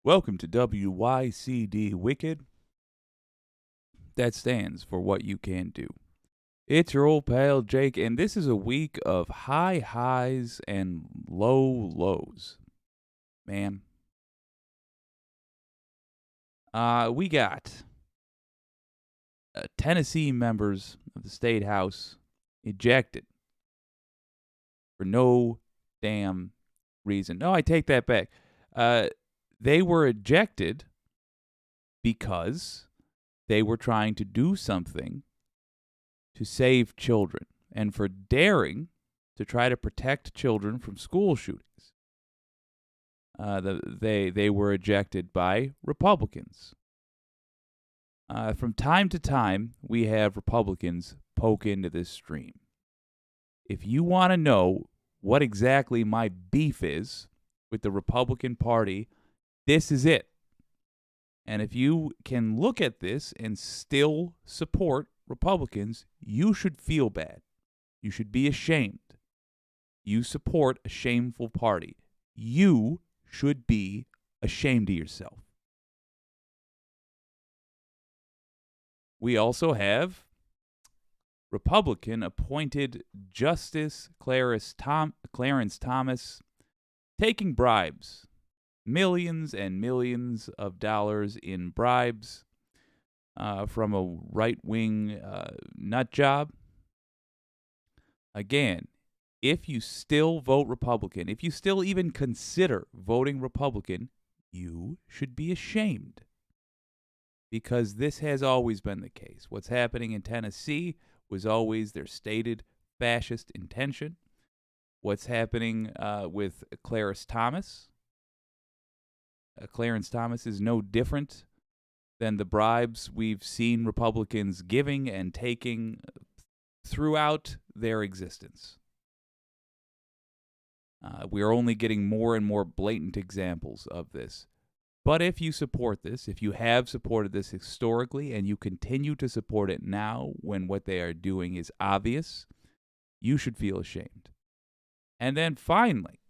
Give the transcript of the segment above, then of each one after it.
Welcome to WYCD Wicked. That stands for what you can do. It's your old pal Jake, and this is a week of high highs and low lows. Man. We got Tennessee members of the state house ejected for no damn reason. No, I take that back. They were ejected because they were trying to do something to save children and for daring to try to protect children from school shootings. They were ejected by Republicans. From time to time, we have Republicans poke into this stream. If you want to know what exactly my beef is with the Republican Party, this is it. And if you can look at this and still support Republicans, you should feel bad. You should be ashamed. You support a shameful party. You should be ashamed of yourself. We also have Republican-appointed Justice Clarence Thomas taking bribes. Millions and millions of dollars in bribes from a right-wing nut job. Again, if you still vote Republican, if you still even consider voting Republican, you should be ashamed. Because this has always been the case. What's happening in Tennessee was always their stated fascist intention. What's happening with Clarence Thomas is no different than the bribes we've seen Republicans giving and taking throughout their existence. We are only getting more and more blatant examples of this. But if you support this, if you have supported this historically and you continue to support it now when what they are doing is obvious, you should feel ashamed. And then finally,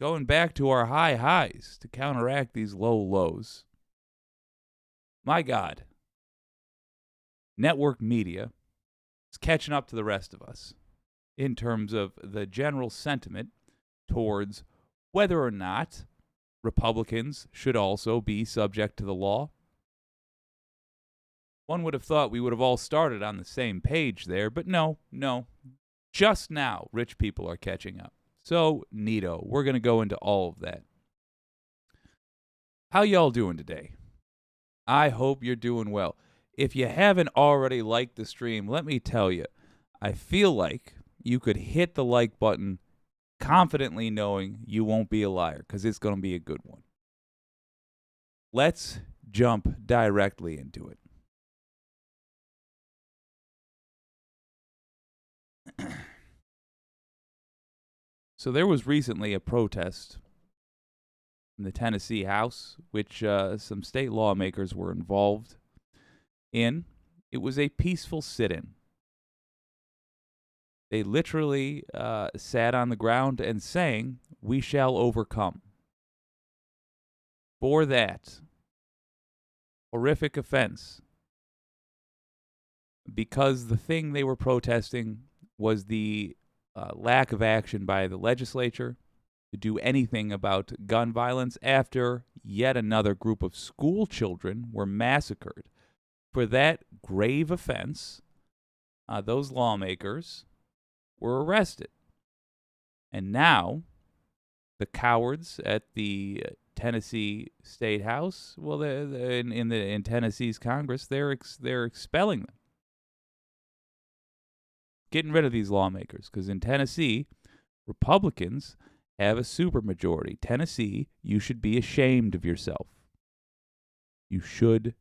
going back to our high highs to counteract these low lows. My God, network media is catching up to the rest of us in terms of the general sentiment towards whether or not Republicans should also be subject to the law. One would have thought we would have all started on the same page there, but no. Just now, rich people are catching up. So, neato. We're going to go into all of that. How y'all doing today? I hope you're doing well. If you haven't already liked the stream, let me tell you, I feel like you could hit the like button confidently knowing you won't be a liar, because it's going to be a good one. Let's jump directly into it. So there was recently a protest in the Tennessee House, which some state lawmakers were involved in. It was a peaceful sit-in. They literally sat on the ground and sang, "We shall overcome." For that horrific offense, because the thing they were protesting was the lack of action by the legislature to do anything about gun violence after yet another group of school children were massacred. For that grave offense, those lawmakers were arrested. And now, the cowards at the Tennessee State House, well, in Tennessee's Congress, they're expelling them. Getting rid of these lawmakers, because in Tennessee, Republicans have a supermajority. Tennessee, you should be ashamed of yourself. You should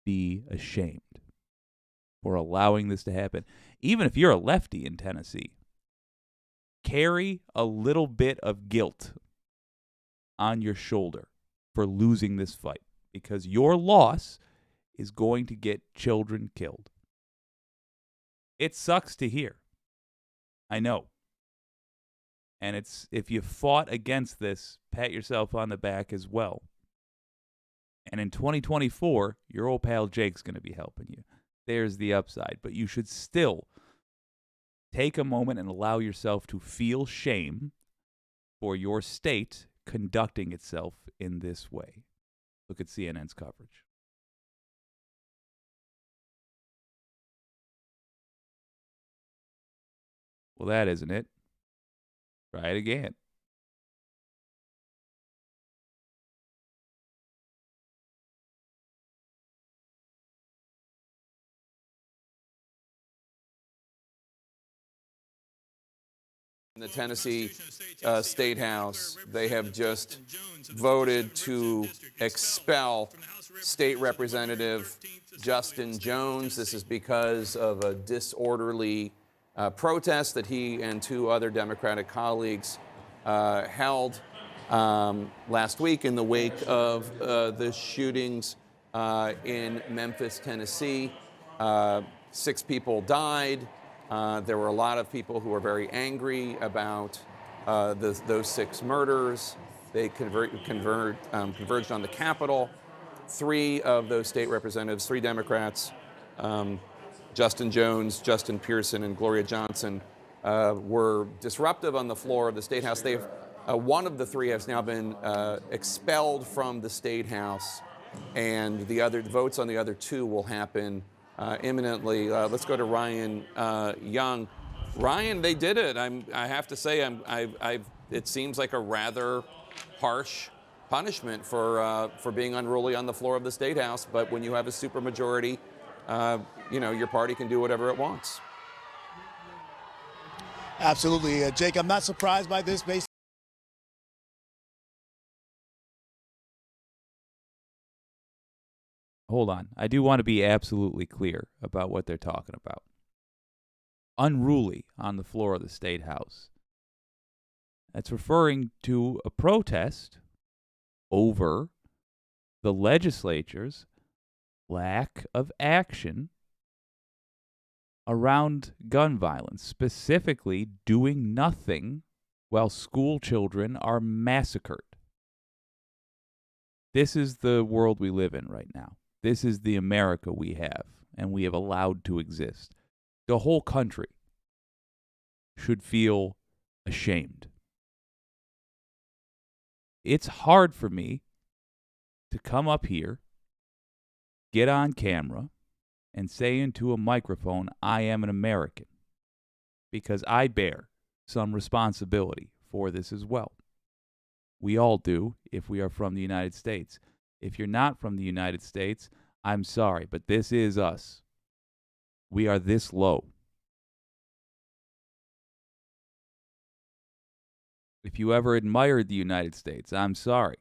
be ashamed for allowing this to happen. Even if you're a lefty in Tennessee, carry a little bit of guilt on your shoulder for losing this fight, because your loss is going to get children killed. It sucks to hear. I know. And if you fought against this, pat yourself on the back as well. And in 2024, your old pal Jake's going to be helping you. There's the upside. But you should still take a moment and allow yourself to feel shame for your state conducting itself in this way. Look at CNN's coverage. Well, that isn't it. Try it again. In the Tennessee State House, they have just voted to expel State Representative Justin Jones. This is because of a disorderly protest that he and two other Democratic colleagues held last week in the wake of the shootings in Memphis, Tennessee. 6 people died. There were a lot of people who were very angry about those 6 murders. They converged on the Capitol. 3 of those state representatives, 3 Democrats, Justin Jones, Justin Pearson, and Gloria Johnson, were disruptive on the floor of the State House. One of the 3 has now been expelled from the State House, and the votes on the other 2 will happen imminently. Let's go to Ryan Young. Ryan, they did it. I have to say, it seems like a rather harsh punishment for being unruly on the floor of the State House. But when you have a supermajority, your party can do whatever it wants. Absolutely, Jake. I'm not surprised by this. Based Hold on. I do want to be absolutely clear about what they're talking about. Unruly on the floor of the State House. That's referring to a protest over the legislature's lack of action around gun violence, specifically doing nothing while school children are massacred. This is the world we live in right now. This is the America we have, and we have allowed to exist. The whole country should feel ashamed. It's hard for me to come up here, get on camera, and say into a microphone, I am an American, because I bear some responsibility for this as well. We all do if we are from the United States. If you're not from the United States, I'm sorry, but this is us. We are this low. If you ever admired the United States, I'm sorry.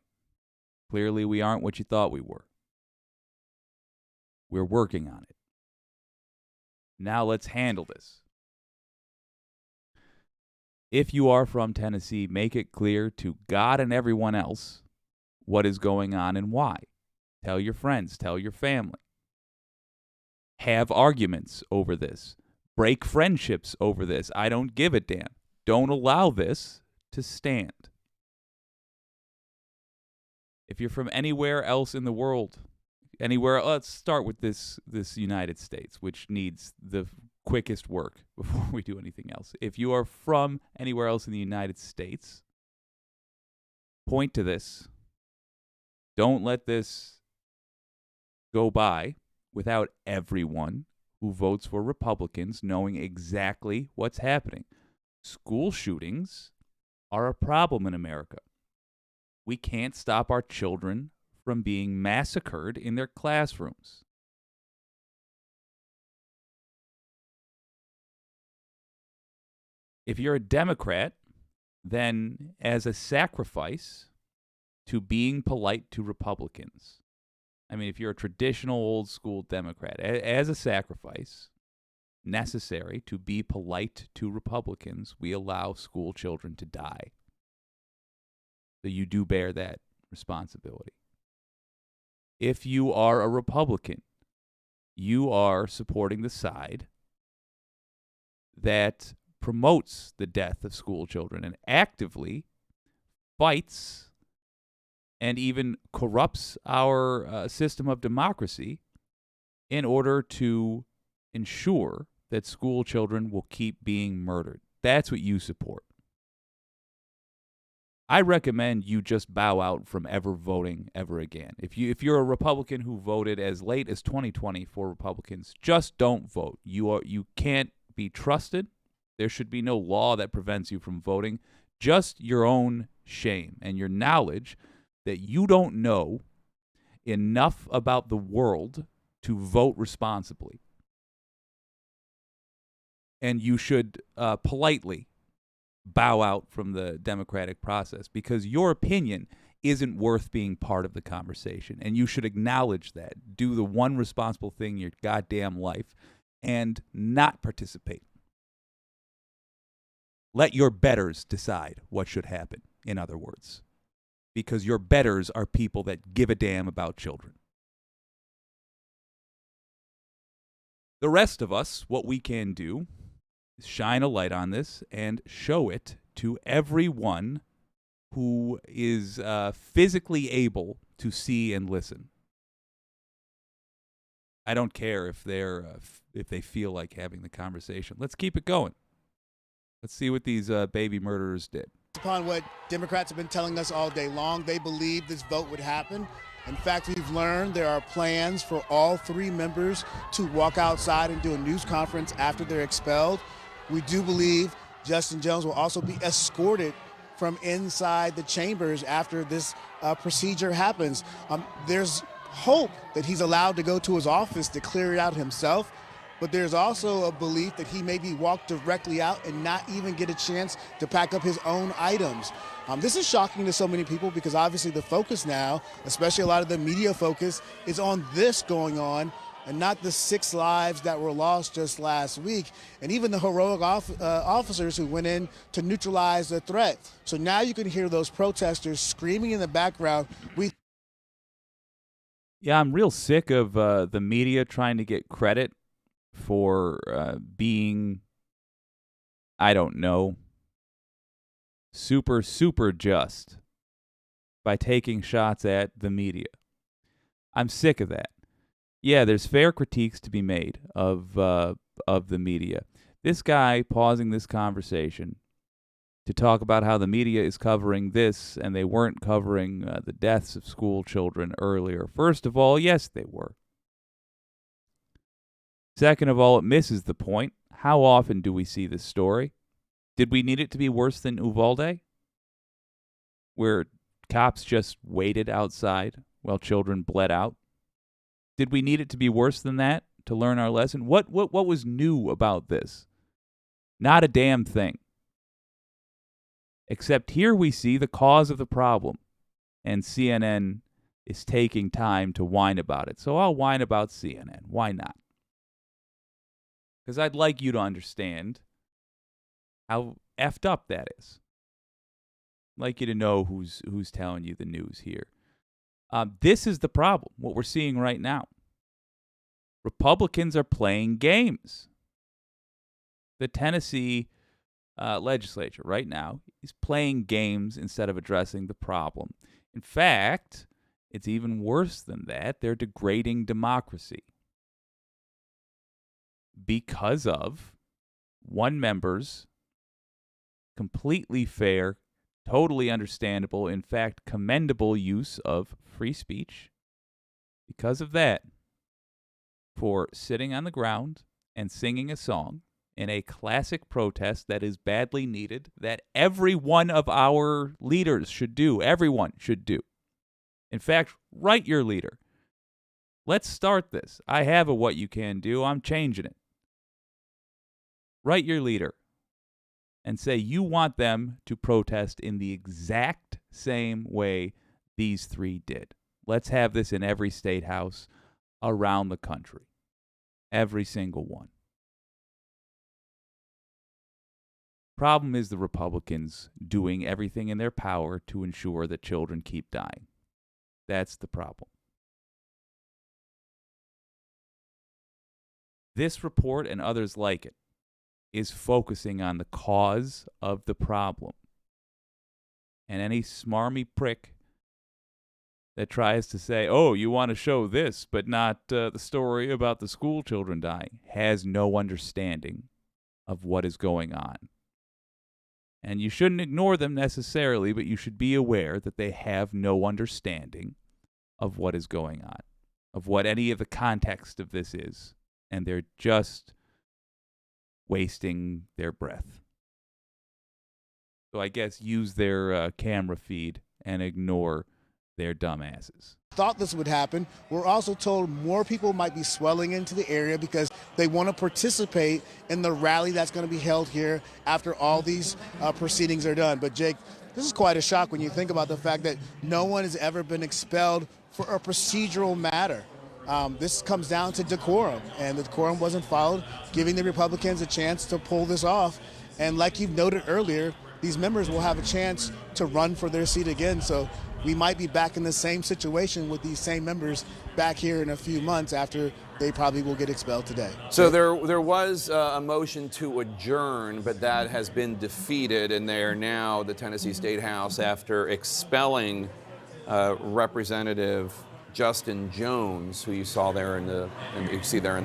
Clearly, we aren't what you thought we were. We're working on it. Now let's handle this. If you are from Tennessee, make it clear to God and everyone else what is going on and why. Tell your friends, tell your family. Have arguments over this. Break friendships over this. I don't give a damn. Don't allow this to stand. If you're from anywhere else in the world, let's start with this United States, which needs the quickest work before we do anything else. If you are from anywhere else in the United States, point to this. Don't let this go by without everyone who votes for Republicans knowing exactly what's happening. School shootings are a problem in America. We can't stop our children from being massacred in their classrooms. If you're a Democrat, then as a sacrifice to being polite to Republicans, I mean, if you're a traditional old school Democrat, as a sacrifice necessary to be polite to Republicans, we allow school children to die. So you do bear that responsibility. If you are a Republican, you are supporting the side that promotes the death of school children and actively fights and even corrupts our system of democracy in order to ensure that school children will keep being murdered. That's what you support. I recommend you just bow out from ever voting ever again. If you're a Republican who voted as late as 2020 for Republicans, just don't vote. You can't be trusted. There should be no law that prevents you from voting. Just your own shame and your knowledge that you don't know enough about the world to vote responsibly. And you should politely bow out from the democratic process because your opinion isn't worth being part of the conversation. And you should acknowledge that. Do the one responsible thing in your goddamn life and not participate. Let your betters decide what should happen, in other words. Because your betters are people that give a damn about children. The rest of us, what we can do is shine a light on this and show it to everyone who is physically able to see and listen. I don't care if they feel like having the conversation. Let's keep it going. Let's see what these baby murderers did. Upon what Democrats have been telling us all day long, they believe this vote would happen. In fact, we've learned there are plans for all three members to walk outside and do a news conference after they're expelled. We do believe Justin Jones will also be escorted from inside the chambers after this procedure happens. There's hope that he's allowed to go to his office to clear it out himself, but there's also a belief that he may be walked directly out and not even get a chance to pack up his own items. This is shocking to so many people because obviously the focus now, especially a lot of the media focus, is on this going on and not the 6 lives that were lost just last week, and even the heroic officers who went in to neutralize the threat. So now you can hear those protesters screaming in the background. Yeah, I'm real sick of the media trying to get credit for being, I don't know, super just by taking shots at the media. I'm sick of that. Yeah, there's fair critiques to be made of the media. This guy pausing this conversation to talk about how the media is covering this and they weren't covering the deaths of school children earlier. First of all, yes, they were. Second of all, it misses the point. How often do we see this story? Did we need it to be worse than Uvalde, where cops just waited outside while children bled out? Did we need it to be worse than that to learn our lesson? What was new about this? Not a damn thing. Except here we see the cause of the problem, and CNN is taking time to whine about it. So I'll whine about CNN. Why not? Because I'd like you to understand how effed up that is. I'd like you to know who's telling you the news here. This is the problem, what we're seeing right now. Republicans are playing games. The Tennessee legislature right now is playing games instead of addressing the problem. In fact, it's even worse than that. They're degrading democracy because of one member's completely fair, totally understandable, in fact, commendable use of free speech. Because of that, for sitting on the ground and singing a song in a classic protest that is badly needed, that every one of our leaders should do. Everyone should do. In fact, write your leader. Let's start this. I have a what you can do. I'm changing it. Write your leader and say you want them to protest in the exact same way these three did. Let's have this in every state house around the country. Every single one. Problem is the Republicans doing everything in their power to ensure that children keep dying. That's the problem. This report and others like it is focusing on the cause of the problem. And any smarmy prick that tries to say, oh, you want to show this, but not the story about the school children dying, has no understanding of what is going on. And you shouldn't ignore them necessarily, but you should be aware that they have no understanding of what is going on, of what any of the context of this is. And they're just wasting their breath. So I guess use their camera feed and ignore their dumbasses. Thought this would happen. We're also told more people might be swelling into the area because they want to participate in the rally that's going to be held here after all these proceedings are done. But Jake, this is quite a shock when you think about the fact that no one has ever been expelled for a procedural matter. This comes down to decorum, and the decorum wasn't followed, giving the Republicans a chance to pull this off. And like you've noted earlier, these members will have a chance to run for their seat again. So we might be back in the same situation with these same members back here in a few months after they probably will get expelled today. So there was a motion to adjourn, but that has been defeated, and they are now the Tennessee State House after expelling Representative Justin Jones, who you saw there in the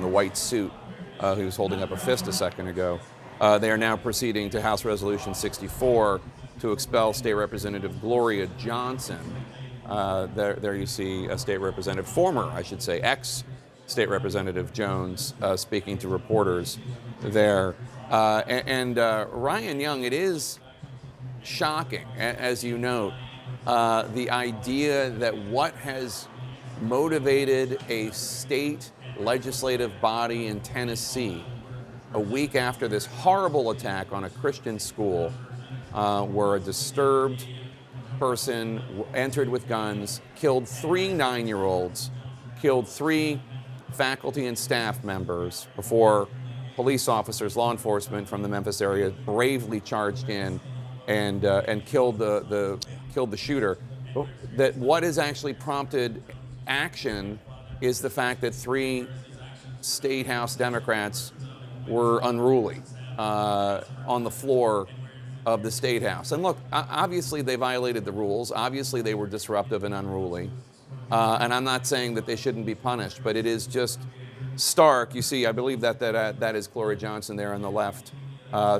white suit, who was holding up a fist a second ago. They are now proceeding to House Resolution 64 to expel State Representative Gloria Johnson. There you see a State Representative, ex-State Representative Jones speaking to reporters there. And Ryan Young, it is shocking, as you note, the idea that what has motivated a state legislative body in Tennessee a week after this horrible attack on a Christian school where a disturbed person entered with guns, killed 3 9-year-olds, killed 3 faculty and staff members before police officers, law enforcement from the Memphis area bravely charged in and killed the shooter. That what has actually prompted action is the fact that 3 State House Democrats were unruly on the floor of the State House. And look, obviously they violated the rules. Obviously they were disruptive and unruly. And I'm not saying that they shouldn't be punished, but it is just stark. You see, I believe that is Gloria Johnson there on the left,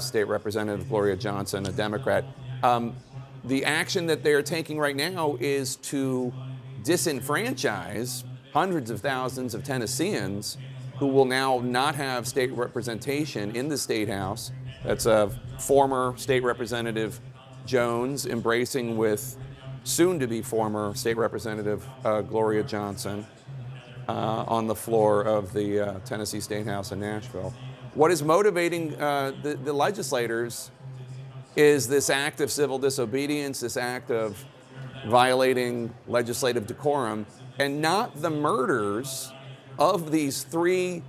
State Representative Gloria Johnson, a Democrat. The action that they're taking right now is to disenfranchise hundreds of thousands of Tennesseans who will now not have state representation in the State House. That's a former State Representative Jones embracing with soon-to-be former State Representative Gloria Johnson on the floor of the Tennessee State House in Nashville. What is motivating the legislators is this act of civil disobedience, this act of violating legislative decorum, and not the murders of these 3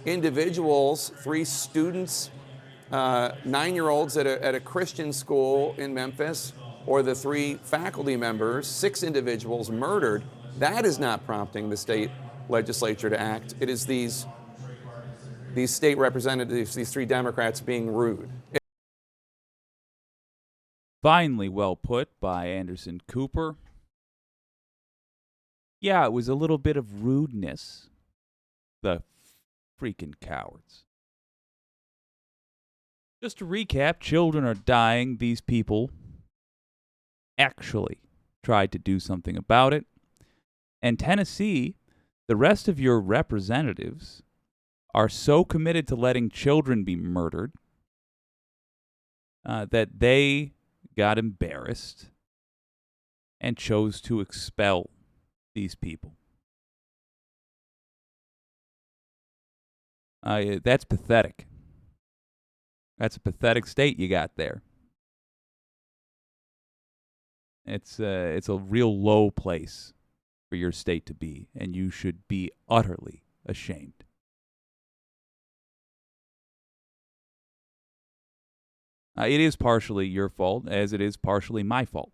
individuals, 3 students, 9-year-olds at a Christian school in Memphis, or the 3 faculty members, 6 individuals murdered. That is not prompting the state legislature to act. It is these state representatives, these 3 Democrats being rude. Finally well put by Anderson Cooper. Yeah, it was a little bit of rudeness. The freaking cowards. Just to recap, children are dying. These people actually tried to do something about it. And Tennessee, the rest of your representatives are so committed to letting children be murdered that they got embarrassed and chose to expel these people. That's pathetic. That's a pathetic state you got there. It's a real low place for your state to be, and you should be utterly ashamed. It is partially your fault, as it is partially my fault.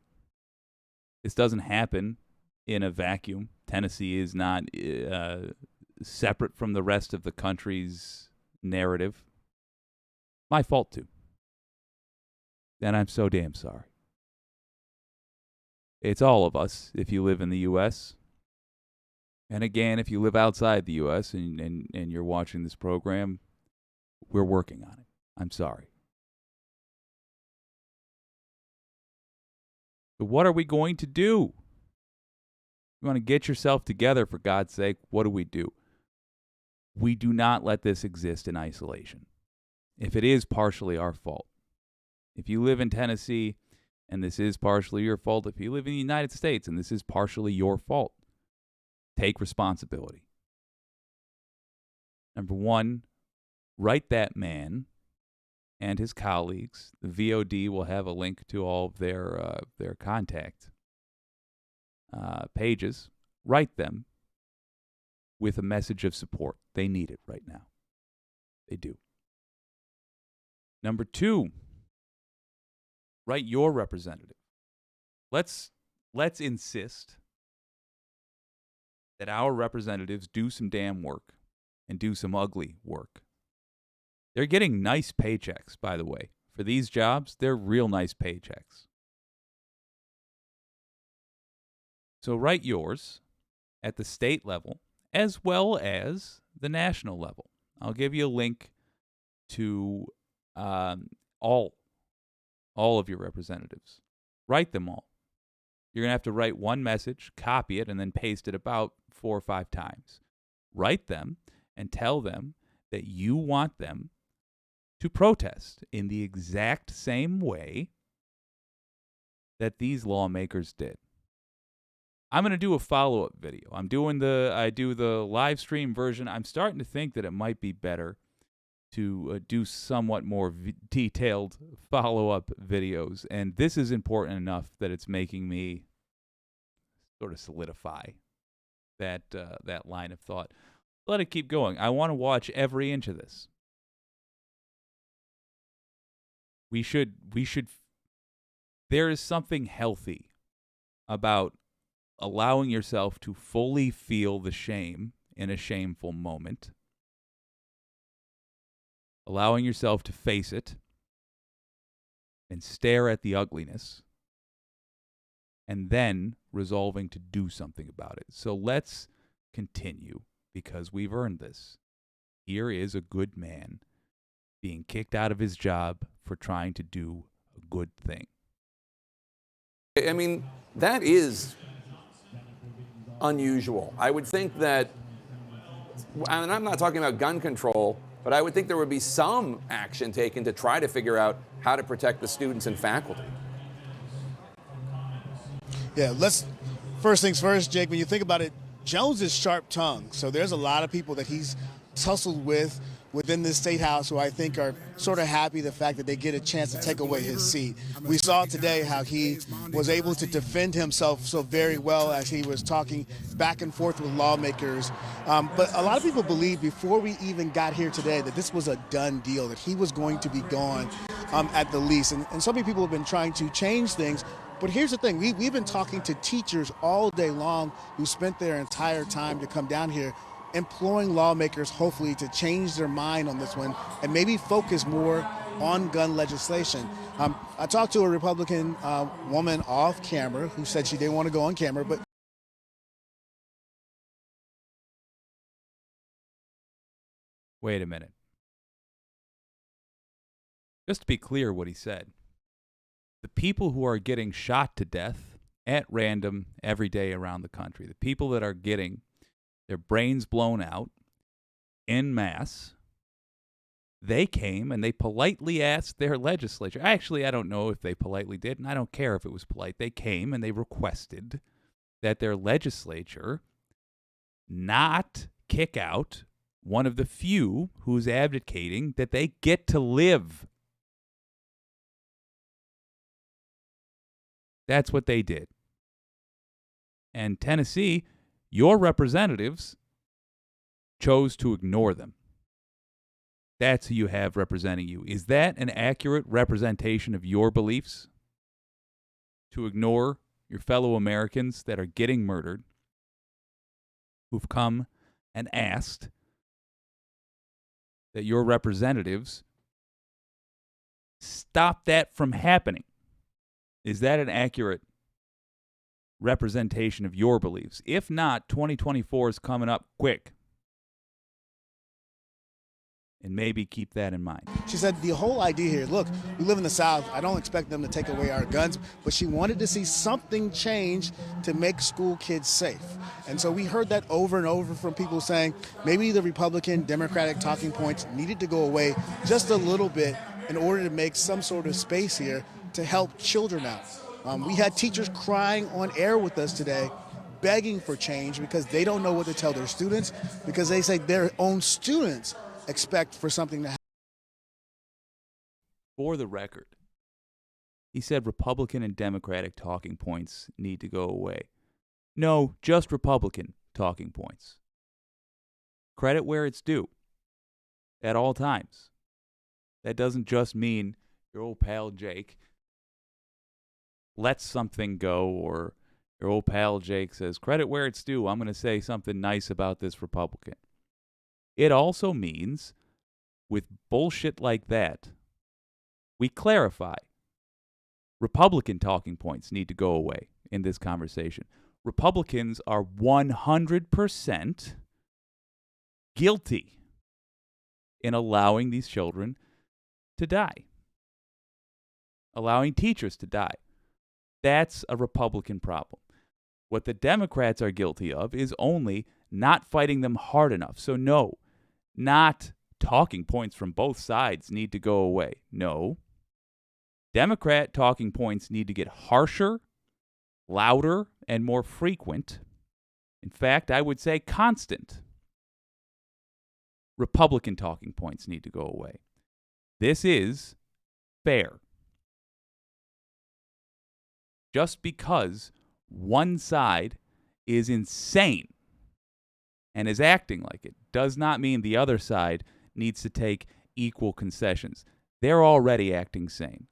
This doesn't happen in a vacuum. Tennessee is not separate from the rest of the country's narrative. My fault too. And I'm so damn sorry. It's all of us if you live in the U.S. And again, if you live outside the U.S. and you're watching this program, we're working on it. I'm sorry. So what are we going to do? You want to get yourself together, for God's sake. What do? We do not let this exist in isolation. If it is partially our fault. If you live in Tennessee and this is partially your fault, if you live in the United States and this is partially your fault, take responsibility. Number one, write that man and his colleagues. The VOD will have a link to all of their contact pages. Write them with a message of support. They need it right now. They do. Number two, write your representative. Let's insist that our representatives do some damn work and do some ugly work. They're getting nice paychecks, by the way. For these jobs, they're real nice paychecks. So write yours at the state level as well as the national level. I'll give you a link to all of your representatives. Write them all. You're going to have to write one message, copy it, and then paste it about 4 or 5 times. Write them and tell them that you want them to protest in the exact same way that these lawmakers did. I'm going to do a follow-up video. I do the live stream version. I'm starting to think that it might be better to do somewhat more detailed follow-up videos. And this is important enough that it's making me sort of solidify that line of thought. Let it keep going. I want to watch every inch of this. We should. There is something healthy about allowing yourself to fully feel the shame in a shameful moment. Allowing yourself to face it and stare at the ugliness, and then resolving to do something about it. So let's continue, because we've earned this. Here is a good man being kicked out of his job for trying to do a good thing. I mean, that is unusual. I would think that, and I'm not talking about gun control, but I would think there would be some action taken to try to figure out how to protect the students and faculty. Yeah, first things first, Jake, when you think about it, Jones is sharp-tongued, so there's a lot of people that he's tussled with within the State House who I think are sort of happy the fact that they get a chance to take away his seat. We saw today how he was able to defend himself so very well as he was talking back and forth with lawmakers. But a lot of people believe before we even got here today that this was a done deal, that he was going to be gone at the least. And so many people have been trying to change things. But here's the thing, we've been talking to teachers all day long who spent their entire time to come down here, imploring lawmakers, hopefully, to change their mind on this one and maybe focus more on gun legislation. I talked to a Republican woman off camera who said she didn't want to go on camera, but Wait a minute. Just to be clear what he said, the people who are getting shot to death at random every day around the country, the people that are getting their brains blown out en masse, they came and they politely asked their legislature. Actually, I don't know if they politely did, and I don't care if it was polite. They came and they requested that their legislature not kick out one of the few who's advocating that they get to live. That's what they did. And Tennessee, your representatives chose to ignore them. That's who you have representing you. Is that an accurate representation of your beliefs? To ignore your fellow Americans that are getting murdered, who've come and asked that your representatives stop that from happening. Is that an accurate representation of your beliefs? If not, 2024 is coming up quick. And maybe keep that in mind. She said the whole idea here, look, we live in the South. I don't expect them to take away our guns, but she wanted to see something change to make school kids safe. And so we heard that over and over from people saying maybe the Republican, Democratic talking points needed to go away just a little bit in order to make some sort of space here to help children out. We had teachers crying on air with us today, begging for change because they don't know what to tell their students, because they say their own students expect for something to happen. For the record, he said Republican and Democratic talking points need to go away. No, just Republican talking points. Credit where it's due. At all times. That doesn't just mean your old pal Jake lets something go, or your old pal Jake says, credit where it's due, I'm going to say something nice about this Republican. It also means, with bullshit like that, we clarify. Republican talking points need to go away in this conversation. Republicans are 100% guilty in allowing these children to die, allowing teachers to die. That's a Republican problem. What the Democrats are guilty of is only not fighting them hard enough. So no, not talking points from both sides need to go away. No. Democrat talking points need to get harsher, louder, and more frequent. In fact, I would say constant. Republican talking points need to go away. This is fair. Just because one side is insane and is acting like it does not mean the other side needs to take equal concessions. They're already acting sane.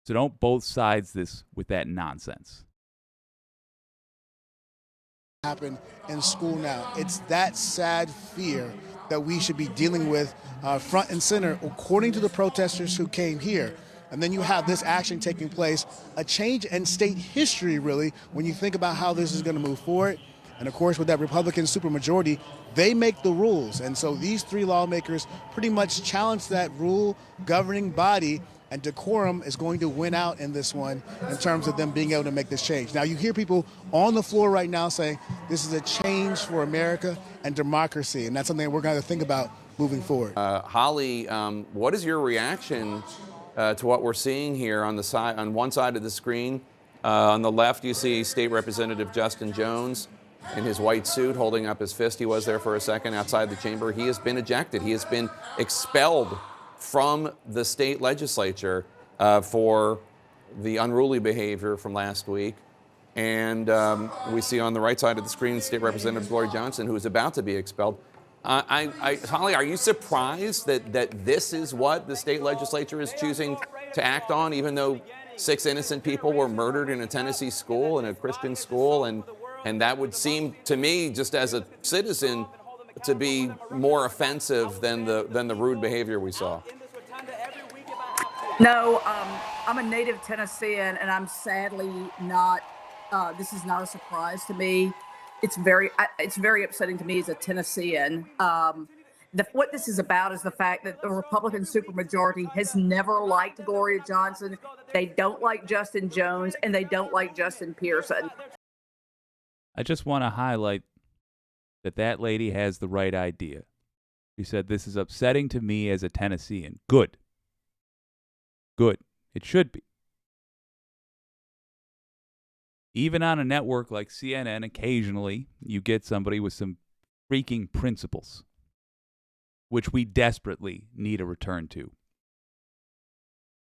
So don't both sides this with that nonsense. Happen in school now. It's that sad fear that we should be dealing with front and center, according to the protesters who came here. And then you have this action taking place, a change in state history, really, when you think about how this is going to move forward. And of course, with that Republican supermajority, they make the rules. And so these three lawmakers pretty much challenge that rule governing body, and decorum is going to win out in this one in terms of them being able to make this change. Now, you hear people on the floor right now saying this is a change for America and democracy, and that's something that we're going to think about moving forward. Holly, what is your reaction to what we're seeing here on the side, on one side of the screen? On the left, you see State Representative Justin Jones in his white suit holding up his fist. He was there for a second outside the chamber. He has been ejected. He has been expelled from the state legislature for the unruly behavior from last week. And we see on the right side of the screen State Representative Gloria Johnson, who is about to be expelled. Holly, are you surprised that this is what the state legislature is choosing to act on, even though 6 innocent people were murdered in a Tennessee school, in a Christian school, and that would seem to me, just as a citizen, to be more offensive than the rude behavior we saw? No, I'm a native Tennessean, and I'm sadly not. This is not a surprise to me. It's very upsetting to me as a Tennessean. What this is about is the fact that the Republican supermajority has never liked Gloria Johnson. They don't like Justin Jones, and they don't like Justin Pearson. I just want to highlight that lady has the right idea. She said, this is upsetting to me as a Tennessean. Good. Good. It should be. Even on a network like CNN, occasionally you get somebody with some freaking principles, which we desperately need a return to.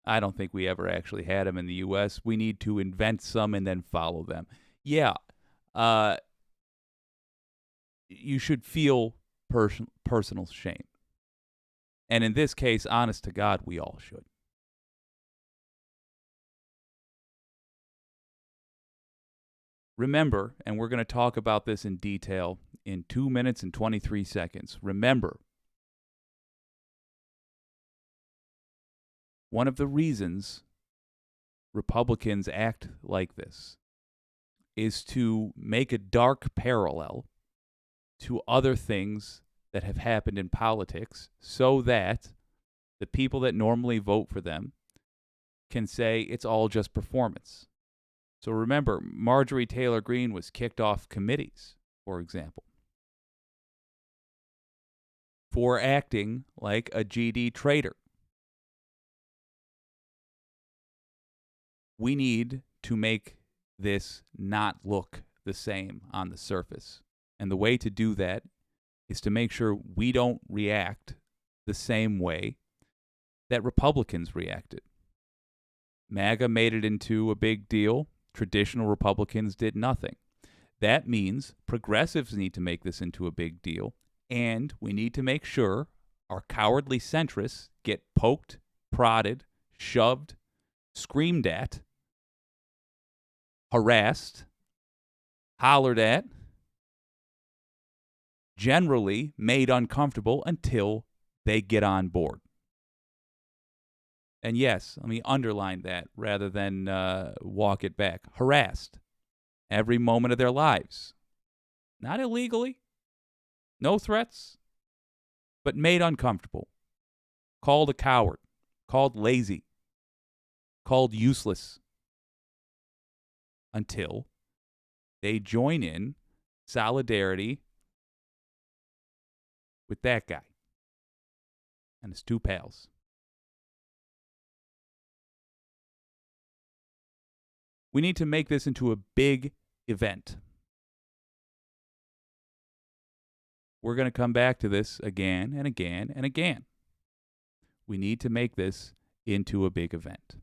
I don't think we ever actually had them in the U.S. We need to invent some and then follow them. Yeah. You should feel personal shame. And in this case, honest to God, we all should. Remember, and we're going to talk about this in detail in 2 minutes and 23 seconds. Remember, one of the reasons Republicans act like this is to make a dark parallel to other things that have happened in politics so that the people that normally vote for them can say it's all just performance. So remember, Marjorie Taylor Greene was kicked off committees, for example, for acting like a GD traitor. We need to make this not look the same on the surface. And the way to do that is to make sure we don't react the same way that Republicans reacted. MAGA made it into a big deal. Traditional Republicans did nothing. That means progressives need to make this into a big deal, and we need to make sure our cowardly centrists get poked, prodded, shoved, screamed at, harassed, hollered at, generally made uncomfortable until they get on board. And yes, let me underline that rather than walk it back. Harassed every moment of their lives. Not illegally, no threats, but made uncomfortable. Called a coward, called lazy, called useless, until they join in solidarity with that guy and his two pals. We need to make this into a big event. We're going to come back to this again and again and again. We need to make this into a big event.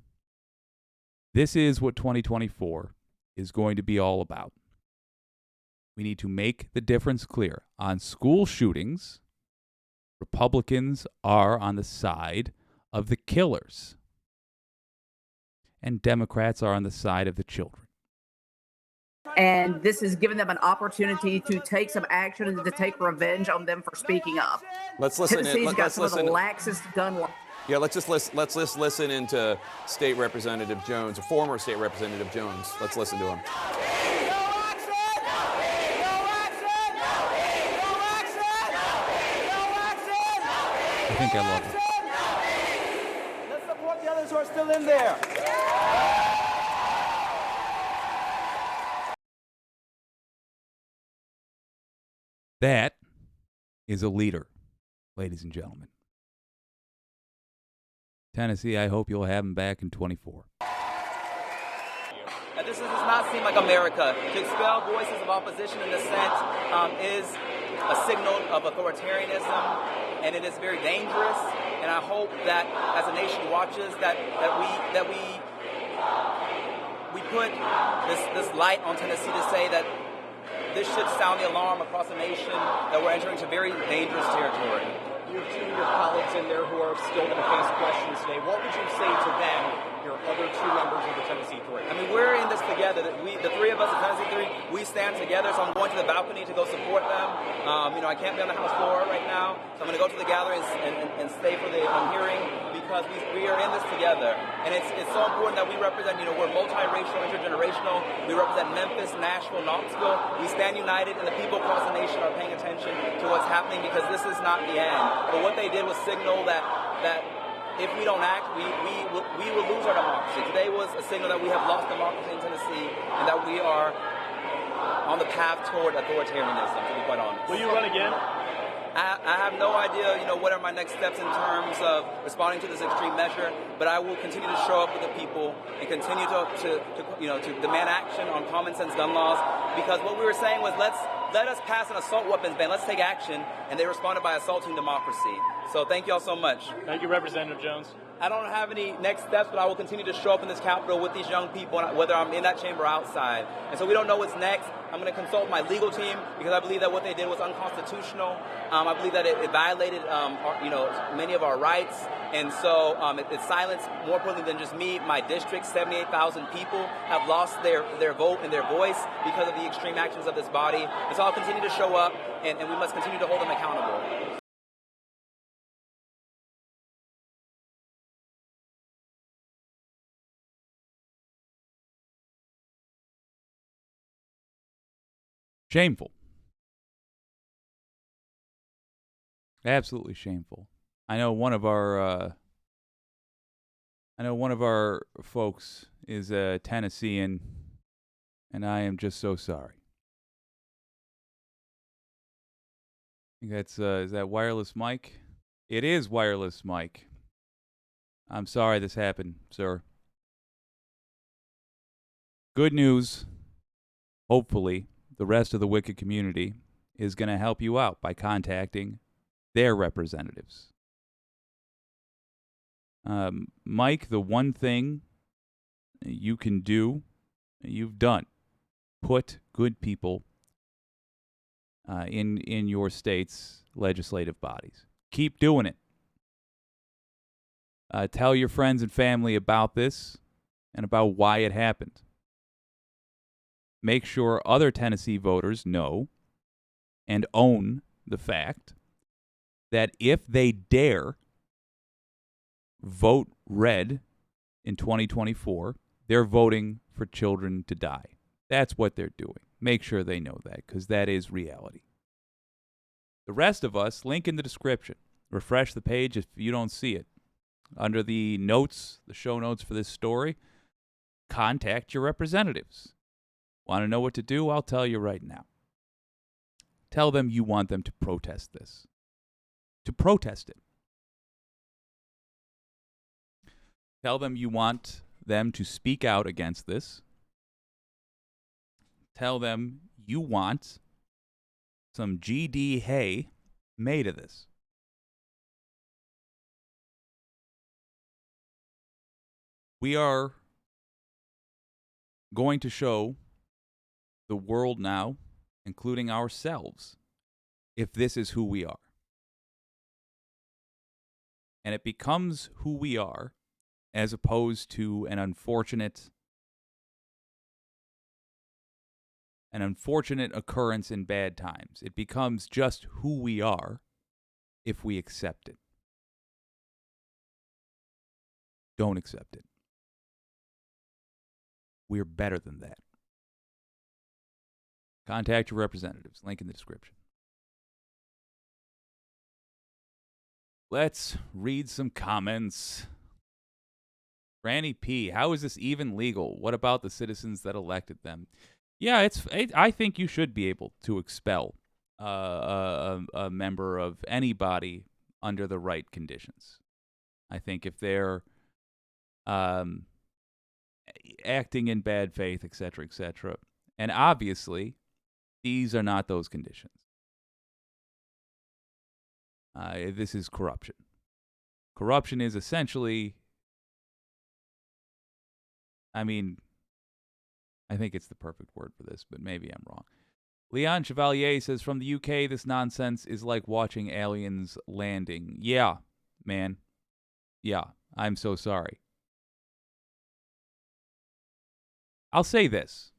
This is what 2024 is going to be all about. We need to make the difference clear. On school shootings, Republicans are on the side of the killers, and Democrats are on the side of the children. And this has given them an opportunity to take some action and to take revenge on them for speaking up. Let's listen. Tennessee's got some of the laxest gun laws. Yeah, let's just listen into State Representative Jones, or former State Representative Jones. Let's listen to him. I think I love it. Let's support the others who are still in there. That is a leader, ladies and gentlemen. Tennessee, I hope you'll have him back in 24. And this does not seem like America. To expel voices of opposition and dissent is a signal of authoritarianism, and it is very dangerous. And I hope that as a nation watches, that we put this light on Tennessee to say that this should sound the alarm across the nation that we're entering into very dangerous territory. You have two of your colleagues in there who are still going to face questions today. What would you say to them, your other two members of the Tennessee Three? I mean, we're in this together. The three of us, the Tennessee Three, we stand together. So I'm going to the balcony to go support them. I can't be on the House floor right now, so I'm going to go to the gathering and stay for the hearing because we are in this together. And it's so important that we represent. We're multiracial, intergenerational. We represent Memphis, Nashville, Knoxville. We stand united, and the people across the nation are paying attention to what's happening because this is not the end. But what they did was signal that if we don't act, we will lose our democracy. Today was a signal that we have lost democracy in Tennessee and that we are on the path toward authoritarianism, to be quite honest. Will you run again? I have no idea, what are my next steps in terms of responding to this extreme measure, but I will continue to show up with the people and continue to demand action on common sense gun laws, because what we were saying was let us pass an assault weapons ban, let's take action, and they responded by assaulting democracy. So thank you all so much. Thank you, Representative Jones. I don't have any next steps, but I will continue to show up in this Capitol with these young people, whether I'm in that chamber or outside. And so we don't know what's next. I'm going to consult my legal team because I believe that what they did was unconstitutional. I believe that it violated, many of our rights. And so it silenced, more importantly than just me, my district. 78,000 people have lost their vote and their voice because of the extreme actions of this body. And so I'll continue to show up, and we must continue to hold them accountable. Shameful. Absolutely shameful. I know one of our folks is a Tennessean, and I am just so sorry. I think that's is that wireless mic? It is wireless mic. I'm sorry this happened, sir. Good news. Hopefully, the rest of the Wicked community is going to help you out by contacting their representatives. Mike, the one thing you can do, you've done. Put good people in your state's legislative bodies. Keep doing it. Tell your friends and family about this and about why it happened. Make sure other Tennessee voters know and own the fact that if they dare vote red in 2024, they're voting for children to die. That's what they're doing. Make sure they know that, because that is reality. The rest of us, link in the description. Refresh the page if you don't see it. Under the notes, the show notes for this story, contact your representatives. Want to know what to do? I'll tell you right now. Tell them you want them to protest this. To protest it. Tell them you want them to speak out against this. Tell them you want some GD hay made of this. We are going to show the world now, including ourselves, if this is who we are. And it becomes who we are as opposed to an unfortunate occurrence in bad times. It becomes just who we are if we accept it. Don't accept it. We're better than that. Contact your representatives. Link in the description. Let's read some comments. Granny P, how is this even legal? What about the citizens that elected them? Yeah, I think you should be able to expel a member of any body under the right conditions. I think if they're acting in bad faith, etc., etc., and obviously these are not those conditions. This is corruption. Corruption is essentially, I think it's the perfect word for this, but maybe I'm wrong. Leon Chevalier says, from the UK, this nonsense is like watching aliens landing. Yeah, man. Yeah, I'm so sorry. I'll say this.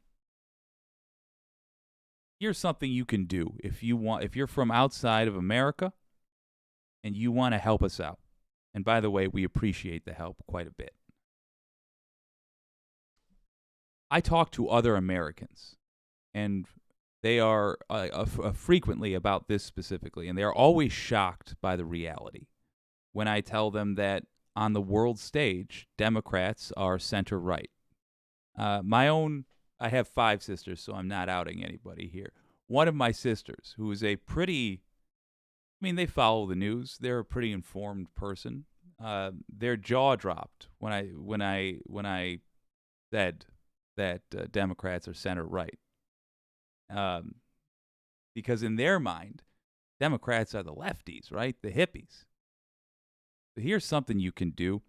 Here's something you can do if you're from outside of America and you want to help us out. And by the way, we appreciate the help quite a bit. I talk to other Americans, and they are frequently about this specifically, and they are always shocked by the reality when I tell them that on the world stage, Democrats are center-right. I have 5 sisters, so I'm not outing anybody here. One of my sisters, who is they follow the news. They're a pretty informed person. Their jaw dropped when I said that Democrats are center-right. Because in their mind, Democrats are the lefties, right? The hippies. So here's something you can do.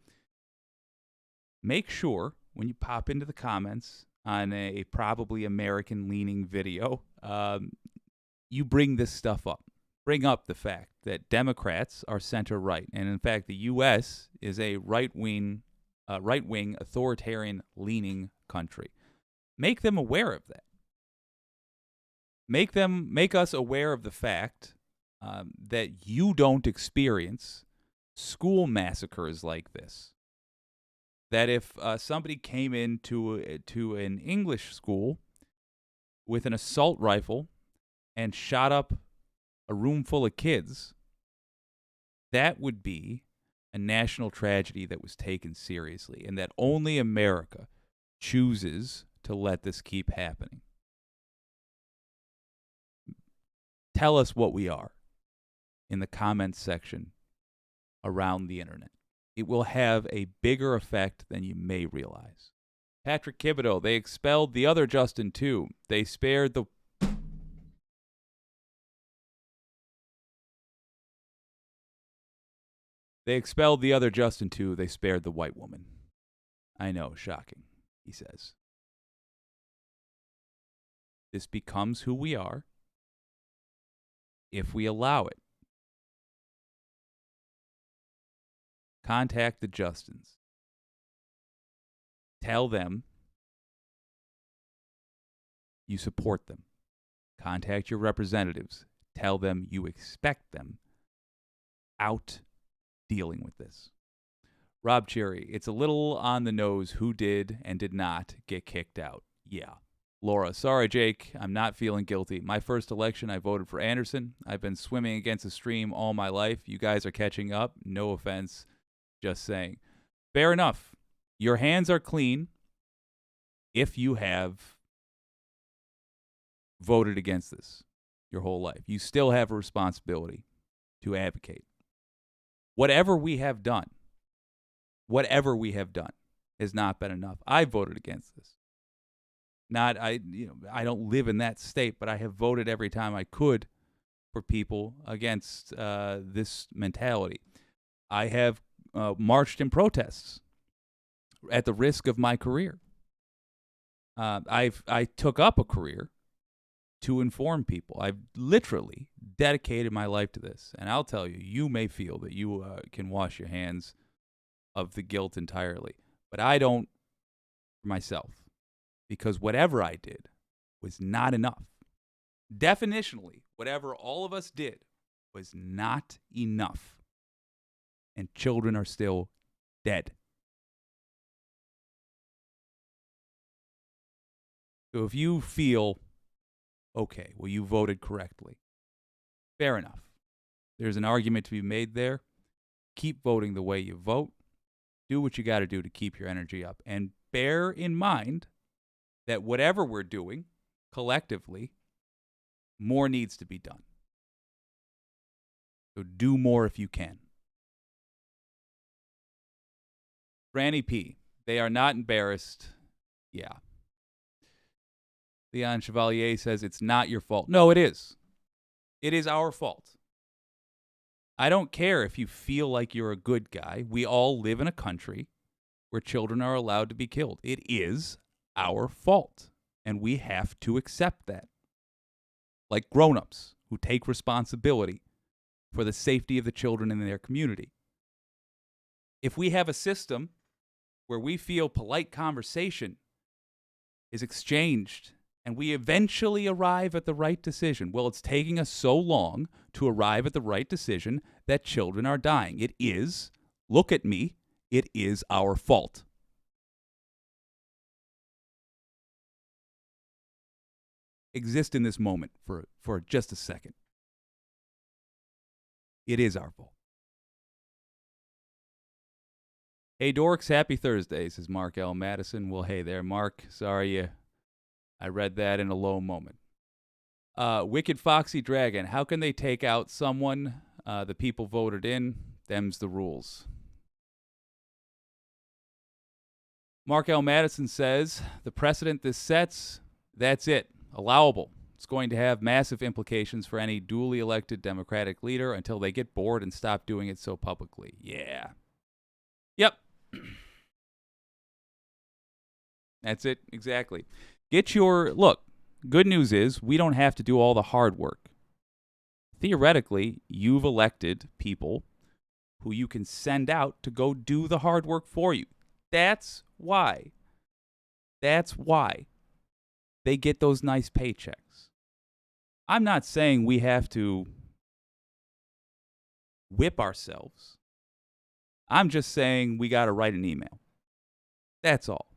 Make sure when you pop into the comments on a probably American-leaning video, you bring this stuff up. Bring up the fact that Democrats are center-right. And in fact, the U.S. is a right-wing authoritarian-leaning country. Make them aware of that. Make us aware of the fact that you don't experience school massacres like this. That if somebody came into an English school with an assault rifle and shot up a room full of kids, that would be a national tragedy that was taken seriously, and that only America chooses to let this keep happening. Tell us what we are in the comments section around the internet. It will have a bigger effect than you may realize. Patrick Thibodeau, they expelled the other Justin too. They spared the They expelled the other Justin too. They spared the white woman. I know, shocking, he says. This becomes who we are if we allow it. Contact the Justins. Tell them you support them. Contact your representatives. Tell them you expect them out dealing with this. Rob Cherry, it's a little on the nose who did and did not get kicked out. Yeah. Laura, sorry, Jake, I'm not feeling guilty. My first election, I voted for Anderson. I've been swimming against the stream all my life. You guys are catching up. No offense. Just saying. Fair enough. Your hands are clean if you have voted against this your whole life. You still have a responsibility to advocate. Whatever we have done has not been enough. I voted against this. I don't live in that state, but I have voted every time I could for people against this mentality. I have marched in protests at the risk of my career. I took up a career to inform people. I've literally dedicated my life to this. And I'll tell you, you may feel that you can wash your hands of the guilt entirely. But I don't for myself. Because whatever I did was not enough. Definitionally, whatever all of us did was not enough. And children are still dead. So if you feel, okay, well, you voted correctly, fair enough. There's an argument to be made there. Keep voting the way you vote. Do what you got to do to keep your energy up. And bear in mind that whatever we're doing collectively, more needs to be done. So do more if you can. Franny P. They are not embarrassed. Yeah. Leon Chevalier says it's not your fault. No, it is. It is our fault. I don't care if you feel like you're a good guy. We all live in a country where children are allowed to be killed. It is our fault. And we have to accept that. Like grown-ups who take responsibility for the safety of the children in their community. If we have a system where we feel polite conversation is exchanged and we eventually arrive at the right decision, well, it's taking us so long to arrive at the right decision that children are dying. It is, look at me, it is our fault. Exist in this moment for just a second. It is our fault. Hey, dorks, happy Thursday, says Mark L. Madison. Well, hey there, Mark. Sorry I read that in a low moment. Wicked Foxy Dragon. How can they take out someone the people voted in? Them's the rules. Mark L. Madison says, the precedent this sets, that's it. Allowable. It's going to have massive implications for any duly elected Democratic leader until they get bored and stop doing it so publicly. Yeah. Yep. That's it. Exactly. Look, good news is we don't have to do all the hard work. Theoretically, you've elected people who you can send out to go do the hard work for you. That's why they get those nice paychecks. I'm not saying we have to whip ourselves. I'm just saying we got to write an email. That's all.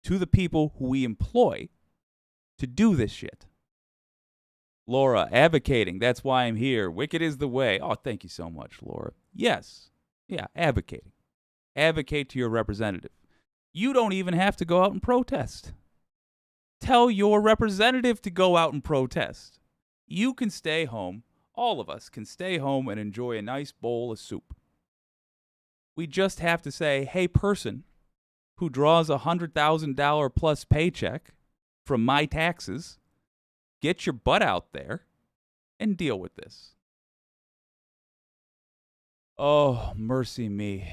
To the people who we employ to do this shit. Laura, advocating. That's why I'm here. Wicked is the way. Oh, thank you so much, Laura. Yes. Yeah, advocating. Advocate to your representative. You don't even have to go out and protest. Tell your representative to go out and protest. You can stay home. All of us can stay home and enjoy a nice bowl of soup. We just have to say, hey, person who draws a $100,000 plus paycheck from my taxes, get your butt out there and deal with this. Oh, mercy me.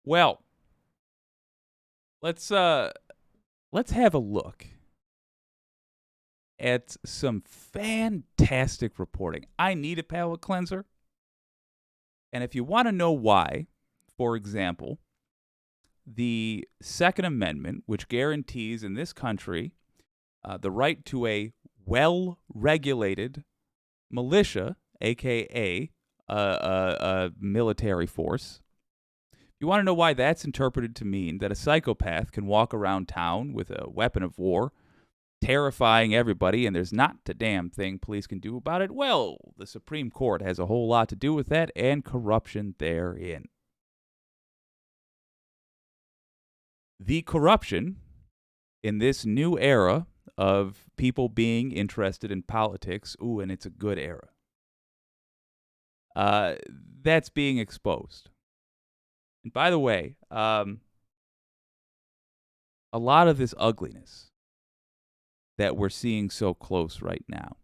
Well, let's have a look at some fantastic reporting. I need a palate cleanser. And if you want to know why, for example, the Second Amendment, which guarantees in this country the right to a well-regulated militia, a.k.a. a military force. You want to know why that's interpreted to mean that a psychopath can walk around town with a weapon of war, terrifying everybody, and there's not a damn thing police can do about it? Well, the Supreme Court has a whole lot to do with that and corruption therein. The corruption in this new era of people being interested in politics, and it's a good era, that's being exposed. And by the way, a lot of this ugliness that we're seeing so close right now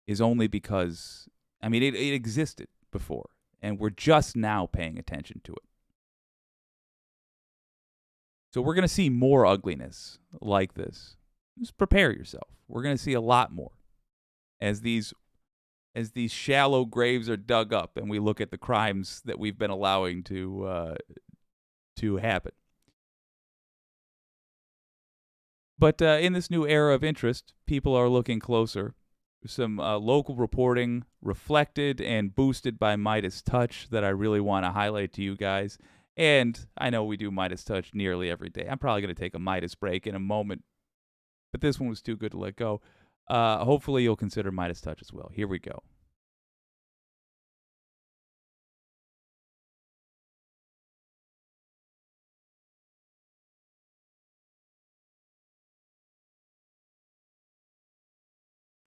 is only because, it existed before, and we're just now paying attention to it. So we're going to see more ugliness like this. Just prepare yourself. We're going to see a lot more as these shallow graves are dug up and we look at the crimes that we've been allowing to happen. But in this new era of interest, people are looking closer. Some local reporting reflected and boosted by Midas Touch that I really want to highlight to you guys. And I know we do Midas Touch nearly every day. I'm probably going to take a Midas break in a moment, but this one was too good to let go. Hopefully you'll consider Midas Touch as well. Here we go.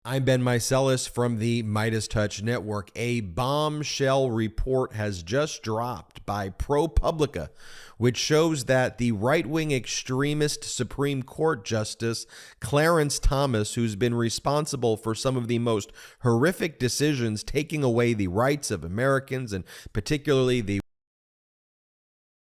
I'm Ben Meiselas from the Midas Touch Network. A bombshell report has just dropped by ProPublica, which shows that the right-wing extremist Supreme Court Justice Clarence Thomas, who's been responsible for some of the most horrific decisions taking away the rights of Americans, and particularly the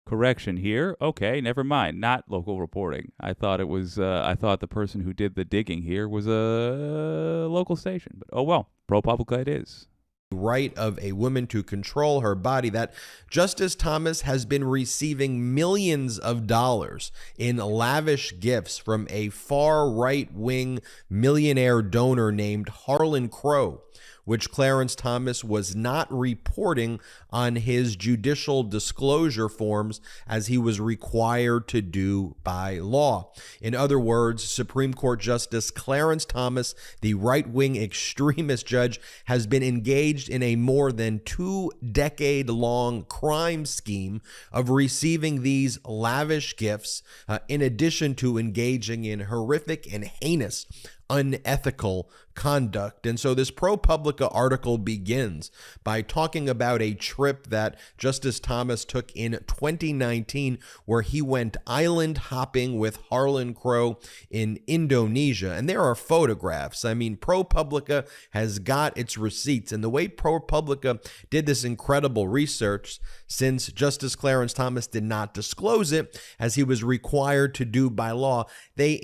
Correction here. Okay, never mind. Not local reporting. I thought it was. I thought the person who did the digging here was a local station. But oh well, ProPublica it is. Right of a woman to control her body, that Justice Thomas has been receiving millions of dollars in lavish gifts from a far right-wing millionaire donor named Harlan Crow, which Clarence Thomas was not reporting on his judicial disclosure forms as he was required to do by law. In other words, Supreme Court Justice Clarence Thomas, the right-wing extremist judge, has been engaged in a more than 2-decade-long crime scheme of receiving these lavish gifts, in addition to engaging in horrific and heinous unethical conduct. And so this ProPublica article begins by talking about a trip that Justice Thomas took in 2019 where he went island hopping with Harlan Crow in Indonesia. And there are photographs. ProPublica has got its receipts. And the way ProPublica did this incredible research, since Justice Clarence Thomas did not disclose it as he was required to do by law, they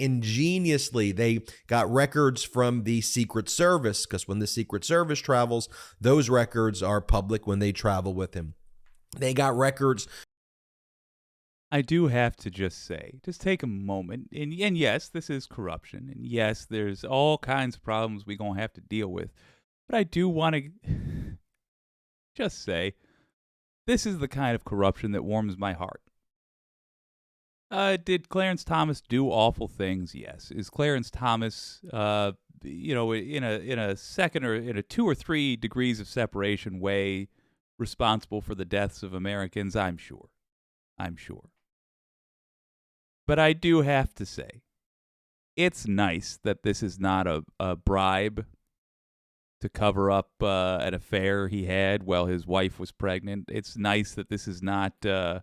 got records from the Secret Service, because when the Secret Service travels, those records are public when they travel with him. They got records. I do have to just say, just take a moment, and yes, this is corruption, and yes, there's all kinds of problems we're going to have to deal with, but I do want to just say, this is the kind of corruption that warms my heart. Did Clarence Thomas do awful things? Yes. Is Clarence Thomas in a second or in a 2 or 3 degrees of separation way responsible for the deaths of Americans, I'm sure. But I do have to say, it's nice that this is not a bribe to cover up an affair he had while his wife was pregnant. It's nice that this is not a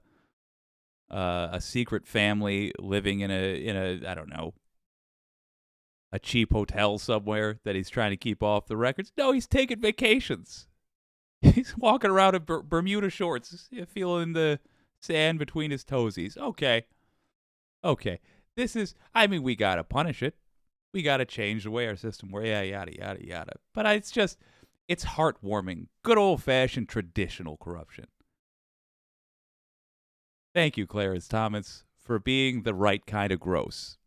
secret family living in a I don't know, a cheap hotel somewhere that he's trying to keep off the records. No, he's taking vacations. He's walking around in Bermuda shorts, feeling the sand between his toesies. Okay. This is, I mean, we got to punish it. We got to change the way our system works. Yeah, yada, yada. But it's heartwarming. Good old-fashioned traditional corruption. Thank you, Clarence Thomas, for being the right kind of gross.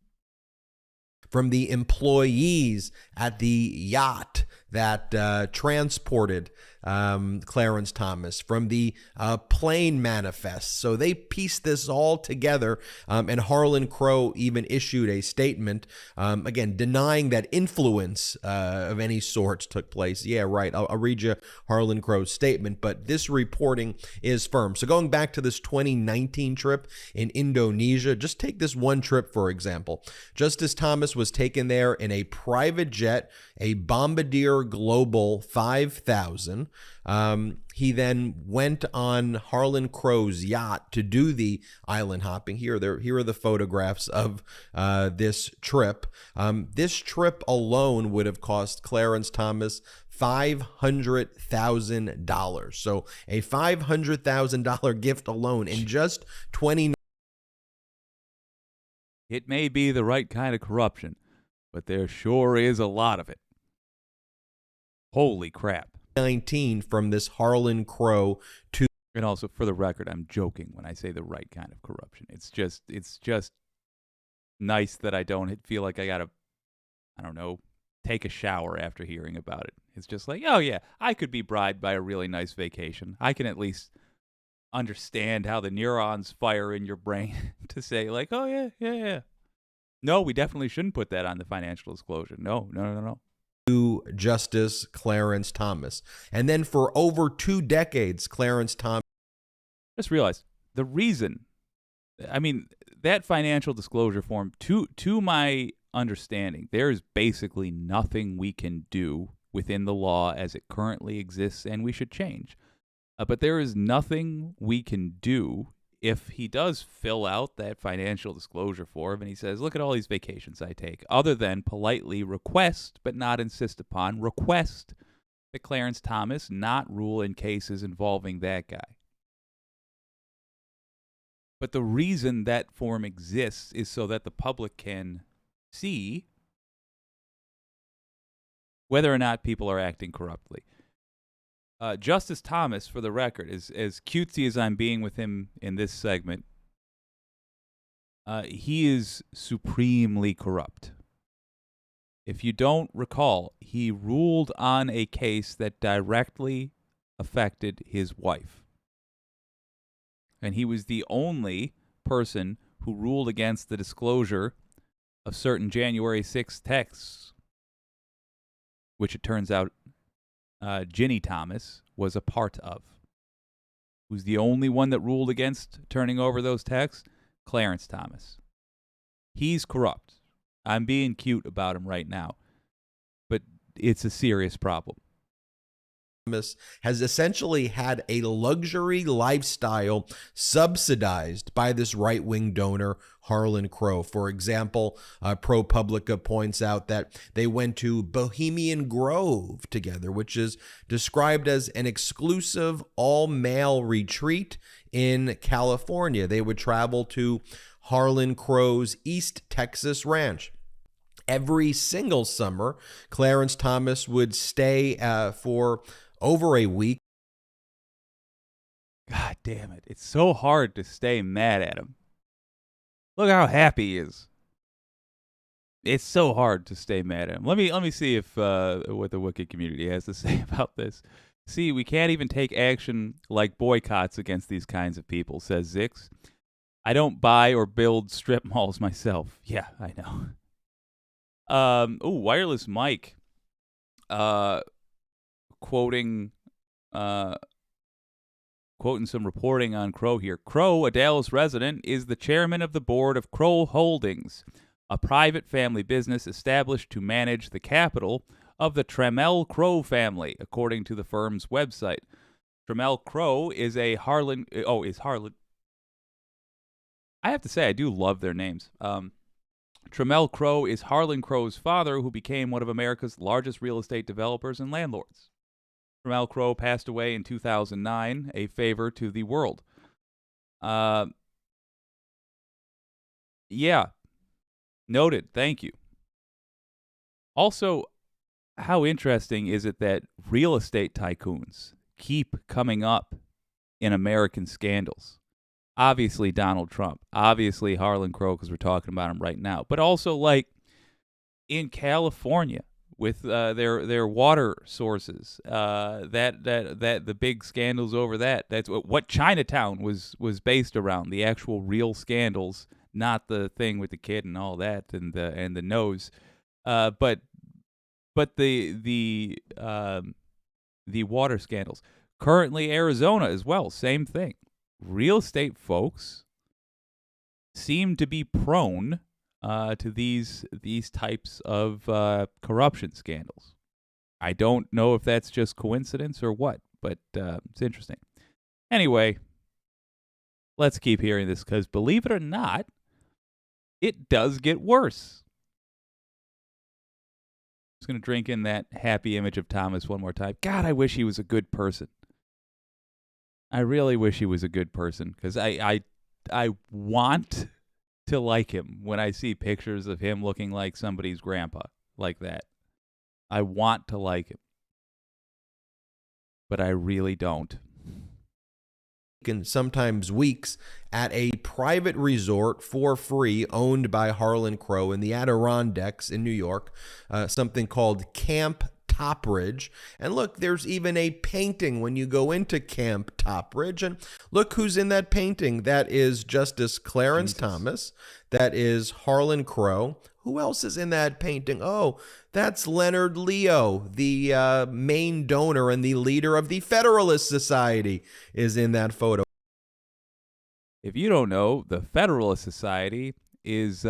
From the employees at the yacht that transported Clarence Thomas, from the plane manifest. So they pieced this all together, and Harlan Crow even issued a statement, again, denying that influence of any sort took place. Yeah, right. I'll read you Harlan Crow's statement, but this reporting is firm. So going back to this 2019 trip in Indonesia, just take this one trip, for example. Justice Thomas was taken there in a private jet, a Bombardier Global 5000. He then went on Harlan Crow's yacht to do the island hopping. Here are the photographs of this trip. This trip alone would have cost Clarence Thomas $500,000. So a $500,000 gift alone in just 20. It may be the right kind of corruption, but there sure is a lot of it. Holy crap. 19 from this Harlan Crow to. And also, for the record, I'm joking when I say the right kind of corruption. It's just nice that I don't feel like I gotta, I don't know, take a shower after hearing about it. It's just like, oh yeah, I could be bribed by a really nice vacation. I can at least understand how the neurons fire in your brain to say like, oh yeah. No, we definitely shouldn't put that on the financial disclosure. No. To Justice Clarence Thomas. And then for over 2 decades, Clarence Thomas. Just realized the reason, I mean, that financial disclosure form, to my understanding, there is basically nothing we can do within the law as it currently exists, and we should change. But there is nothing we can do if he does fill out that financial disclosure form and he says, look at all these vacations I take, other than politely request, but not insist upon, request that Clarence Thomas not rule in cases involving that guy. But the reason that form exists is so that the public can see whether or not people are acting corruptly. Justice Thomas, for the record, as cutesy as I'm being with him in this segment, he is supremely corrupt. If you don't recall, he ruled on a case that directly affected his wife. And he was the only person who ruled against the disclosure of certain January 6th texts, which it turns out Ginny Thomas was a part of. Who's the only one that ruled against turning over those texts? Clarence Thomas. He's corrupt. I'm being cute about him right now, but it's a serious problem. Has essentially had a luxury lifestyle subsidized by this right-wing donor, Harlan Crow. For example, ProPublica points out that they went to Bohemian Grove together, which is described as an exclusive all-male retreat in California. They would travel to Harlan Crow's East Texas ranch. Every single summer, Clarence Thomas would stay for over a week. God damn it. It's so hard to stay mad at him. Look how happy he is. It's so hard to stay mad at him. Let me see if what the Wicked community has to say about this. See, we can't even take action like boycotts against these kinds of people, says Zix. I don't buy or build strip malls myself. Yeah, I know. Wireless Mike, quoting some reporting on Crow here. Crow, a Dallas resident, is the chairman of the board of Crow Holdings, a private family business established to manage the capital of the Trammell Crow family, according to the firm's website. Trammell Crow is a Harlan. Is Harlan. I have to say, I do love their names. Trammell Crow is Harlan Crow's father, who became one of America's largest real estate developers and landlords. Trammell Crow passed away in 2009, a favor to the world. Yeah. Noted. Thank you. Also, how interesting is it that real estate tycoons keep coming up in American scandals? Obviously, Donald Trump. Obviously, Harlan Crow, because we're talking about him right now. But also, like, in California, with their water sources, that the big scandals over that. That's what Chinatown was based around. The actual real scandals, not the thing with the kid and all that, and the nose. But the water scandals. Currently, Arizona as well. Same thing. Real estate folks seem to be prone to these types of corruption scandals. I don't know if that's just coincidence or what, but it's interesting. Anyway, let's keep hearing this, because believe it or not, it does get worse. Just going to drink in that happy image of Thomas one more time. God, I wish he was a good person. I really wish he was a good person, because I want to like him when I see pictures of him looking like somebody's grandpa like that. I want to like him, but I really don't. And sometimes weeks at a private resort for free owned by Harlan Crow in the Adirondacks in New York, something called Camp Topridge. And look, there's even a painting when you go into Camp Topridge. And look who's in that painting. That is Justice Clarence Thomas. That is Harlan Crow. Who else is in that painting? Oh, that's Leonard Leo, the main donor and the leader of the Federalist Society, is in that photo. If you don't know, the Federalist Society is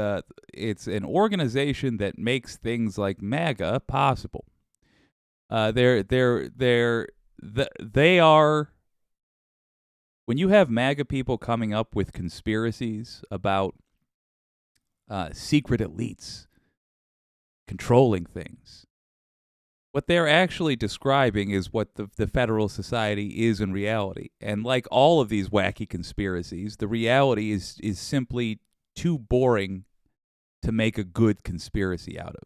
it's an organization that makes things like MAGA possible. They are, when you have MAGA people coming up with conspiracies about secret elites controlling things, what they're actually describing is what the Federal Society is in reality. And like all of these wacky conspiracies, the reality is simply too boring to make a good conspiracy out of.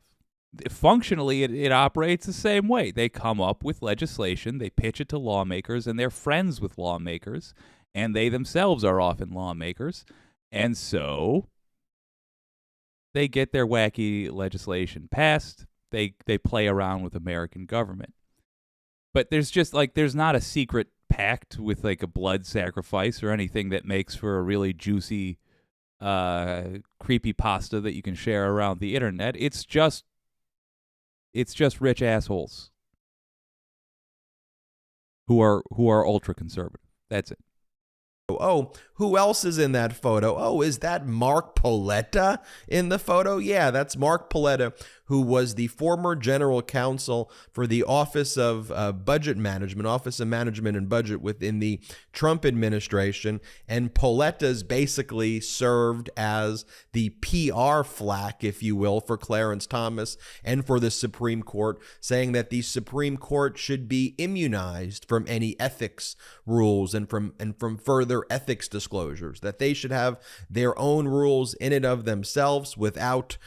Functionally, it operates the same way. They come up with legislation, they pitch it to lawmakers, and they're friends with lawmakers, and they themselves are often lawmakers. And so they get their wacky legislation passed. They play around with American government. But there's not a secret pact with like a blood sacrifice or anything that makes for a really juicy creepy pasta that you can share around the internet. It's just rich assholes who are ultra conservative. That's it. Oh, who else is in that photo? Oh, is that Mark Paoletta in the photo? Yeah, that's Mark Paoletta, who was the former general counsel for the Office of Budget Management, Office of Management and Budget within the Trump administration. And Pauletta's basically served as the PR flack, if you will, for Clarence Thomas and for the Supreme Court, saying that the Supreme Court should be immunized from any ethics rules and from further ethics disclosures, that they should have their own rules in and of themselves without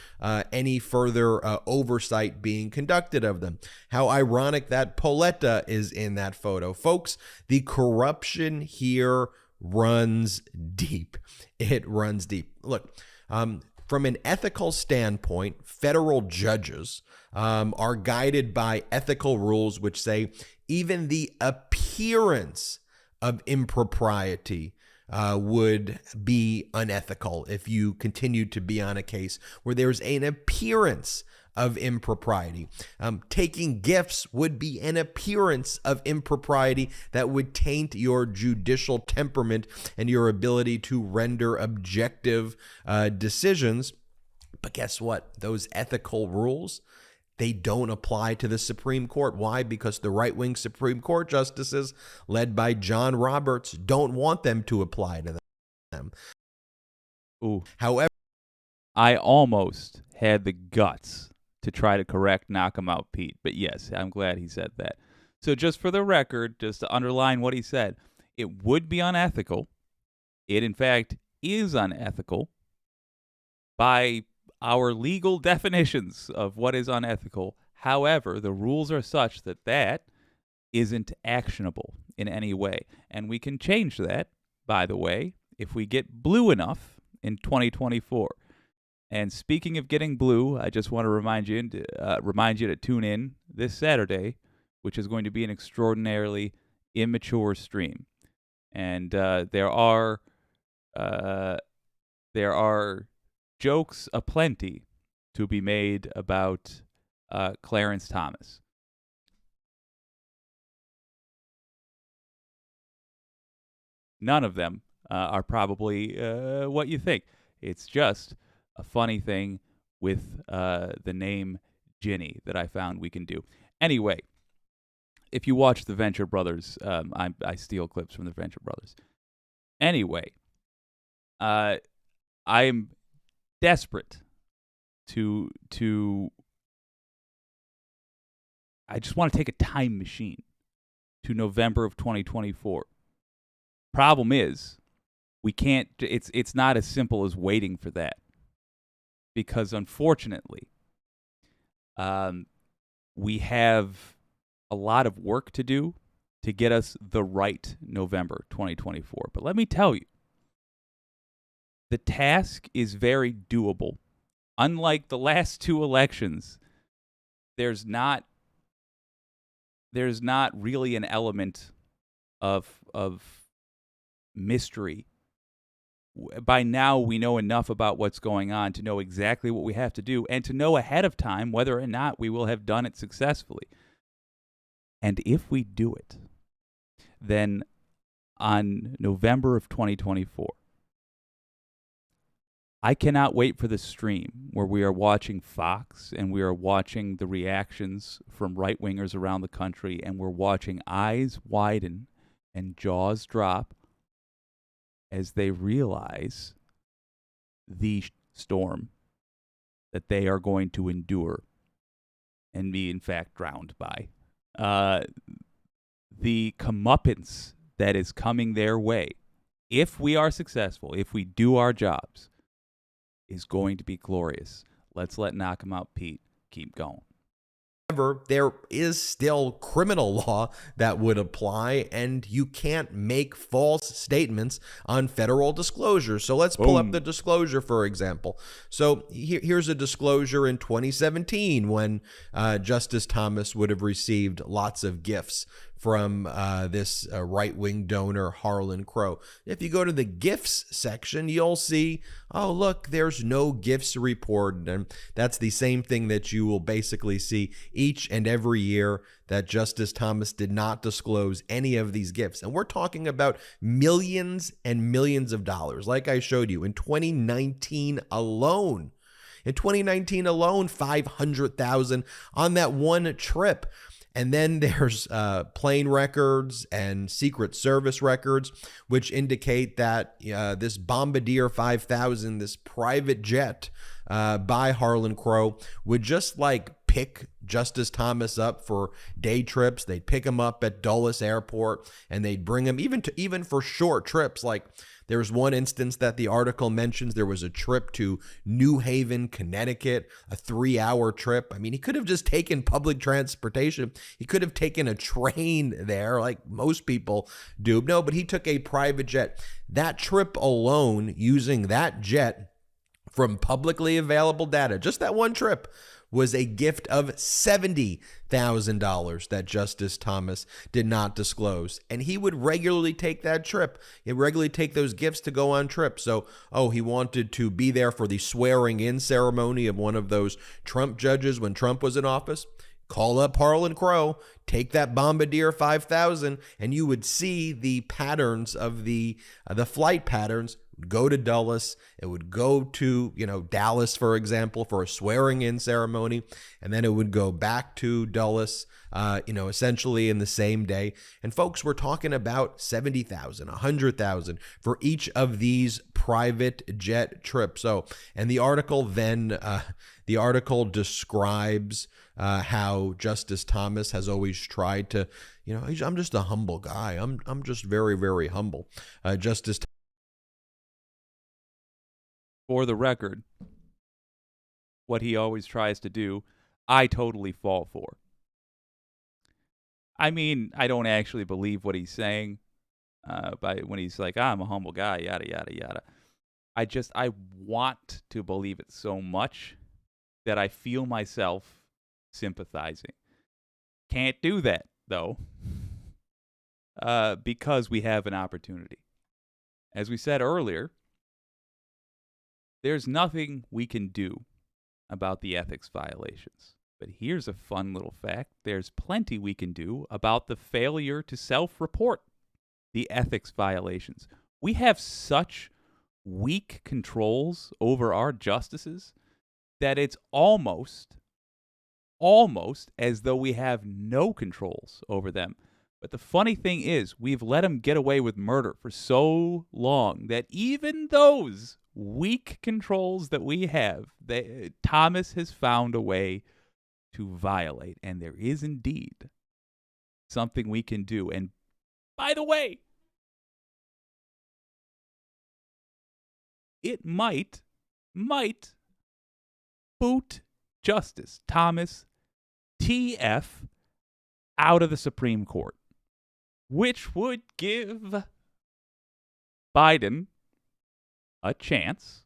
any further oversight being conducted of them. How ironic that Paoletta is in that photo. Folks, the corruption here runs deep. It runs deep. Look, from an ethical standpoint, federal judges are guided by ethical rules which say even the appearance of impropriety would be unethical if you continue to be on a case where there's an appearance of impropriety. Taking gifts would be an appearance of impropriety that would taint your judicial temperament and your ability to render objective decisions. But guess what? Those ethical rules, they don't apply to the Supreme Court. Why? Because the right-wing Supreme Court justices, led by John Roberts, don't want them to apply to them. Ooh. However, I almost had the guts to try to correct Knock 'em Out Pete, but yes, I'm glad he said that. So just for the record, just to underline what he said, it would be unethical. It, in fact, is unethical by our legal definitions of what is unethical. However, the rules are such that that isn't actionable in any way. And we can change that, by the way, if we get blue enough in 2024. And speaking of getting blue, I just want to remind you to tune in this Saturday, which is going to be an extraordinarily immature stream. And there are jokes aplenty to be made about Clarence Thomas. None of them are probably what you think. It's just a funny thing with the name Ginny that I found we can do. Anyway, if you watch the Venture Brothers, I steal clips from the Venture Brothers. Anyway, I am desperate to I just want to take a time machine to November of 2024. Problem is, we can't, it's not as simple as waiting for that. Because unfortunately, we have a lot of work to do to get us the right November 2024. But let me tell you, the task is very doable. Unlike the last two elections, there's not really an element of mystery. By now, we know enough about what's going on to know exactly what we have to do and to know ahead of time whether or not we will have done it successfully. And if we do it, then on November of 2024, I cannot wait for the stream where we are watching Fox and we are watching the reactions from right-wingers around the country and we're watching eyes widen and jaws drop as they realize the storm that they are going to endure and be, in fact, drowned by. The comeuppance that is coming their way, if we are successful, if we do our jobs, is going to be glorious. Let's let Knock 'em Out Pete keep going. However, there is still criminal law that would apply, and you can't make false statements on federal disclosure. So let's pull up the disclosure, for example. So here's a disclosure in 2017 when Justice Thomas would have received lots of gifts from this right-wing donor, Harlan Crow. If you go to the gifts section, you'll see, oh, look, there's no gifts report. And that's the same thing that you will basically see each and every year, that Justice Thomas did not disclose any of these gifts. And we're talking about millions and millions of dollars. Like I showed you, in 2019 alone, 500,000 on that one trip. And then there's plane records and Secret Service records, which indicate that this Bombardier 5000, this private jet by Harlan Crow, would just like pick Justice Thomas up for day trips. They'd pick him up at Dulles Airport and they'd bring him even for short trips. Like there was one instance that the article mentions, there was a trip to New Haven, Connecticut, a 3-hour trip. I mean, he could have just taken public transportation. He could have taken a train there like most people do. No, but he took a private jet. That trip alone, using that jet from publicly available data, just that one trip, was a gift of $70,000 that Justice Thomas did not disclose. And he would regularly take that trip. He'd regularly take those gifts to go on trips. So, he wanted to be there for the swearing-in ceremony of one of those Trump judges when Trump was in office. Call up Harlan Crow, take that Bombardier 5000, and you would see the patterns of the flight patterns. Go to Dulles. It would go to, Dallas, for example, for a swearing-in ceremony, and then it would go back to Dulles, essentially in the same day. And folks, we're talking about $70,000, $100,000 for each of these private jet trips. So, and the article describes how Justice Thomas has always tried to, I'm just a humble guy. I'm just very, very humble. For the record, what he always tries to do, I totally fall for. I mean, I don't actually believe what he's saying when he's like, I'm a humble guy, yada, yada, yada. I want to believe it so much that I feel myself sympathizing. Can't do that, though, because we have an opportunity. As we said earlier, there's nothing we can do about the ethics violations. But here's a fun little fact. There's plenty we can do about the failure to self-report the ethics violations. We have such weak controls over our justices that it's almost as though we have no controls over them. But the funny thing is, we've let them get away with murder for so long that even those weak controls that we have, Thomas has found a way to violate. And there is indeed something we can do. And by the way, it might boot Justice Thomas TF out of the Supreme Court, which would give Biden a chance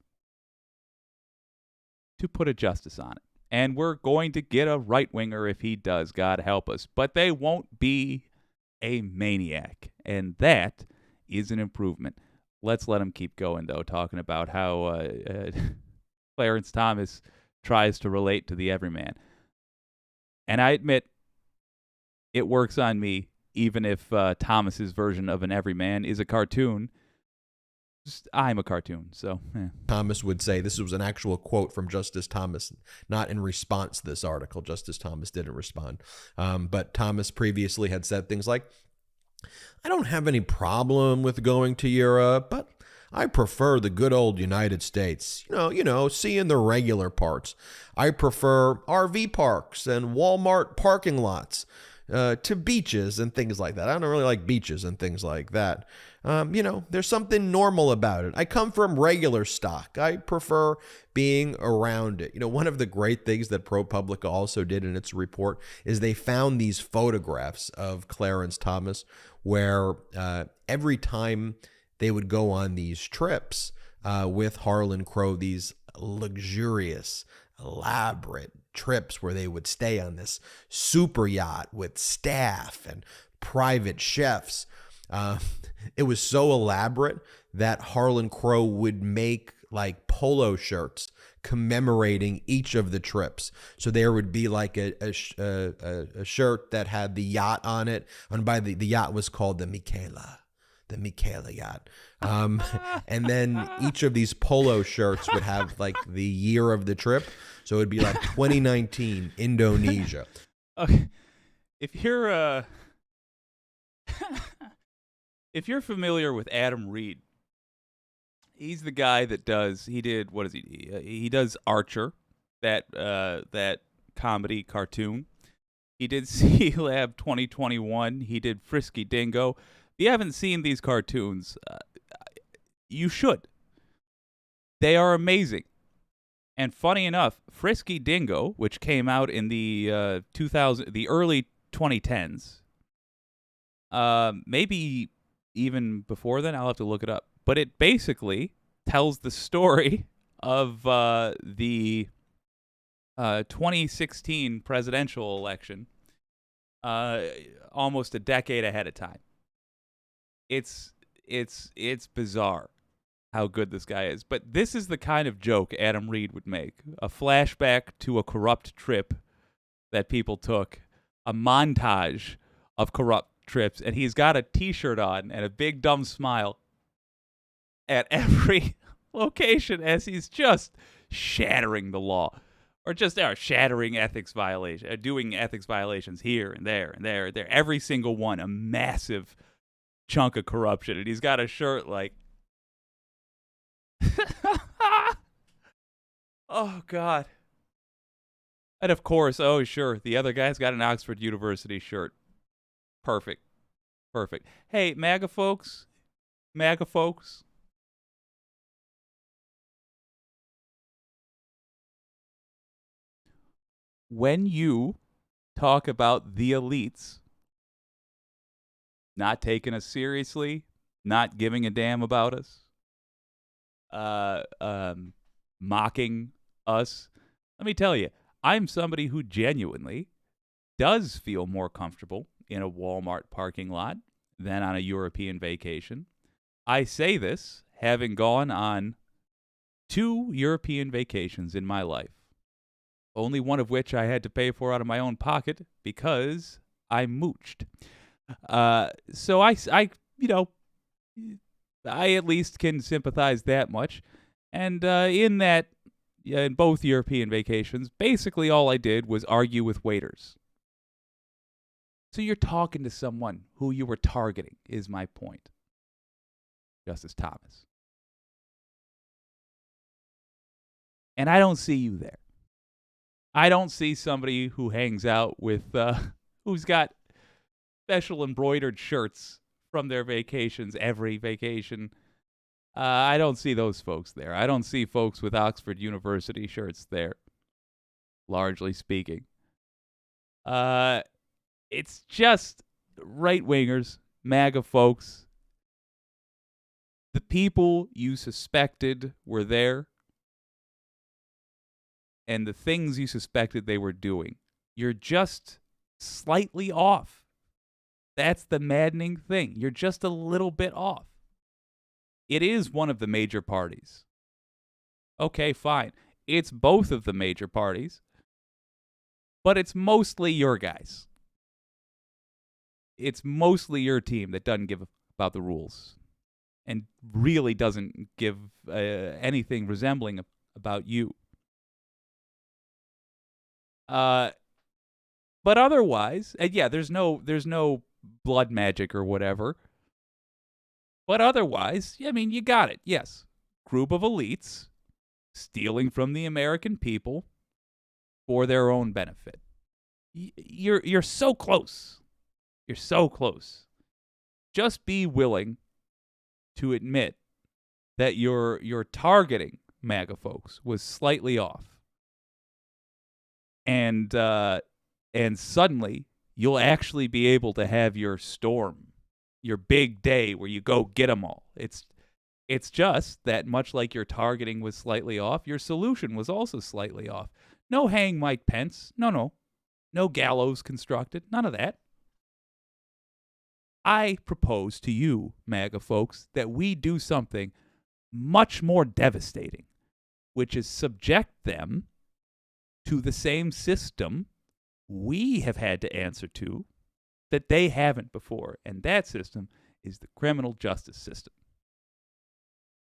to put a justice on it. And we're going to get a right-winger if he does, God help us. But they won't be a maniac, and that is an improvement. Let's let him keep going, though, talking about how Clarence Thomas tries to relate to the everyman. And I admit, it works on me, even if Thomas's version of an everyman is a cartoon. I'm a cartoon, so. Thomas would say, this was an actual quote from Justice Thomas, not in response to this article. Justice Thomas didn't respond. But Thomas previously had said things like, I don't have any problem with going to Europe, but I prefer the good old United States. Seeing the regular parts. I prefer RV parks and Walmart parking lots to beaches and things like that. I don't really like beaches and things like that. There's something normal about it. I come from regular stock. I prefer being around it. One of the great things that ProPublica also did in its report is they found these photographs of Clarence Thomas where every time they would go on these trips with Harlan Crow, these luxurious, elaborate trips where they would stay on this super yacht with staff and private chefs. It was so elaborate that Harlan Crow would make like polo shirts commemorating each of the trips. So there would be like a shirt that had the yacht on it, and by the yacht was called the Michaela yacht. And then each of these polo shirts would have like the year of the trip. So it would be like 2019 Indonesia. Okay. If you're familiar with Adam Reed, he's the guy that he does Archer, that comedy cartoon. He did C-Lab 2021. He did Frisky Dingo. If you haven't seen these cartoons, you should. They are amazing. And funny enough, Frisky Dingo, which came out in the early 2010s, maybe even before then, I'll have to look it up. But it basically tells the story of the 2016 presidential election, almost a decade ahead of time. It's bizarre how good this guy is. But this is the kind of joke Adam Reed would make. A flashback to a corrupt trip that people took, a montage of corrupt trips, and he's got a t-shirt on and a big dumb smile at every location as he's just shattering the law. Or just shattering ethics violations, doing ethics violations here and there and there and there. Every single one, a massive chunk of corruption. And he's got a shirt like, oh, God. And of course, oh, sure, the other guy's got an Oxford University shirt. Perfect. Perfect. Hey, MAGA folks. When you talk about the elites not taking us seriously, not giving a damn about us, mocking us, let me tell you, I'm somebody who genuinely does feel more comfortable in a Walmart parking lot than on a European vacation. I say this having gone on 2 European vacations in my life, only one of which I had to pay for out of my own pocket because I mooched. So I at least can sympathize that much. And in both European vacations, basically all I did was argue with waiters. So you're talking to someone who you were targeting, is my point. Justice Thomas. And I don't see you there. I don't see somebody who hangs out with, who's got special embroidered shirts from their vacations, every vacation. I don't see those folks there. I don't see folks with Oxford University shirts there, largely speaking. It's just right-wingers, MAGA folks. The people you suspected were there, and the things you suspected they were doing. You're just slightly off. That's the maddening thing. You're just a little bit off. It is one of the major parties. Okay, fine. It's both of the major parties, but it's mostly your guys. It's mostly your team that doesn't give about the rules and really doesn't give anything resembling about you. But otherwise, and yeah, there's no blood magic or whatever. But otherwise, I mean, you got it. Yes, group of elites stealing from the American people for their own benefit. You're so close. You're so close. Just be willing to admit that your targeting MAGA folks was slightly off. And suddenly you'll actually be able to have your storm, your big day where you go get them all. It's just that much like your targeting was slightly off, your solution was also slightly off. No hang Mike Pence. No gallows constructed. None of that. I propose to you, MAGA folks, that we do something much more devastating, which is subject them to the same system we have had to answer to that they haven't before. And that system is the criminal justice system.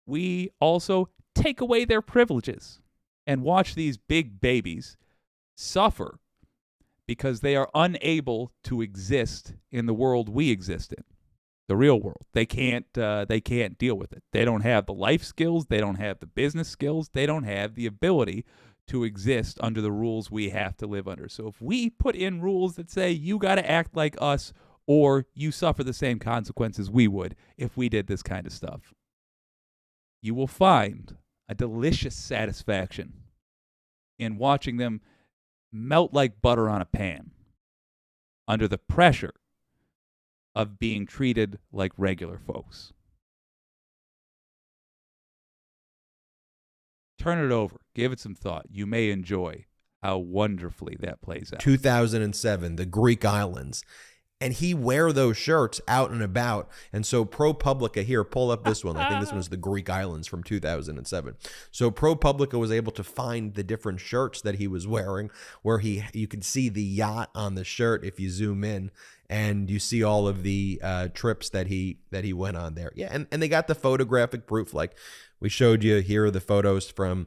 We also take away their privileges and watch these big babies suffer because they are unable to exist in the world we exist in, the real world. They can't deal with it. They don't have the life skills. They don't have the business skills. They don't have the ability to exist under the rules we have to live under. So if we put in rules that say you got to act like us or you suffer the same consequences we would if we did this kind of stuff, you will find a delicious satisfaction in watching them melt like butter on a pan under the pressure of being treated like regular folks. Turn it over. Give it some thought. You may enjoy how wonderfully that plays out. 2007, the Greek islands. And he wear those shirts out and about. And so ProPublica, here, pull up this one. I think this one is the Greek islands from 2007. So ProPublica was able to find the different shirts that he was wearing, where you can see the yacht on the shirt if you zoom in, and you see all of the trips that he went on there. Yeah, and they got the photographic proof, like we showed you. Here are the photos from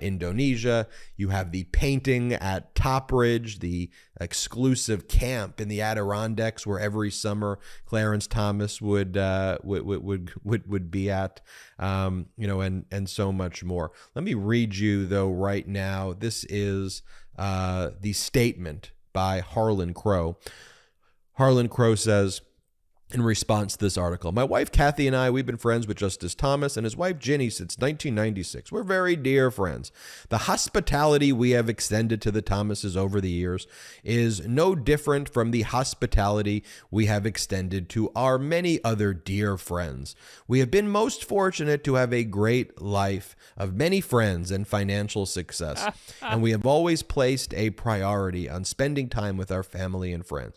Indonesia. You have the painting at Top Ridge, the exclusive camp in the Adirondacks, where every summer Clarence Thomas would be at, and so much more. Let me read you though right now. This is the statement by Harlan Crow. Harlan Crow says, in response to this article, my wife Kathy and I, we've been friends with Justice Thomas and his wife Ginny since 1996. We're very dear friends. The hospitality we have extended to the Thomases over the years is no different from the hospitality we have extended to our many other dear friends. We have been most fortunate to have a great life of many friends and financial success, and we have always placed a priority on spending time with our family and friends.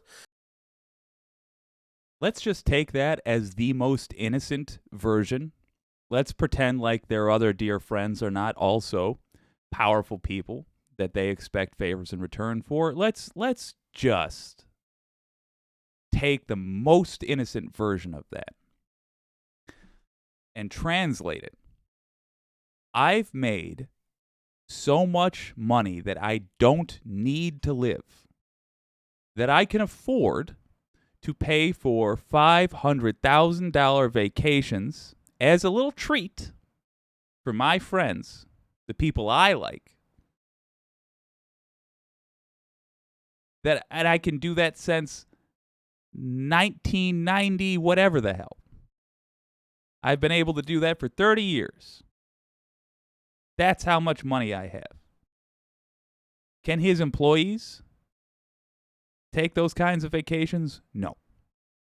Let's just take that as the most innocent version. Let's pretend like their other dear friends are not also powerful people that they expect favors in return for. Let's just take the most innocent version of that and translate it. I've made so much money that I don't need to live, that I can afford to pay for $500,000 vacations as a little treat for my friends, the people I like. And I can do that since 1990, whatever the hell. I've been able to do that for 30 years. That's how much money I have. Can his employees take those kinds of vacations? No.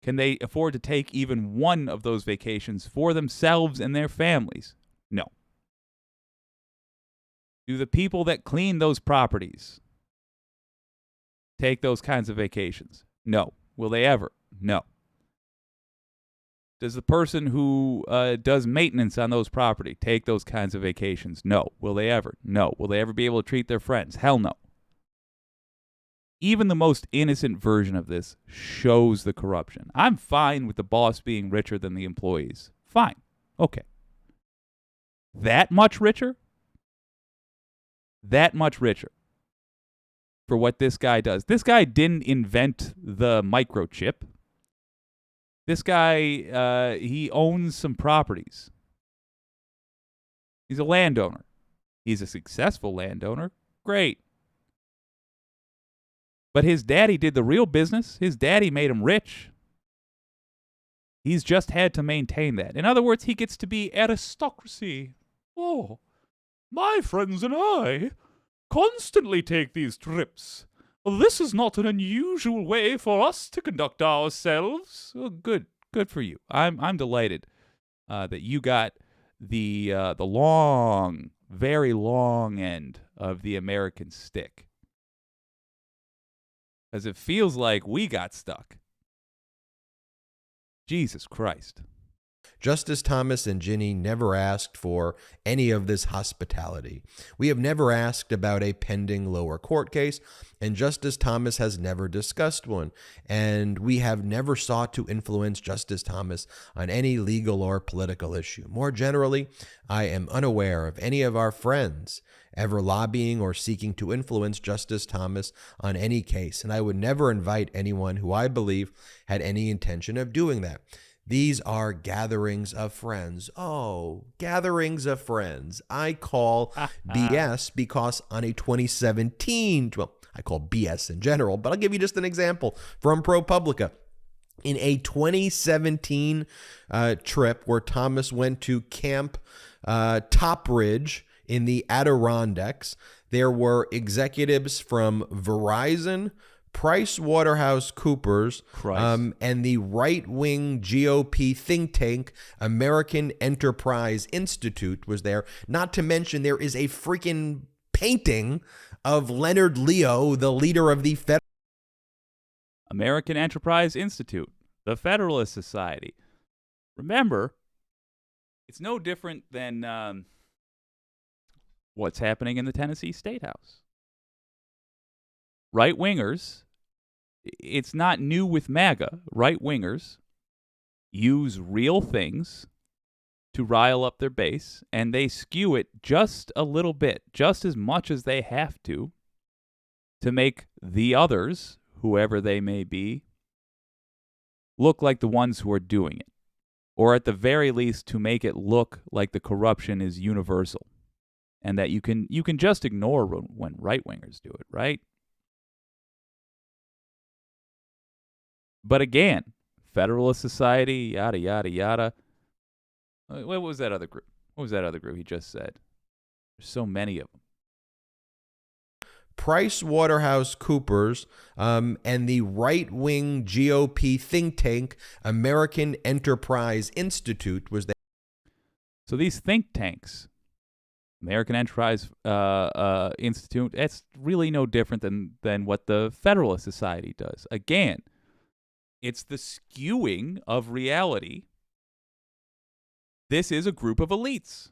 Can they afford to take even one of those vacations for themselves and their families? No. Do the people that clean those properties take those kinds of vacations? No. Will they ever? No. Does the person who does maintenance on those property take those kinds of vacations? No. Will they ever? No. Will they ever be able to treat their friends? Hell no. Even the most innocent version of this shows the corruption. I'm fine with the boss being richer than the employees. Fine. Okay. That much richer? That much richer for what this guy does. This guy didn't invent the microchip. This guy, he owns some properties. He's a landowner. He's a successful landowner. Great. But his daddy did the real business. His daddy made him rich. He's just had to maintain that. In other words, he gets to be aristocracy. Oh, my friends and I constantly take these trips. This is not an unusual way for us to conduct ourselves. Oh, good for you. I'm delighted that you got the long, very long end of the American stick. As it feels like we got stuck. Jesus Christ. Justice Thomas and Ginny never asked for any of this hospitality. We have never asked about a pending lower court case, and Justice Thomas has never discussed one. And we have never sought to influence Justice Thomas on any legal or political issue. More generally, I am unaware of any of our friends ever lobbying or seeking to influence Justice Thomas on any case, and I would never invite anyone who I believe had any intention of doing that. These are gatherings of friends. Oh, gatherings of friends. I call BS because on a 2017, well, I call BS in general, but I'll give you just an example from ProPublica. In a 2017 trip where Thomas went to Camp Top Ridge in the Adirondacks, there were executives from Verizon, PricewaterhouseCoopers, and the right-wing GOP think tank American Enterprise Institute was there. Not to mention there is a freaking painting of Leonard Leo, the leader of the Federal American Enterprise Institute, the Federalist Society. Remember, it's no different than what's happening in the Tennessee State House. Right-wingers, it's not new with MAGA. Right-wingers use real things to rile up their base, and they skew it just a little bit, just as much as they have to make the others, whoever they may be, look like the ones who are doing it. Or at the very least, to make it look like the corruption is universal and that you can just ignore when right-wingers do it, right? But again, Federalist Society, yada, yada, yada. What was that other group? What was that other group he just said? There's so many of them. PricewaterhouseCoopers and the right-wing GOP think tank American Enterprise Institute was there. So these think tanks, American Enterprise Institute, that's really no different than what the Federalist Society does. Again, it's the skewing of reality. This is a group of elites.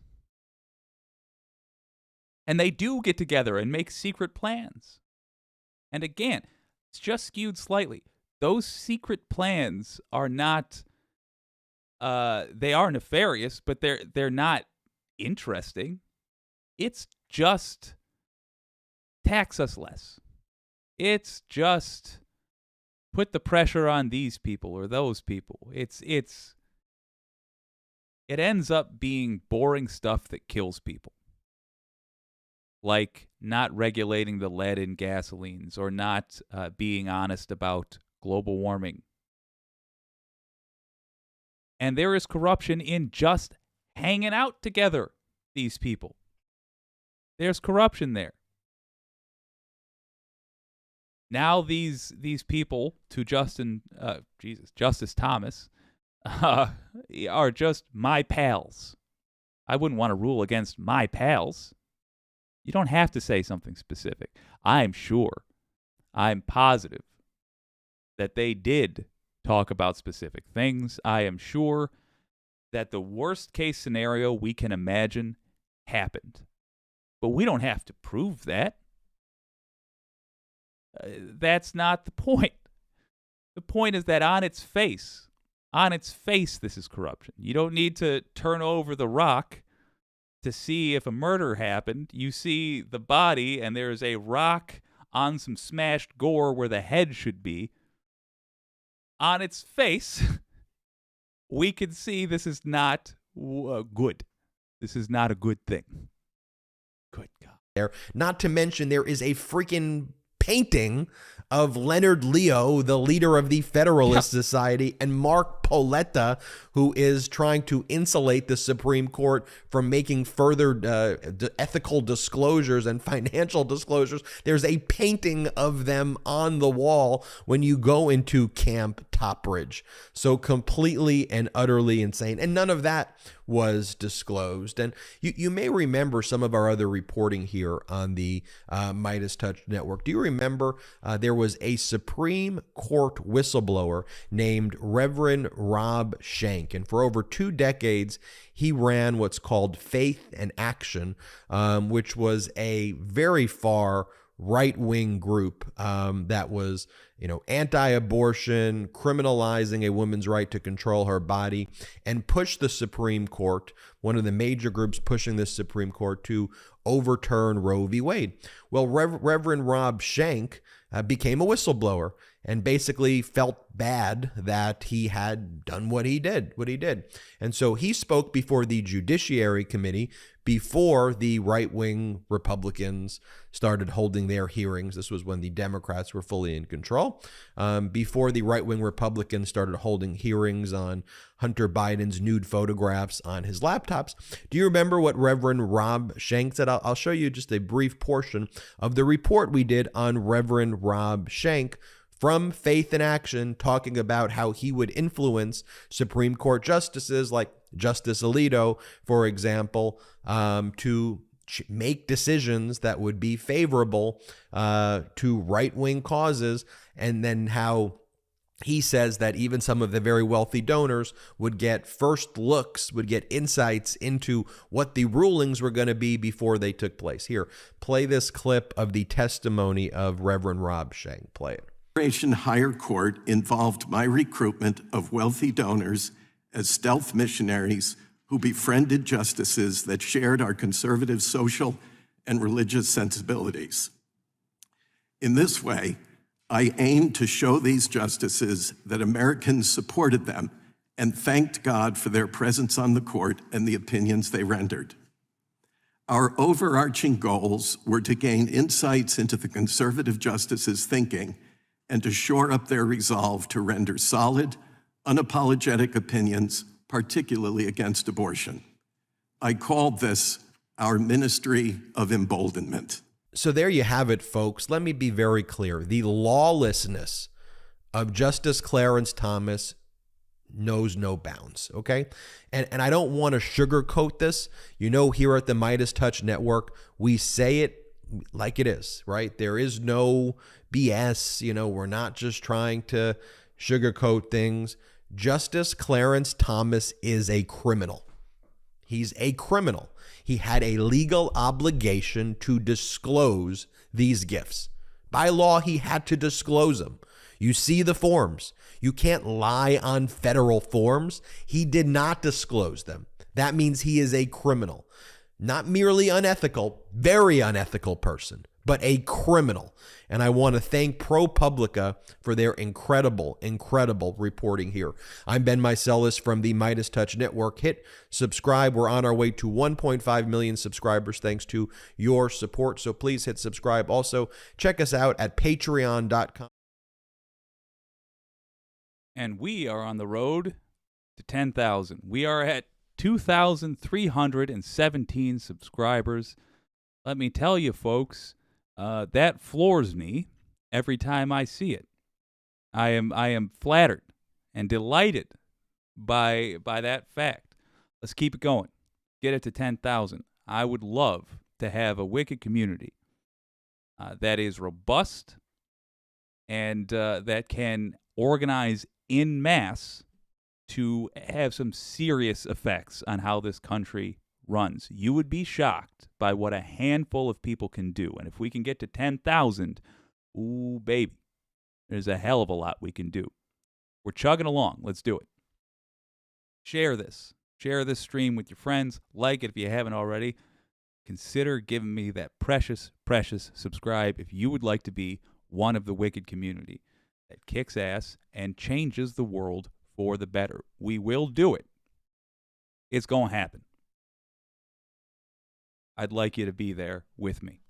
And they do get together and make secret plans. And again, it's just skewed slightly. Those secret plans are not, they are nefarious, but they're not interesting. It's just tax us less. It's just put the pressure on these people or those people. It ends up being boring stuff that kills people. Like not regulating the lead in gasolines or not being honest about global warming. And there is corruption in just hanging out together, these people. There's corruption there. Now these people, to Justice Thomas, are just my pals. I wouldn't want to rule against my pals. You don't have to say something specific. I'm positive that they did talk about specific things. I am sure that the worst case scenario we can imagine happened. But we don't have to prove that. That's not the point. The point is that on its face, this is corruption. You don't need to turn over the rock to see if a murder happened. You see the body, and there's a rock on some smashed gore where the head should be. On its face, we can see this is not good. This is not a good thing. Good God. Not to mention, there is a freaking painting of Leonard Leo, the leader of the Federalist Society, and Mark Paoletta, who is trying to insulate the Supreme Court from making further ethical disclosures and financial disclosures. There's a painting of them on the wall when you go into Camp Topridge. So completely and utterly insane. And none of that was disclosed. And you may remember some of our other reporting here on the Midas Touch Network. Do you remember there was a Supreme Court whistleblower named Reverend Rob Schenck, and for over 2 decades he ran what's called Faith and Action, which was a very far right-wing group that was, anti-abortion, criminalizing a woman's right to control her body, and pushed the Supreme Court, one of the major groups pushing the Supreme Court to overturn Roe v. Wade. Well, Reverend Rob Schenck became a whistleblower and basically felt bad that he had done what he did. And so he spoke before the Judiciary Committee before the right-wing Republicans started holding their hearings. This was when the Democrats were fully in control. Before the right-wing Republicans started holding hearings on Hunter Biden's nude photographs on his laptops. Do you remember what Reverend Rob Schenck said? I'll show you just a brief portion of the report we did on Reverend Rob Schenck from Faith in Action, talking about how he would influence Supreme Court justices like Justice Alito, for example, to make decisions that would be favorable to right-wing causes, and then how he says that even some of the very wealthy donors would get first looks, would get insights into what the rulings were going to be before they took place. Here, play this clip of the testimony of Reverend Rob Shank. Play it. Higher court involved my recruitment of wealthy donors as stealth missionaries who befriended justices that shared our conservative social and religious sensibilities. In this way, I aimed to show these justices that Americans supported them and thanked God for their presence on the court and the opinions they rendered. Our overarching goals were to gain insights into the conservative justices' thinking and to shore up their resolve to render solid, unapologetic opinions, particularly against abortion. I called this our ministry of emboldenment. So there you have it, folks. Let me be very clear. The lawlessness of Justice Clarence Thomas knows no bounds, okay? And I don't want to sugarcoat this. You know, here at the Midas Touch Network, we say it like it is, right? There is no BS. You know, we're not just trying to sugarcoat things. Justice Clarence Thomas is a criminal. He's a criminal. He had a legal obligation to disclose these gifts. By law, he had to disclose them. You see the forms. You can't lie on federal forms. He did not disclose them. That means he is a criminal. Not merely unethical, very unethical person, but a criminal. And I want to thank ProPublica for their incredible, incredible reporting here. I'm Ben Meiselas from the Midas Touch Network. Hit subscribe. We're on our way to 1.5 million subscribers thanks to your support. So please hit subscribe. Also, check us out at patreon.com. And we are on the road to 10,000. We are at 2,317 subscribers. Let me tell you, folks, that floors me every time I see it. I am flattered and delighted by that fact. Let's keep it going. Get it to 10,000. I would love to have a wicked community that is robust and that can organize en masse to have some serious effects on how this country runs. You would be shocked by what a handful of people can do. And if we can get to 10,000, ooh, baby, there's a hell of a lot we can do. We're chugging along. Let's do it. Share this. Share this stream with your friends. Like it if you haven't already. Consider giving me that precious, precious subscribe if you would like to be one of the wicked community that kicks ass and changes the world for the better. We will do it. It's going to happen. I'd like you to be there with me.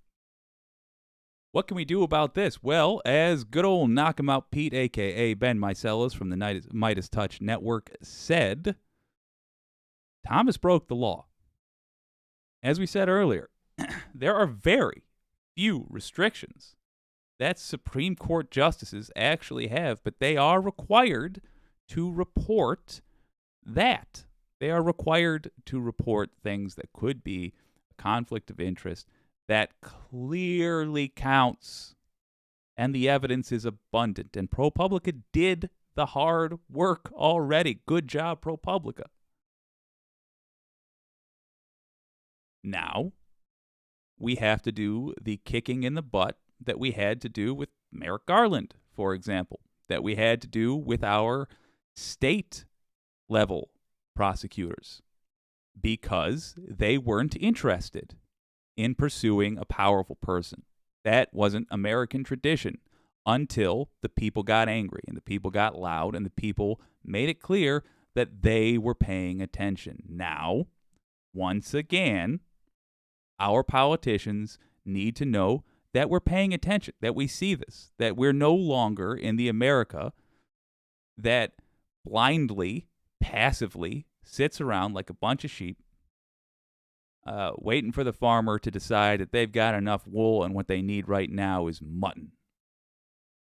What can we do about this? Well, as good old Knock 'em Out Pete, a.k.a. Ben Meiselas from the Midas Touch Network, said, Thomas broke the law. As we said earlier, there are very few restrictions that Supreme Court justices actually have, but they are required to report that. They are required to report things that could be a conflict of interest that clearly counts. And the evidence is abundant. And ProPublica did the hard work already. Good job, ProPublica. Now, we have to do the kicking in the butt that we had to do with Merrick Garland, for example, that we had to do with our state-level prosecutors, because they weren't interested in pursuing a powerful person. That wasn't American tradition until the people got angry and the people got loud and the people made it clear that they were paying attention. Now, once again, our politicians need to know that we're paying attention, that we see this, that we're no longer in the America that blindly, passively sits around like a bunch of sheep, waiting for the farmer to decide that they've got enough wool and what they need right now is mutton.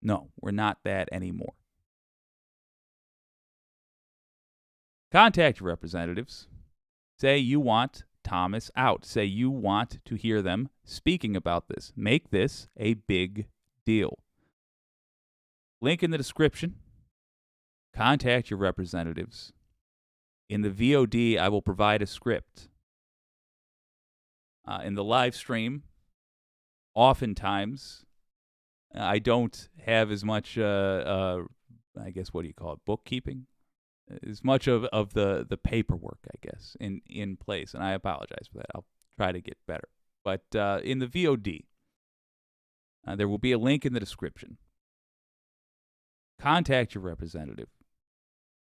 No, we're not that anymore. Contact your representatives. Say you want Thomas out. Say you want to hear them speaking about this. Make this a big deal. Link in the description. Contact your representatives. In the VOD, I will provide a script. In the live stream, oftentimes, I don't have as much, I guess, what do you call it, bookkeeping? As much of the paperwork, I guess, in place. And I apologize for that. I'll try to get better. But in the VOD, there will be a link in the description. Contact your representative.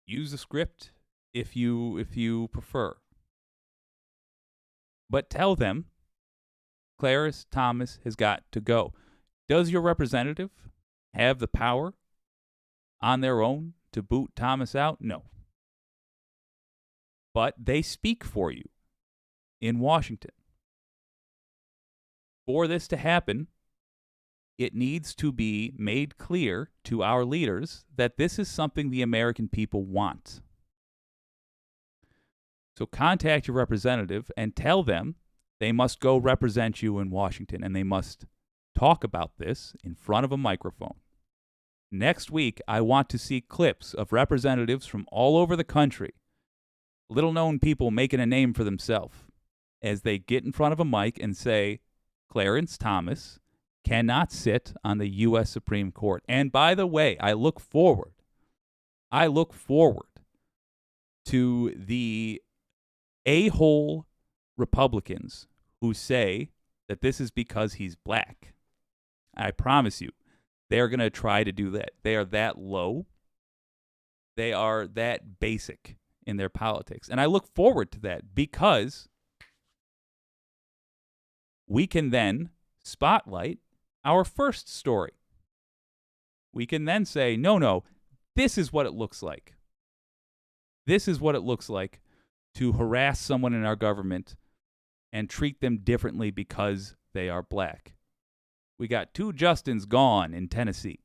Use the script if you prefer. But tell them Clarence Thomas has got to go. Does your representative have the power on their own to boot Thomas out? No. But they speak for you in Washington. For this to happen, it needs to be made clear to our leaders that this is something the American people want. So contact your representative and tell them they must go represent you in Washington, and they must talk about this in front of a microphone. Next week, I want to see clips of representatives from all over the country, little-known people making a name for themselves, as they get in front of a mic and say, Clarence Thomas cannot sit on the U.S. Supreme Court. And by the way, I look forward to the a-hole Republicans who say that this is because he's black. I promise you, they're going to try to do that. They are that low. They are that basic in their politics. And I look forward to that because we can then spotlight our first story. We can then say, no, this is what it looks like. This is what it looks like to harass someone in our government and treat them differently because they are black. We got 2 Justins gone in Tennessee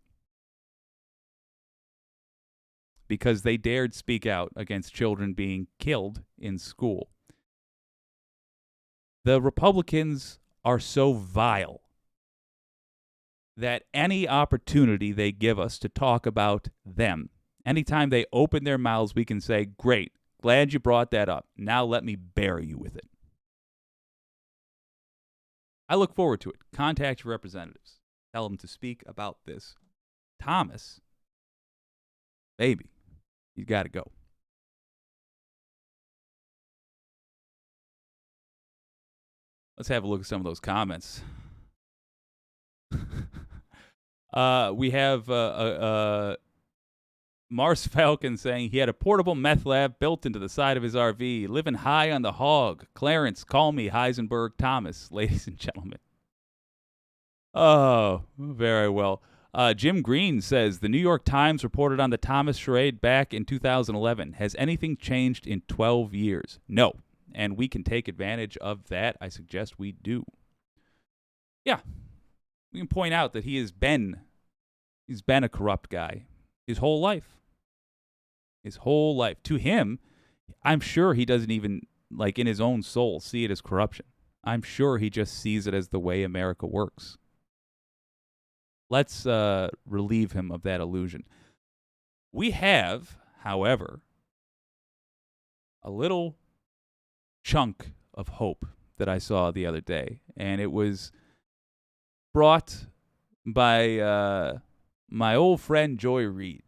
because they dared speak out against children being killed in school. The Republicans are so vile that any opportunity they give us to talk about them, anytime they open their mouths, we can say, great, glad you brought that up. Now let me bury you with it. I look forward to it. Contact your representatives. Tell them to speak about this. Thomas, baby, he's got to go. Let's have a look at some of those comments. We have Mars Falcon saying he had a portable meth lab built into the side of his RV, living high on the hog. Clarence, call me Heisenberg Thomas, ladies and gentlemen. Oh, very well. Jim Green says the New York Times reported on the Thomas charade back in 2011. Has anything changed in 12 years? No. And we can take advantage of that. I suggest we do. Yeah. We can point out that he's been a corrupt guy his whole life. His whole life. To him, I'm sure he doesn't even, like in his own soul, see it as corruption. I'm sure he just sees it as the way America works. Let's relieve him of that illusion. We have, however, a little chunk of hope that I saw the other day, and it was brought by my old friend Joy Reid,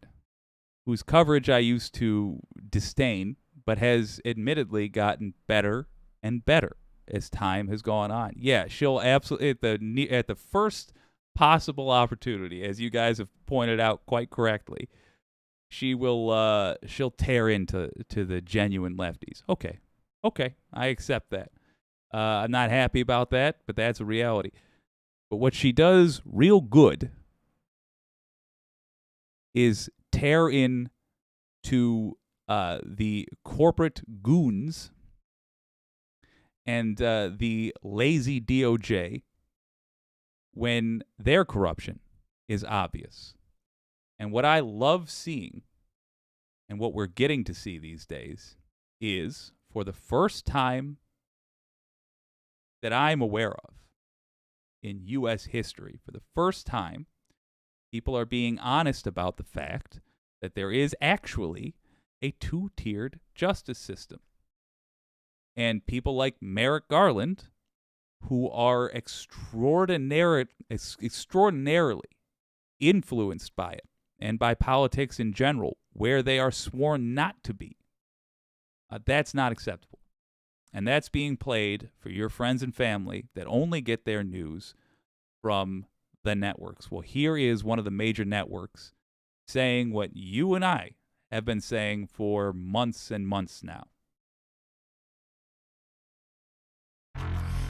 whose coverage I used to disdain, but has admittedly gotten better and better as time has gone on. Yeah, she'll absolutely, at the first possible opportunity, as you guys have pointed out quite correctly, she'll tear into the genuine lefties. Okay, I accept that. I'm not happy about that, but that's a reality. But what she does real good is tear in to the corporate goons and the lazy DOJ when their corruption is obvious. And what I love seeing, and what we're getting to see these days, is for the first time that I'm aware of in U.S. history, for the first time, people are being honest about the fact that there is actually a two-tiered justice system. And people like Merrick Garland, who are extraordinarily influenced by it and by politics in general, where they are sworn not to be, that's not acceptable. And that's being played for your friends and family that only get their news from the networks. Well, here is one of the major networks saying what you and I have been saying for months and months now.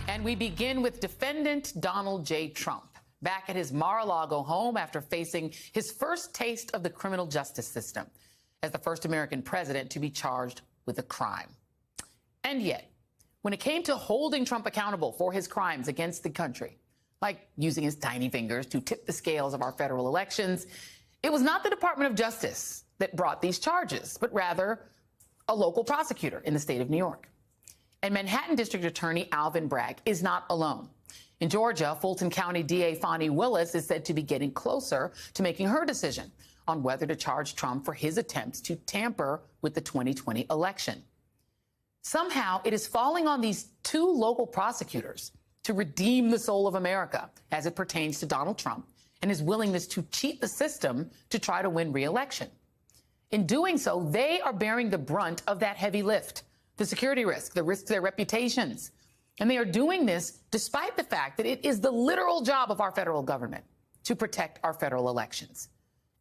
And we begin with defendant Donald J. Trump, back at his Mar-a-Lago home after facing his first taste of the criminal justice system as the first American president to be charged with a crime. And yet, when it came to holding Trump accountable for his crimes against the country, like using his tiny fingers to tip the scales of our federal elections, it was not the Department of Justice that brought these charges, but rather a local prosecutor in the state of New York. And Manhattan District Attorney Alvin Bragg is not alone. In Georgia, Fulton County DA Fani Willis is said to be getting closer to making her decision on whether to charge Trump for his attempts to tamper with the 2020 election. Somehow, it is falling on these two local prosecutors to redeem the soul of America as it pertains to Donald Trump and his willingness to cheat the system to try to win re-election. In doing so, they are bearing the brunt of that heavy lift, the security risk, the risk to their reputations. And they are doing this despite the fact that it is the literal job of our federal government to protect our federal elections.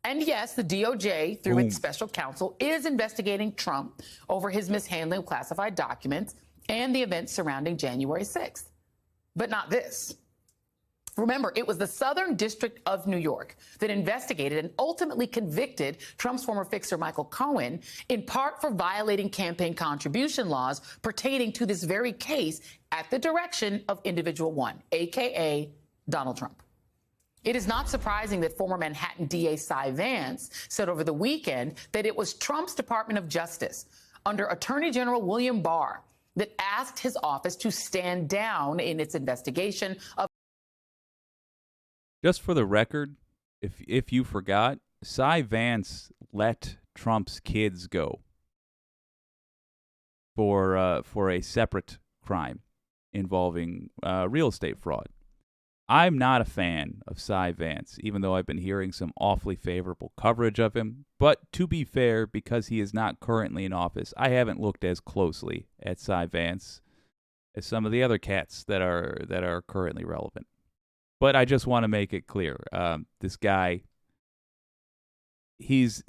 And yes, the DOJ, through its special counsel, is investigating Trump over his mishandling of classified documents and the events surrounding January 6th. But not this. Remember, it was the Southern District of New York that investigated and ultimately convicted Trump's former fixer, Michael Cohen, in part for violating campaign contribution laws pertaining to this very case at the direction of individual one, a.k.a. Donald Trump. It is not surprising that former Manhattan DA Cy Vance said over the weekend that it was Trump's Department of Justice under Attorney General William Barr that asked his office to stand down in its investigation of. Just for the record, if you forgot, Cy Vance let Trump's kids go for a separate crime involving real estate fraud. I'm not a fan of Cy Vance, even though I've been hearing some awfully favorable coverage of him. But to be fair, because he is not currently in office, I haven't looked as closely at Cy Vance as some of the other cats that are currently relevant. But I just want to make it clear, this guy, he's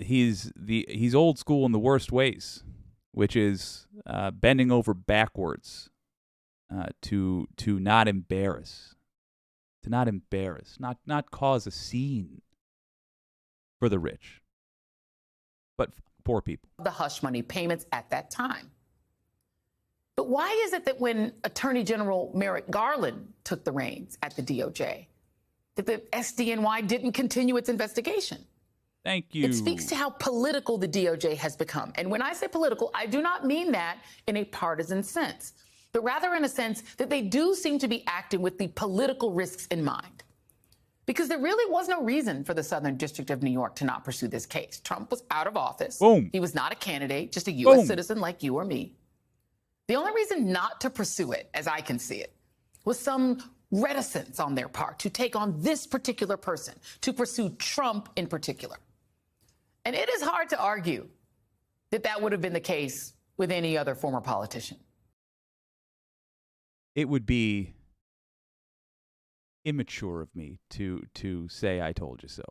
old school in the worst ways, which is bending over backwards to not embarrass. To not embarrass, not cause a scene for the rich, but poor people. The hush money payments at that time. But why is it that when Attorney General Merrick Garland took the reins at the DOJ, that the SDNY didn't continue its investigation? Thank you. It speaks to how political the DOJ has become. And when I say political, I do not mean that in a partisan sense, but rather in a sense that they do seem to be acting with the political risks in mind. Because there really was no reason for the Southern District of New York to not pursue this case. Trump was out of office. Boom. He was not a candidate, just a U.S. Boom. citizen like you or me. The only reason not to pursue it, as I can see it, was some reticence on their part to take on this particular person, to pursue Trump in particular. And it is hard to argue that that would have been the case with any other former politician. It would be immature of me to say I told you so.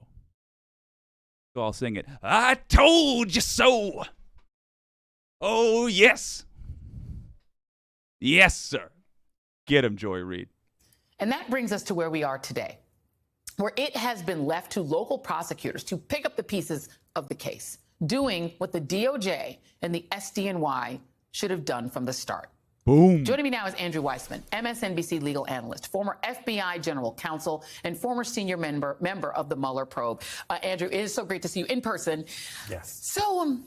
So I'll sing it. I told you so. Oh, yes. Yes, sir. Get him, Joy Reid. And that brings us to where we are today, where it has been left to local prosecutors to pick up the pieces of the case, doing what the DOJ and the SDNY should have done from the start. Boom. Joining me now is Andrew Weissman, MSNBC legal analyst, former FBI general counsel, and former senior member of the Mueller probe. Andrew, it is so great to see you in person. Yes. So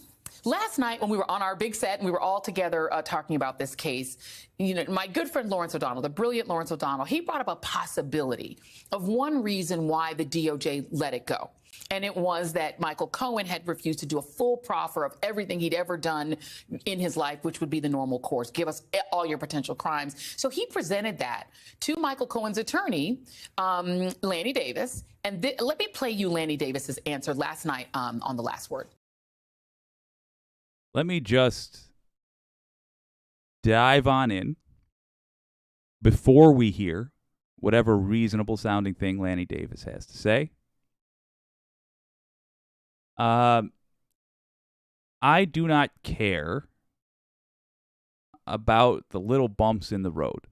Last night when we were on our big set and we were all together talking about this case, my good friend Lawrence O'Donnell, the brilliant Lawrence O'Donnell, he brought up a possibility of one reason why the DOJ let it go. And it was that Michael Cohen had refused to do a full proffer of everything he'd ever done in his life, which would be the normal course. Give us all your potential crimes. So he presented that to Michael Cohen's attorney, Lanny Davis. And let me play you Lanny Davis's answer last night on The Last Word. Let me just dive on in before we hear whatever reasonable sounding thing Lanny Davis has to say. I do not care about the little bumps in the road.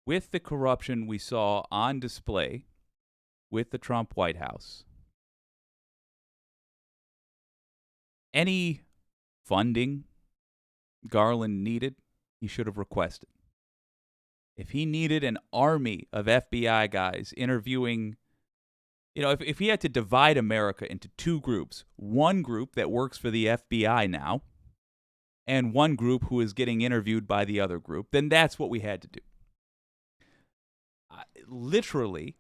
With the corruption we saw on display with the Trump White House, any funding Garland needed, he should have requested. If he needed an army of FBI guys interviewing, if he had to divide America into two groups, one group that works for the FBI now, and one group who is getting interviewed by the other group, then that's what we had to do. Literally,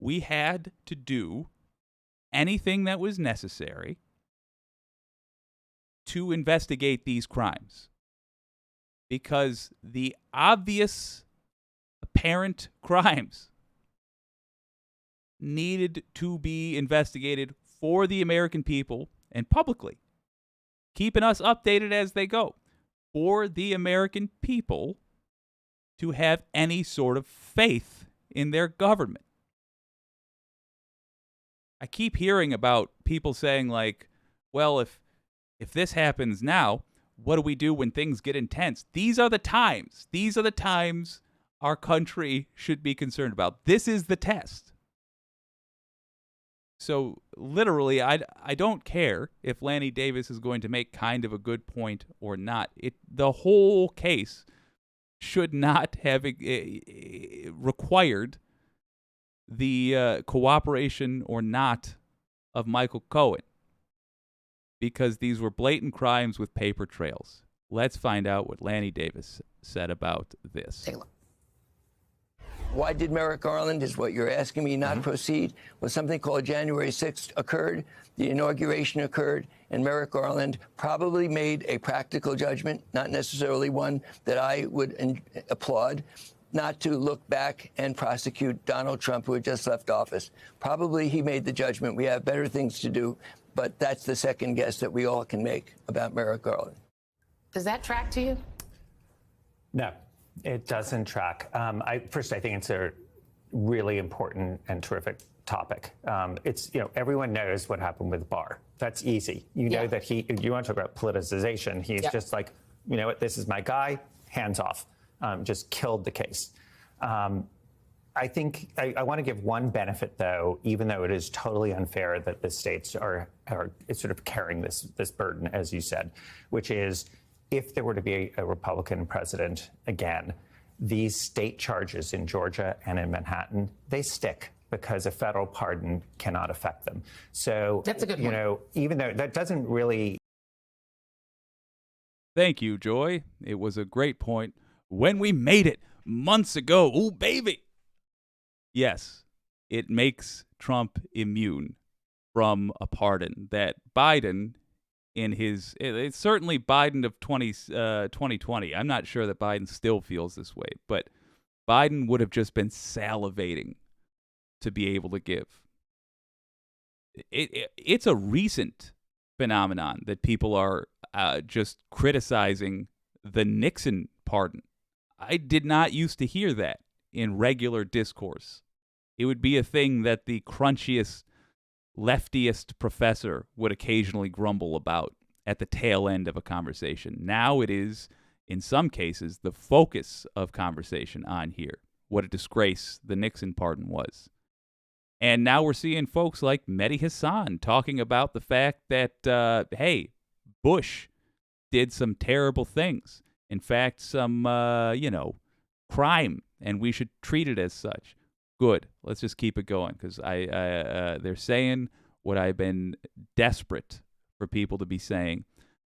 we had to do anything that was necessary to investigate these crimes. Because the obvious, apparent crimes needed to be investigated for the American people and publicly, keeping us updated as they go, for the American people to have any sort of faith in their government. I keep hearing about people saying, like, well, if this happens now, what do we do when things get intense? These are the times. These are the times our country should be concerned about. This is the test. So literally, I don't care if Lanny Davis is going to make kind of a good point or not. The whole case should not have required the cooperation or not of Michael Cohen, because these were blatant crimes with paper trails. Let's find out what Lanny Davis said about this. Take a look. Why did Merrick Garland, is what you're asking me, not proceed? Well, something called January 6th occurred, the inauguration occurred, and Merrick Garland probably made a practical judgment, not necessarily one that I would applaud, not to look back and prosecute Donald Trump, who had just left office. Probably he made the judgment, we have better things to do, but that's the second guess that we all can make about Merrick Garland. Does that track to you? No. It doesn't track. First, I think it's a really important and terrific topic. Everyone knows what happened with Barr. That's easy. You know that you want to talk about politicization. He's just like, you know what, this is my guy, hands off. Just killed the case. I think I want to give one benefit, though, even though it is totally unfair that the states are sort of carrying this burden, as you said, which is, if there were to be a Republican president again, these state charges in Georgia and in Manhattan, they stick because a federal pardon cannot affect them. So, that's a good one. Even though that doesn't really. Thank you, Joy. It was a great point. When we made it months ago, ooh, baby. Yes, it makes Trump immune from a pardon that Biden, it's certainly Biden of 2020. I'm not sure that Biden still feels this way, but Biden would have just been salivating to be able to give. It's a recent phenomenon that people are just criticizing the Nixon pardon. I did not used to hear that in regular discourse. It would be a thing that the crunchiest, leftiest professor would occasionally grumble about at the tail end of a conversation. Now it is, in some cases, the focus of conversation on here. What a disgrace the Nixon pardon was. And now we're seeing folks like Mehdi Hasan talking about the fact that, hey, Bush did some terrible things. In fact, some, crime, and we should treat it as such. Good. Let's just keep it going, because they're saying what I've been desperate for people to be saying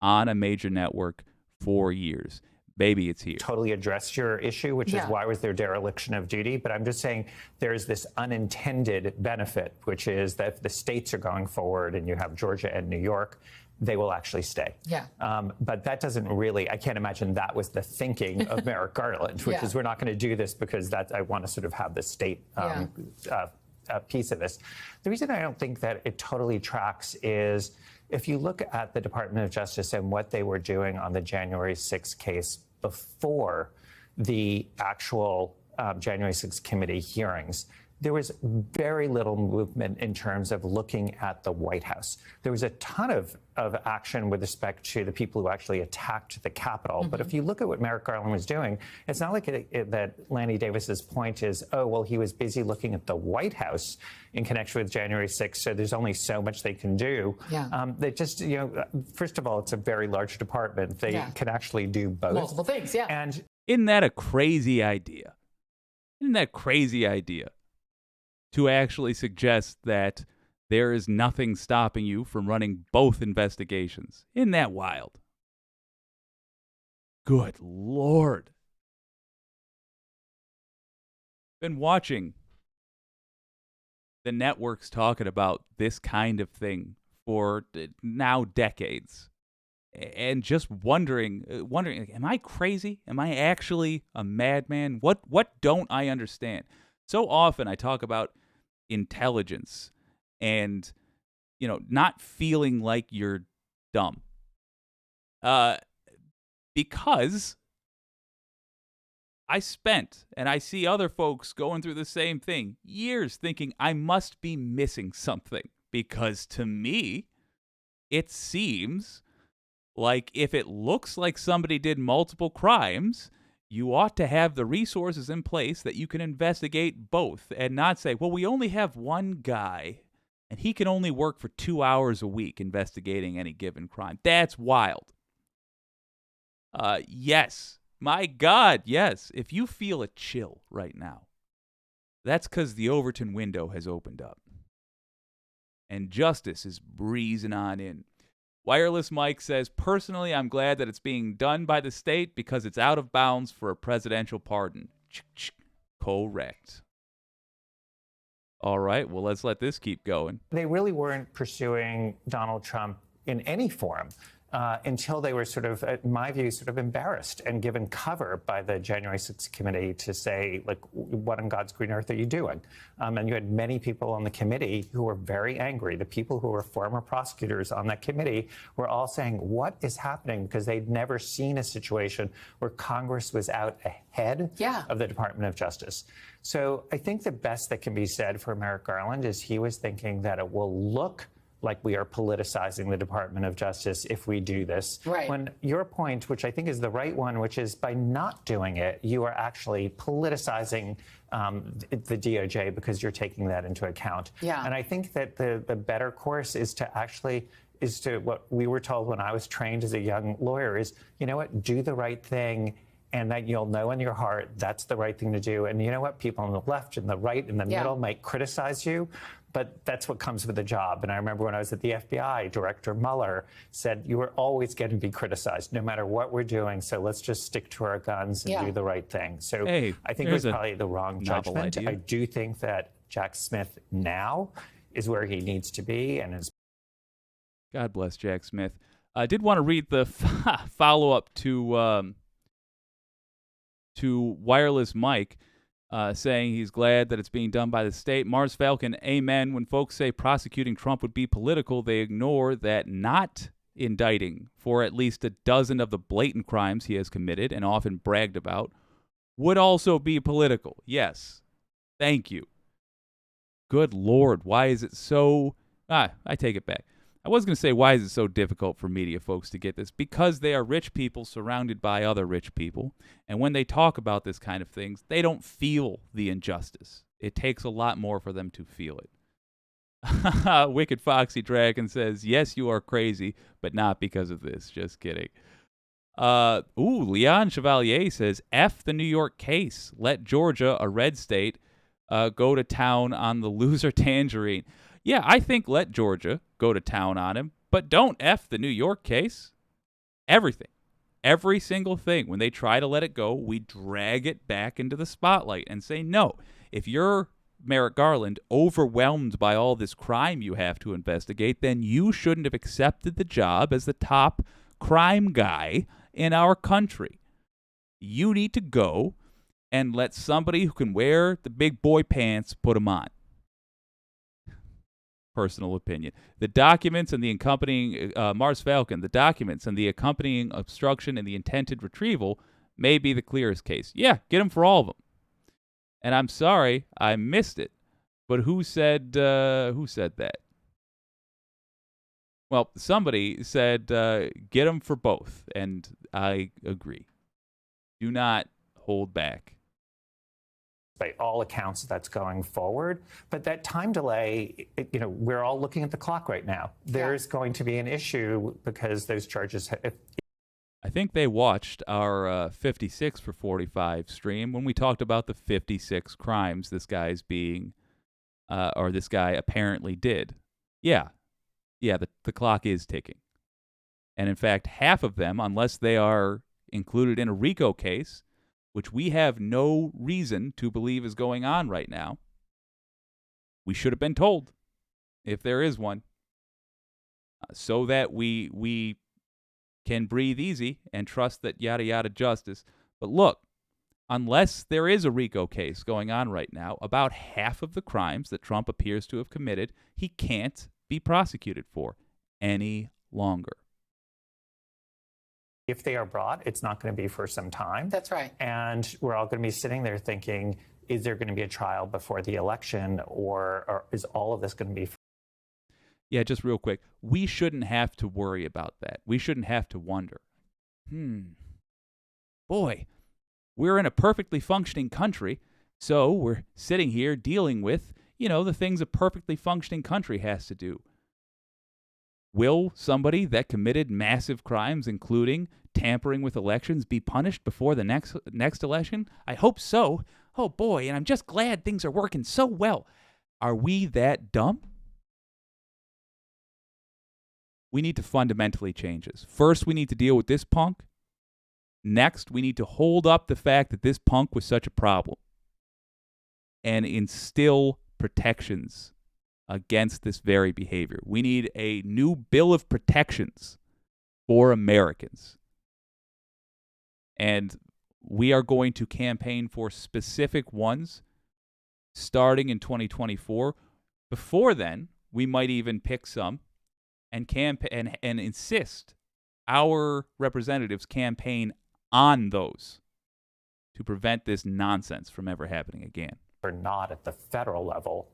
on a major network for years. Baby, it's here. Totally addressed your issue, which is why was there dereliction of duty? But I'm just saying there's this unintended benefit, which is that if the states are going forward and you have Georgia and New York, they will actually stay. Yeah. But that doesn't really, I can't imagine that was the thinking of Merrick Garland, which is we're not going to do this because I want to sort of have the state piece of this. The reason I don't think that it totally tracks is if you look at the Department of Justice and what they were doing on the January 6th case before the actual January 6th committee hearings, there was very little movement in terms of looking at the White House. There was a ton of action with respect to the people who actually attacked the Capitol. But if you look at what Merrick Garland was doing, it's not like that Lanny Davis's point is, oh, well, he was busy looking at the White House in connection with January 6th, so there's only so much they can do. They just, first of all, it's a very large department. They can actually do both. Multiple things, And isn't that a crazy idea? Isn't that crazy idea? To actually suggest that there is nothing stopping you from running both investigations. Isn't that wild? Good Lord. Been watching the networks talking about this kind of thing for now decades. And just wondering, am I crazy? Am I actually a madman? What don't I understand? So often I talk about intelligence and, not feeling like you're dumb. Because I spent, and I see other folks going through the same thing, years thinking I must be missing something. Because to me, it seems like if it looks like somebody did multiple crimes, you ought to have the resources in place that you can investigate both and not say, well, we only have one guy and he can only work for 2 hours a week investigating any given crime. That's wild. Yes. My God, yes. If you feel a chill right now, that's because the Overton window has opened up and justice is breezing on in. Wireless Mike says, personally, I'm glad that it's being done by the state because it's out of bounds for a presidential pardon. Correct. All right, well, let's let this keep going. They really weren't pursuing Donald Trump in any form until they were sort of, in my view, sort of embarrassed and given cover by the January 6th committee to say, like, what on God's green earth are you doing? And you had many people on the committee who were very angry. The people who were former prosecutors on that committee were all saying, what is happening? Because they'd never seen a situation where Congress was out ahead of the Department of Justice. So I think the best that can be said for Merrick Garland is he was thinking that it will look like we are politicizing the Department of Justice if we do this. Right. When your point, which I think is the right one, which is by not doing it, you are actually politicizing the DOJ because you're taking that into account. And I think that the better course is to what we were told when I was trained as a young lawyer is, you know what, do the right thing. And that you'll know in your heart that's the right thing to do. And you know what? People on the left and the right and the middle might criticize you, but that's what comes with the job. And I remember when I was at the FBI, Director Mueller said, you are always going to be criticized, no matter what we're doing. So let's just stick to our guns and do the right thing. So I think it was probably the wrong judgment. Idea. I do think that Jack Smith now is where he needs to be. And is. God bless Jack Smith. I did want to read the follow-up to Wireless Mike, saying he's glad that it's being done by the state. Mars Falcon, amen. When folks say prosecuting Trump would be political, they ignore that not indicting for at least a dozen of the blatant crimes he has committed and often bragged about would also be political. Yes. Thank you. Good Lord. Why is it so... I take it back. I was going to say, why is it so difficult for media folks to get this? Because they are rich people surrounded by other rich people. And when they talk about this kind of things, they don't feel the injustice. It takes a lot more for them to feel it. Wicked Foxy Dragon says, yes, you are crazy, but not because of this. Just kidding. Leon Chevalier says, F the New York case. Let Georgia, a red state, go to town on the loser Tangerine. Yeah, I think let Georgia go to town on him, But don't F the New York case. Everything. Every single thing. When they try to let it go, we drag it back into the spotlight and say, no, if you're Merrick Garland overwhelmed by all this crime you have to investigate, then you shouldn't have accepted the job as the top crime guy in our country. You need to go and let somebody who can wear the big boy pants put them on. Personal opinion. The documents and the accompanying, Mars Falcon, the documents and the accompanying obstruction and the intended retrieval may be the clearest case. Yeah, get them for all of them. And I'm sorry, I missed it. But who said that? Well, somebody said get them for both, and I agree. Do not hold back. By all accounts, that's going forward. But that time delay, we're all looking at the clock right now. There's going to be an issue because those charges. I think they watched our 56 for 45 stream when we talked about the 56 crimes this guy's being, or this guy apparently did. Yeah, the clock is ticking. And in fact, half of them, unless they are included in a RICO case, which we have no reason to believe is going on right now, we should have been told, if there is one, so that we can breathe easy and trust that yada yada justice. But look, unless there is a RICO case going on right now, about half of the crimes that Trump appears to have committed, he can't be prosecuted for any longer. If they are brought, it's not going to be for some time. That's right. And we're all going to be sitting there thinking, is there going to be a trial before the election, or is all of this going to be? Yeah, just real quick. We shouldn't have to worry about that. We shouldn't have to wonder. Boy, we're in a perfectly functioning country, so we're sitting here dealing with, the things a perfectly functioning country has to do. Will somebody that committed massive crimes, including tampering with elections, be punished before the next election? I hope so. Oh boy, and I'm just glad things are working so well. Are we that dumb? We need to fundamentally change this. First, we need to deal with this punk. Next, we need to hold up the fact that this punk was such a problem and instill protections against this very behavior. We need a new bill of protections for Americans. And we are going to campaign for specific ones starting in 2024. Before then, we might even pick some and insist our representatives campaign on those to prevent this nonsense from ever happening again. Or not at the federal level.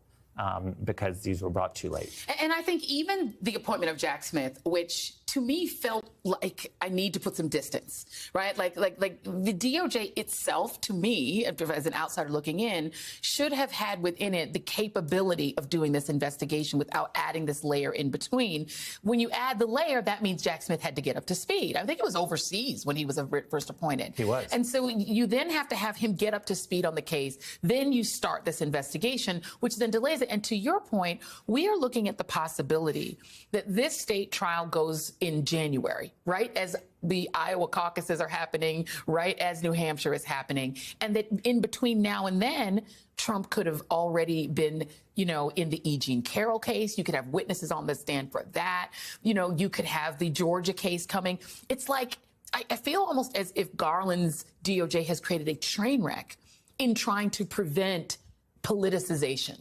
Because these were brought too late. And I think even the appointment of Jack Smith, which to me felt like I need to put some distance, right? Like the DOJ itself, to me, as an outsider looking in, should have had within it the capability of doing this investigation without adding this layer in between. When you add the layer, that means Jack Smith had to get up to speed. I think it was overseas when he was first appointed. He was. And so you then have to have him get up to speed on the case. Then you start this investigation, which then delays it. And to your point, we are looking at the possibility that this state trial goes in January, right? As the Iowa caucuses are happening, right as New Hampshire is happening. And that in between now and then, Trump could have already been, in the E. Jean Carroll case. You could have witnesses on the stand for that. You could have the Georgia case coming. It's like, I feel almost as if Garland's DOJ has created a train wreck in trying to prevent politicization.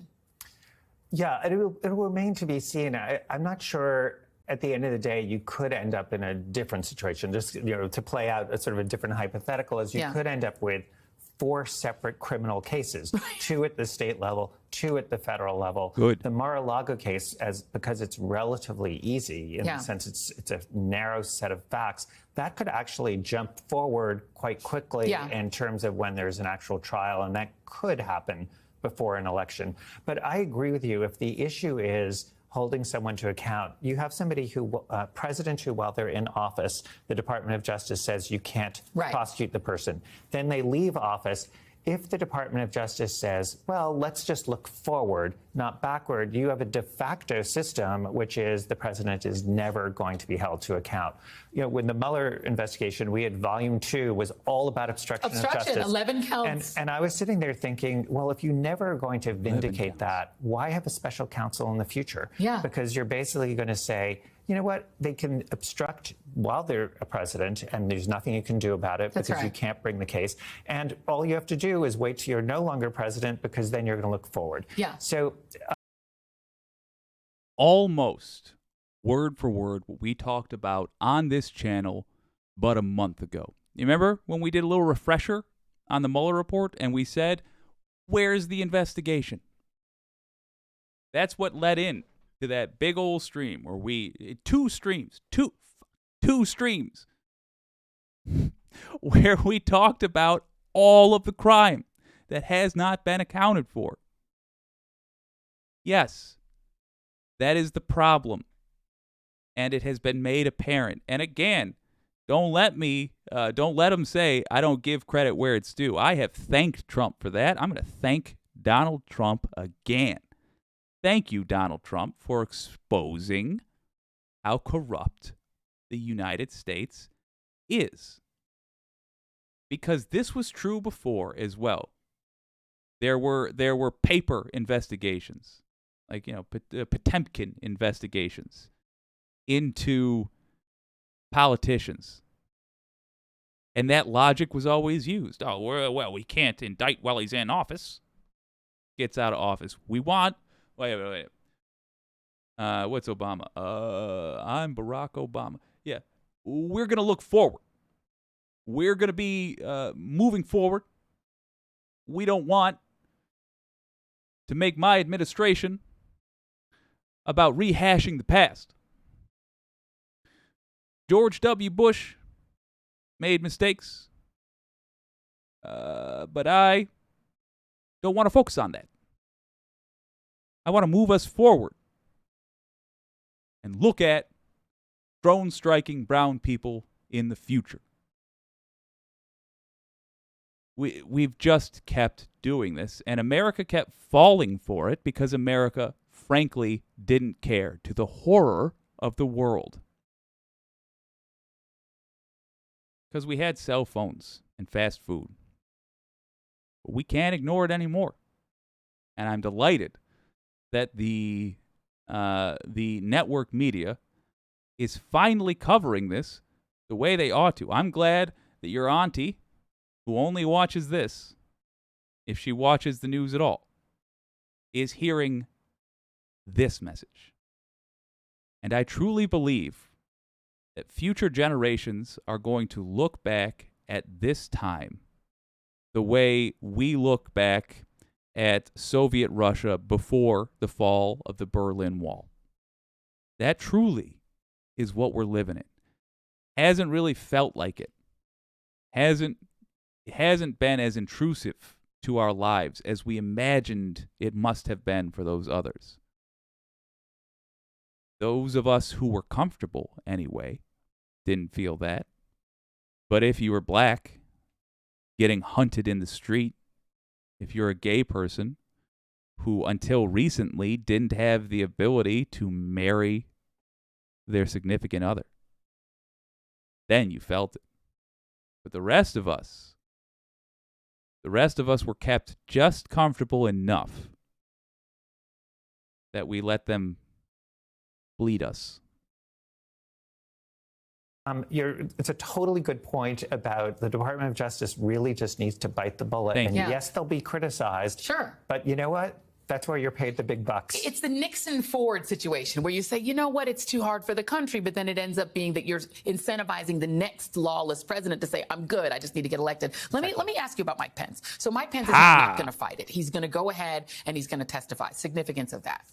Yeah, it'll remain to be seen. I'm not sure. At the end of the day, you could end up in a different situation. Just to play out a sort of a different hypothetical, is you could end up with 4 separate criminal cases, 2 at the state level, 2 at the federal level. Good. The Mar-a-Lago case, because it's relatively easy in the sense it's a narrow set of facts, that could actually jump forward quite quickly in terms of when there's an actual trial, and that could happen before an election. But I agree with you. If the issue is holding someone to account, you have somebody president who, while they're in office, the Department of Justice says you can't prosecute the person. Then they leave office. if the Department of Justice says, well, let's just look forward, not backward, you have a de facto system, which is the president is never going to be held to account. You know, when the Mueller investigation, we had volume 2 was all about obstruction of justice. 11 counts. And I was sitting there thinking, well, if you're never going to vindicate that, why have a special counsel in the future? Yeah. Because you're basically going to say, you know what, they can obstruct while they're a president, and there's nothing you can do about it because you can't bring the case. And all you have to do is wait till you're no longer president, because then you're going to look forward. Yeah. So almost word for word what we talked about on this channel but a month ago. You remember when we did a little refresher on the Mueller report and we said, where's the investigation? That's what led in to that big old stream where two streams where we talked about all of the crime that has not been accounted for. Yes, that is the problem, and it has been made apparent. And again, don't let them say I don't give credit where it's due. I have thanked Trump for that. I'm going to thank Donald Trump again. Thank you, Donald Trump, for exposing how corrupt the United States is. Because this was true before as well. There were paper investigations, like, Potemkin investigations into politicians. And that logic was always used. Oh, well, we can't indict while he's in office. Gets out of office. We want... Wait. What's Obama? I'm Barack Obama. Yeah. We're going to look forward. We're going to be moving forward. We don't want to make my administration about rehashing the past. George W. Bush made mistakes, but I don't want to focus on that. I want to move us forward and look at drone striking brown people in the future. We've just kept doing this, and America kept falling for it because America, frankly, didn't care, to the horror of the world. Because we had cell phones and fast food. But we can't ignore it anymore. And I'm delighted that the network media is finally covering this the way they ought to. I'm glad that your auntie, who only watches this, if she watches the news at all, is hearing this message. And I truly believe that future generations are going to look back at this time the way we look back at Soviet Russia before the fall of the Berlin Wall. That truly is what we're living in. Hasn't really felt like it. Hasn't been as intrusive to our lives as we imagined it must have been for those others. Those of us who were comfortable, anyway, didn't feel that. But if you were black, getting hunted in the street, if you're a gay person who until recently didn't have the ability to marry their significant other, then you felt it. But the rest of us were kept just comfortable enough that we let them bleed us. It's a totally good point about the Department of Justice really just needs to bite the bullet. Thank and you. yes, they'll be criticized. Sure. But you know what? That's where you're paid the big bucks. It's the Nixon Ford situation where you say, you know what, it's too hard for the country, but then it ends up being that you're incentivizing the next lawless president to say, I'm good, I just need to get elected. Let me ask you about Mike Pence. So Mike Pence is not going to fight it. He's going to go ahead and he's going to testify. Significance of that.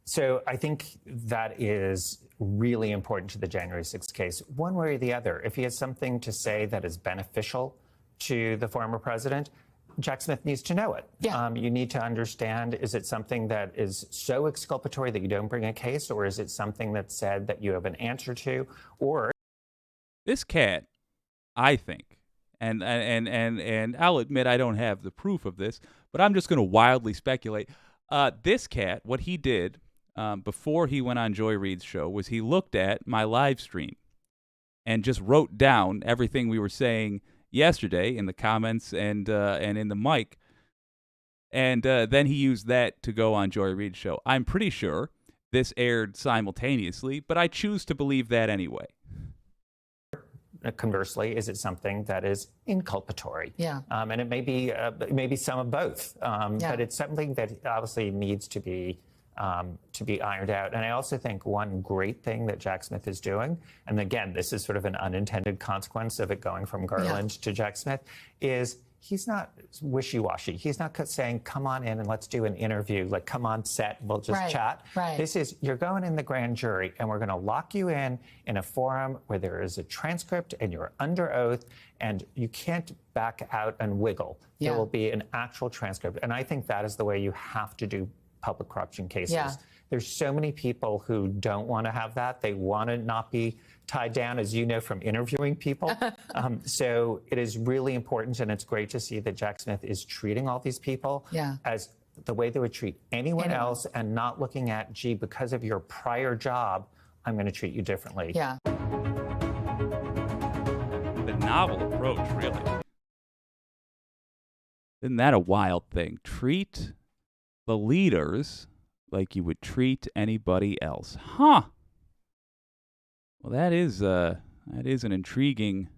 So I think that is really important to the January 6th case, one way or the other. If he has something to say that is beneficial to the former president, Jack Smith needs to know it. Yeah. You need to understand, is it something that is so exculpatory that you don't bring a case, or is it something that's said that you have an answer to, or... This cat, I think, and I'll admit I don't have the proof of this, but I'm just going to wildly speculate. This cat, what he did before he went on Joy Reid's show was he looked at my live stream and just wrote down everything we were saying yesterday in the comments and in the mic, and then he used that to go on Joy Reid's show. I'm pretty sure this aired simultaneously, but I choose to believe that anyway. Conversely, is it something that is inculpatory? Yeah. And it may be some of both, but it's something that obviously needs to be ironed out. And I also think one great thing that Jack Smith is doing, and again, this is sort of an unintended consequence of it going from Garland to Jack Smith, is he's not wishy-washy. He's not saying, come on in and let's do an interview, like come on set, we'll just chat. Right. This is, you're going in the grand jury and we're going to lock you in a forum where there is a transcript and you're under oath and you can't back out and wiggle. Yeah. There will be an actual transcript. And I think that is the way you have to do public corruption cases. Yeah. There's so many people who don't want to have that. They want to not be tied down, as you know, from interviewing people. So it is really important, and it's great to see that Jack Smith is treating all these people as the way they would treat anyone else and not looking at, gee, because of your prior job, I'm going to treat you differently. Yeah. The novel approach, really. Isn't that a wild thing? Treat the leaders like you would treat anybody else. Huh. Well, that is an intriguing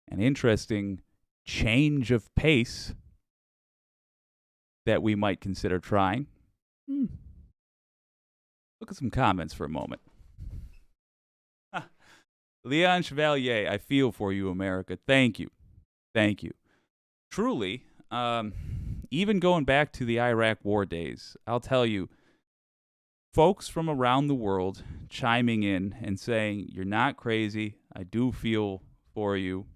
and interesting change of pace that we might consider trying. Look at some comments for a moment. Leon Chevalier, I feel for you, America. Thank you. Thank you. Truly, even going back to the Iraq War days, I'll tell you, folks from around the world chiming in and saying, you're not crazy. I do feel for you.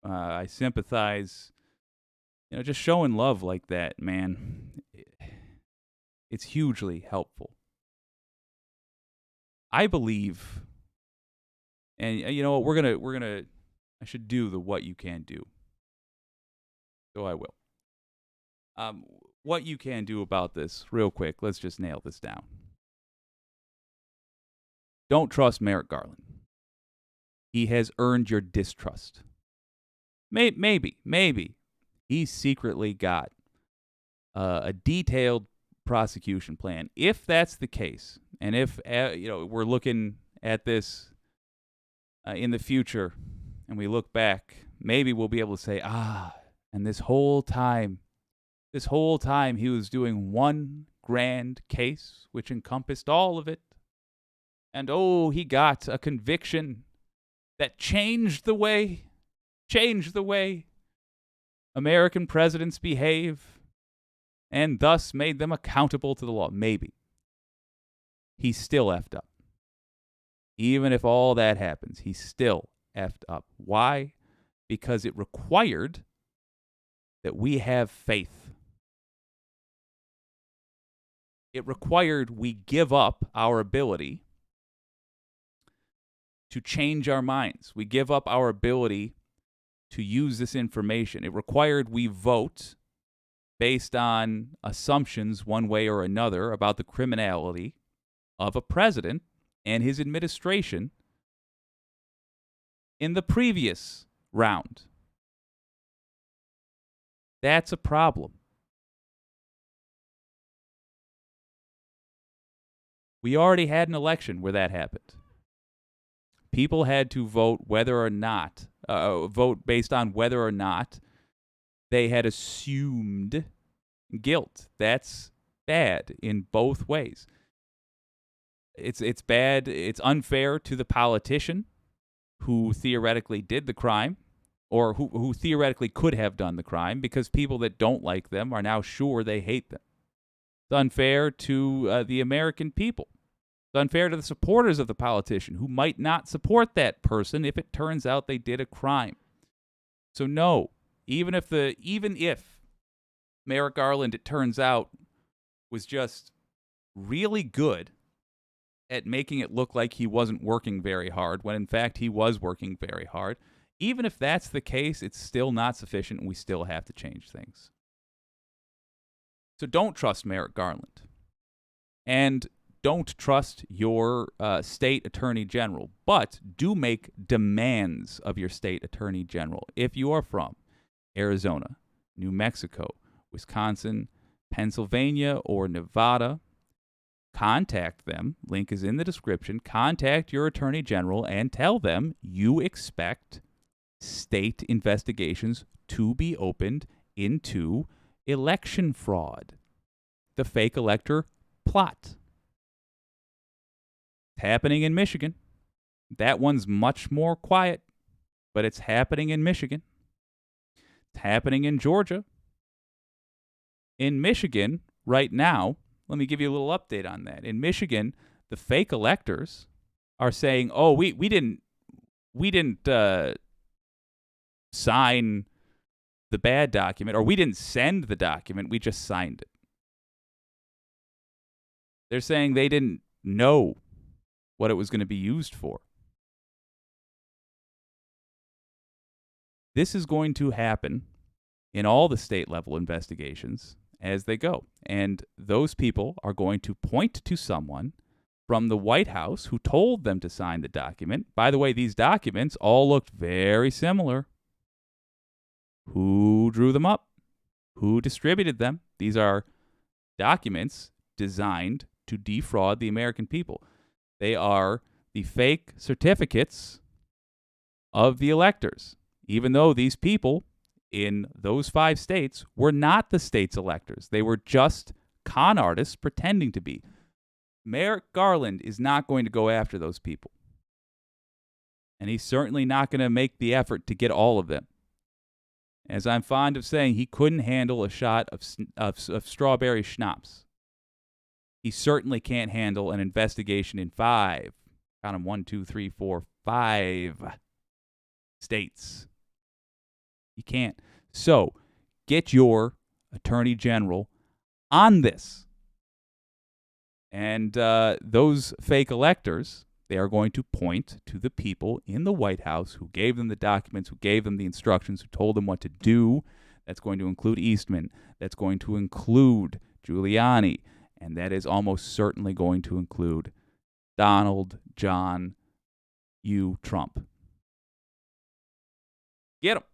I sympathize. You know, just showing love like that, man, it's hugely helpful. I believe, and you know what, I should do the what you can do. So I will. What you can do about this, real quick, let's just nail this down. Don't trust Merrick Garland. He has earned your distrust. Maybe he secretly got a detailed prosecution plan. If that's the case, and if we're looking at this in the future, and we look back, maybe we'll be able to say, and this whole time he was doing one grand case, which encompassed all of it. And he got a conviction that changed the way American presidents behave, and thus made them accountable to the law. Maybe. He's still effed up. Even if all that happens, he's still effed up. Why? Because it required that we have faith. It required we give up our ability to change our minds. We give up our ability to use this information. It required we vote based on assumptions one way or another about the criminality of a president and his administration in the previous round. That's a problem. We already had an election where that happened. People had to vote vote based on whether or not they had assumed guilt. That's bad in both ways. It's bad. It's unfair to the politician who theoretically did the crime, or who theoretically could have done the crime, because people that don't like them are now sure they hate them. It's unfair to the American people. It's unfair to the supporters of the politician who might not support that person if it turns out they did a crime. So no, even if Merrick Garland, it turns out, was just really good at making it look like he wasn't working very hard, when in fact he was working very hard, Even if that's the case, it's still not sufficient, and we still have to change things. So don't trust Merrick Garland. And don't trust your state attorney general, but do make demands of your state attorney general. If you are from Arizona, New Mexico, Wisconsin, Pennsylvania, or Nevada, contact them. Link is in the description. Contact your attorney general and tell them you expect state investigations to be opened into election fraud, the fake elector plot. It's happening in Michigan. That one's much more quiet, but it's happening in Michigan. It's happening in Georgia. In Michigan, right now, let me give you a little update on that. In Michigan, the fake electors are saying, "Oh, we didn't sign the bad document, or we didn't send the document, we just signed it." They're saying they didn't know what it was going to be used for. This is going to happen in all the state level investigations as they go. And those people are going to point to someone from the White House who told them to sign the document. By the way, these documents all looked very similar. Who drew them up? Who distributed them? These are documents designed to defraud the American people. They are the fake certificates of the electors, even though these people in those 5 states were not the state's electors. They were just con artists pretending to be. Merrick Garland is not going to go after those people. And he's certainly not going to make the effort to get all of them. As I'm fond of saying, he couldn't handle a shot of strawberry schnapps. He certainly can't handle an investigation in 5, count them 1, 2, 3, 4, 5 states. You can't. So get your attorney general on this. And those fake electors, they are going to point to the people in the White House who gave them the documents, who gave them the instructions, who told them what to do. That's going to include Eastman. That's going to include Giuliani. And that is almost certainly going to include Donald John U. Trump. Get him.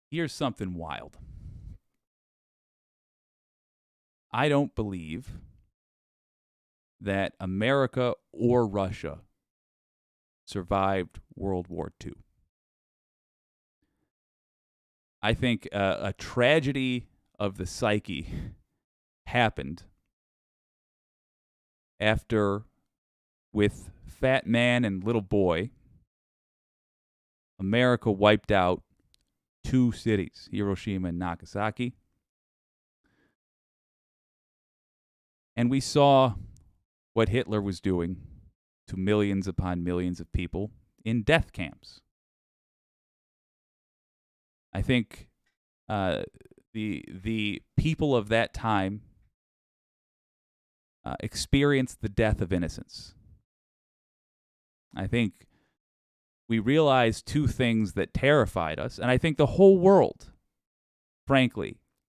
Here's something wild. I don't believe that America or Russia survived World War II. I think a tragedy of the psyche happened after, with Fat Man and Little Boy, America wiped out 2 cities, Hiroshima and Nagasaki. And we saw what Hitler was doing to millions upon millions of people in death camps. I think the people of that time experienced the death of innocence. I think we realized 2 things that terrified us, and I think the whole world, frankly,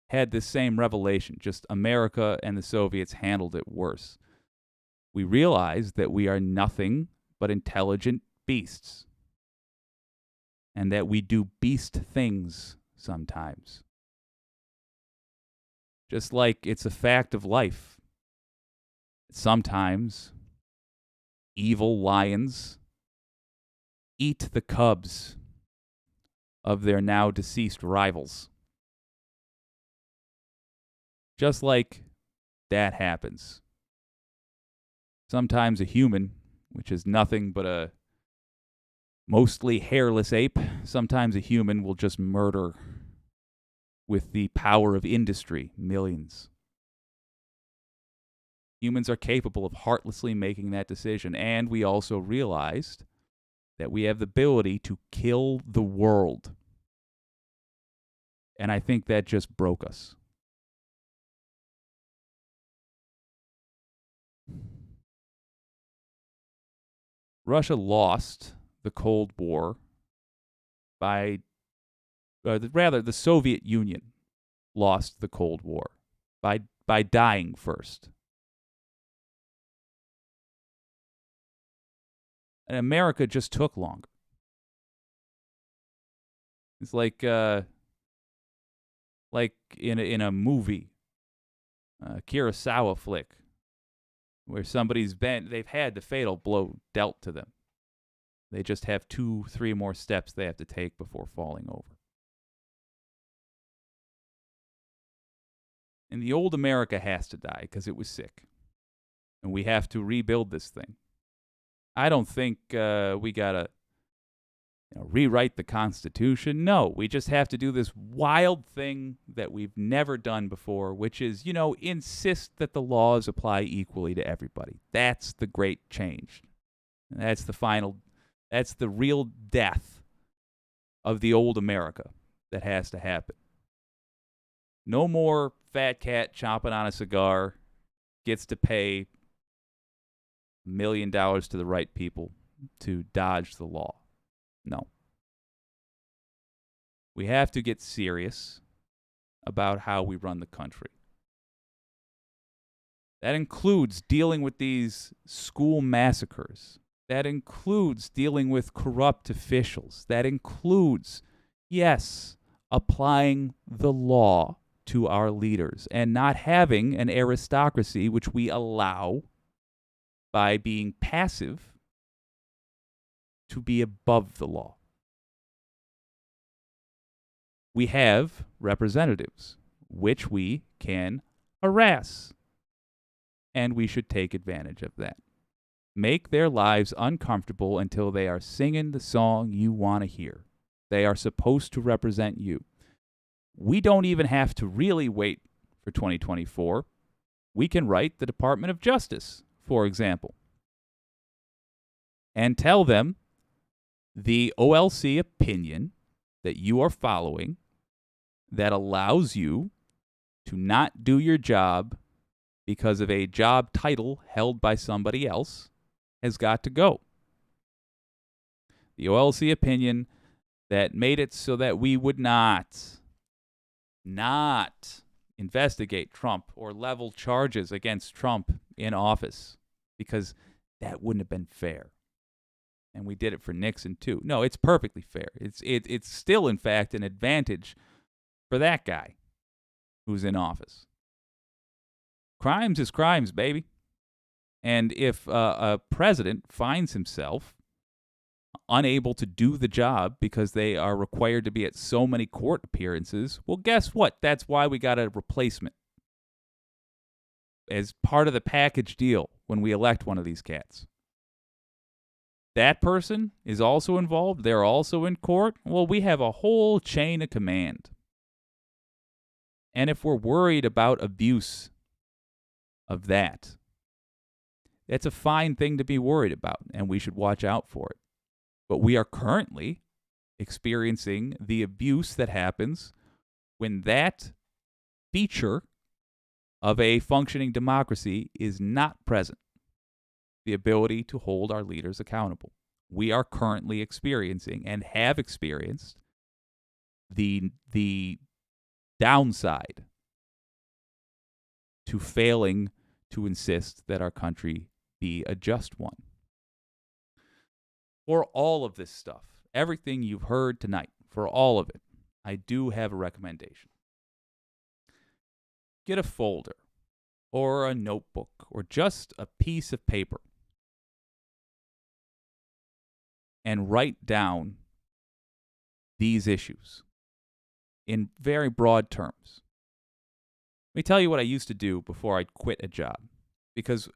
had this same revelation, just America and the Soviets handled it worse. We realized that we are nothing but intelligent beasts, and that we do beast things sometimes. Just like it's a fact of life. Sometimes evil lions eat the cubs of their now deceased rivals. Just like that happens. Sometimes a human, which is nothing but a mostly hairless ape, sometimes a human will just murder with the power of industry millions. Humans are capable of heartlessly making that decision, and we also realized that we have the ability to kill the world. And I think that just broke us. Russia lost the Cold War by, rather, the Soviet Union lost the Cold War by dying first. And America just took longer. It's like in a movie, Kurosawa flick, where they've had the fatal blow dealt to them. They just have 2-3 more steps they have to take before falling over. And the old America has to die because it was sick. And we have to rebuild this thing. I don't think we got to rewrite the Constitution. No, we just have to do this wild thing that we've never done before, which is, insist that the laws apply equally to everybody. That's the great change. And that's the real death of the old America that has to happen. No more fat cat chomping on a cigar gets to pay $1 million to the right people to dodge the law. No. We have to get serious about how we run the country. That includes dealing with these school massacres. That includes dealing with corrupt officials. That includes, yes, applying the law to our leaders and not having an aristocracy which we allow by being passive to be above the law. We have representatives which we can harass, and we should take advantage of that. Make their lives uncomfortable until they are singing the song you want to hear. They are supposed to represent you. We don't even have to really wait for 2024. We can write the Department of Justice, for example, and tell them the OLC opinion that you are following that allows you to not do your job because of a job title held by somebody else has got to go. The OLC opinion that made it so that we would not investigate Trump or level charges against Trump in office because that wouldn't have been fair. And we did it for Nixon too. No, it's perfectly fair. It's still, in fact, an advantage for that guy who's in office. Crimes is crimes, baby. And if a president finds himself unable to do the job because they are required to be at so many court appearances, well, guess what? That's why we got a replacement as part of the package deal when we elect one of these cats. That person is also involved. They're also in court. Well, we have a whole chain of command. And if we're worried about abuse of that, that's a fine thing to be worried about, and we should watch out for it. But we are currently experiencing the abuse that happens when that feature of a functioning democracy is not present. The ability to hold our leaders accountable. We are currently experiencing and have experienced the downside to failing to insist that our country be a just one. For all of this stuff, everything you've heard tonight, for all of it, I do have a recommendation. Get a folder or a notebook or just a piece of paper and write down these issues in very broad terms. Let me tell you what I used to do before I'd quit a job, because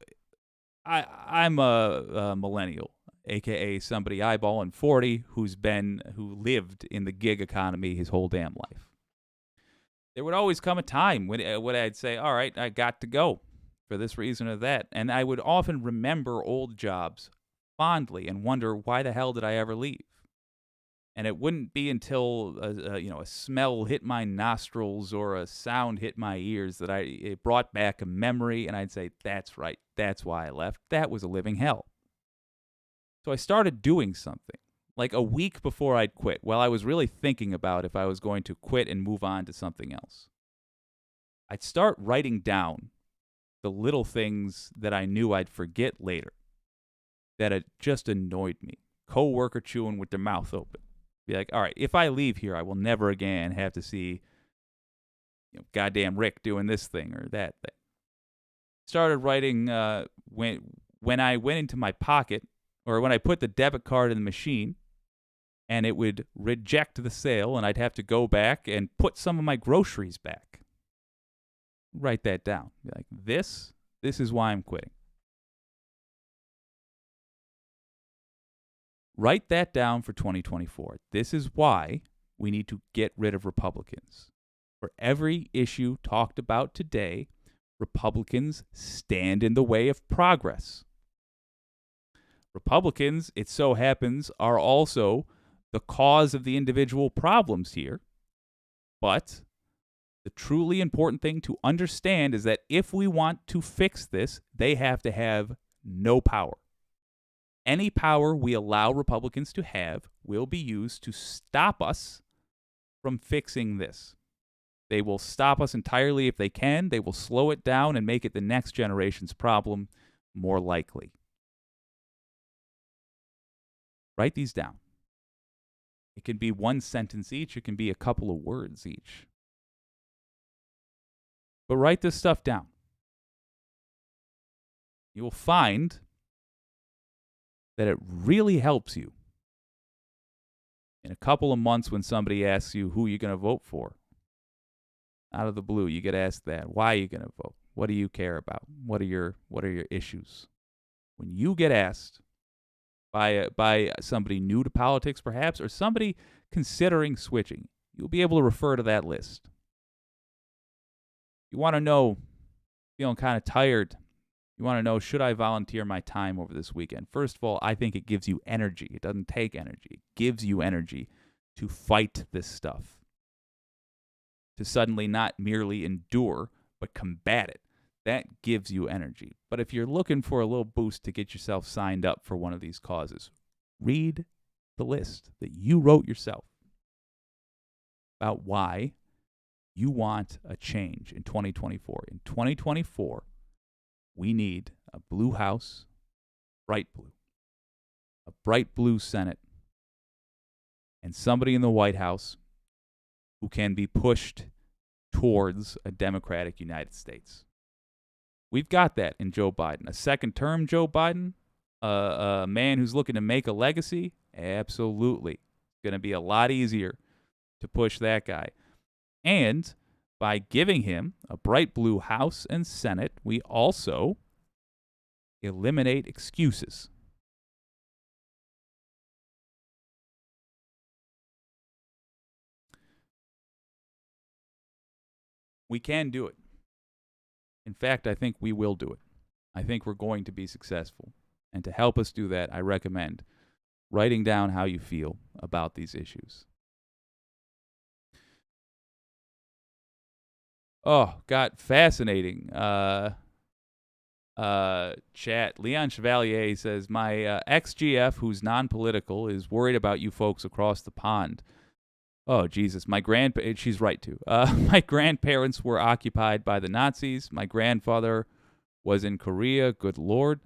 I'm a millennial, aka somebody eyeballing 40 who lived in the gig economy his whole damn life. There would always come a time when I'd say, all right, I got to go for this reason or that. And I would often remember old jobs fondly and wonder, why the hell did I ever leave? And it wouldn't be until a smell hit my nostrils or a sound hit my ears that it brought back a memory, and I'd say, that's right, that's why I left. That was a living hell. So I started doing something. Like a week before I'd quit, while I was really thinking about if I was going to quit and move on to something else, I'd start writing down the little things that I knew I'd forget later that had just annoyed me. Coworker chewing with their mouth open. Be like, all right, if I leave here, I will never again have to see goddamn Rick doing this thing or that thing. Started writing when I went into my pocket, or when I put the debit card in the machine, and it would reject the sale, and I'd have to go back and put some of my groceries back. Write that down. Be like, this is why I'm quitting. Write that down for 2024. This is why we need to get rid of Republicans. For every issue talked about today, Republicans stand in the way of progress. Republicans, it so happens, are also the cause of the individual problems here. But the truly important thing to understand is that if we want to fix this, they have to have no power. Any power we allow Republicans to have will be used to stop us from fixing this. They will stop us entirely if they can. They will slow it down and make it the next generation's problem more likely. Write these down. It can be one sentence each. It can be a couple of words each. But write this stuff down. You will find that it really helps you in a couple of months when somebody asks you who you're going to vote for. Out of the blue, you get asked that. Why are you going to vote? What do you care about? What are your issues? When you get asked by somebody new to politics, perhaps, or somebody considering switching, you'll be able to refer to that list. You want to know, feeling kind of tired, you want to know, should I volunteer my time over this weekend? First of all, I think it gives you energy. It doesn't take energy. It gives you energy to fight this stuff. To suddenly not merely endure, but combat it. That gives you energy. But if you're looking for a little boost to get yourself signed up for one of these causes, read the list that you wrote yourself about why you want a change in 2024. In 2024, we need a blue House, bright blue, a bright blue Senate, and somebody in the White House who can be pushed towards a democratic United States. We've got that in Joe Biden. A second-term Joe Biden, a man who's looking to make a legacy, absolutely. It's going to be a lot easier to push that guy. And by giving him a bright blue House and Senate, we also eliminate excuses. We can do it. In fact, I think we will do it. I think we're going to be successful. And to help us do that, I recommend writing down how you feel about these issues. Oh, got fascinating chat. Leon Chevalier says, my ex-GF, who's non-political, is worried about you folks across the pond. Oh, Jesus. She's right, too. My grandparents were occupied by the Nazis. My grandfather was in Korea. Good Lord.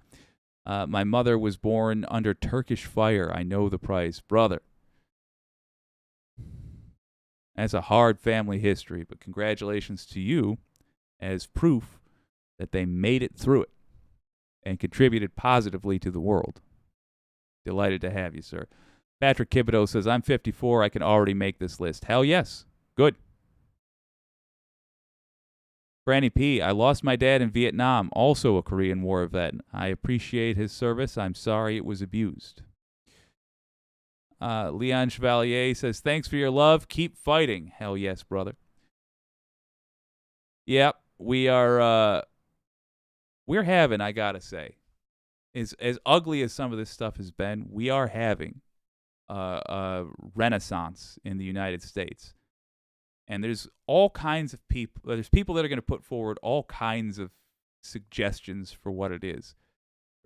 My mother was born under Turkish fire. I know the price. Brother. That's a hard family history, but congratulations to you as proof that they made it through it and contributed positively to the world. Delighted to have you, sir. Patrick Kibido says, I'm 54. I can already make this list. Hell yes. Good. Franny P., I lost my dad in Vietnam, also a Korean War vet. I appreciate his service. I'm sorry it was abused. Leon Chevalier says, thanks for your love. Keep fighting. Hell yes, brother. Yep, we're having, I gotta say, as ugly as some of this stuff has been, we are having a renaissance in the United States. And there's all kinds of people. There's people that are going to put forward all kinds of suggestions for what it is.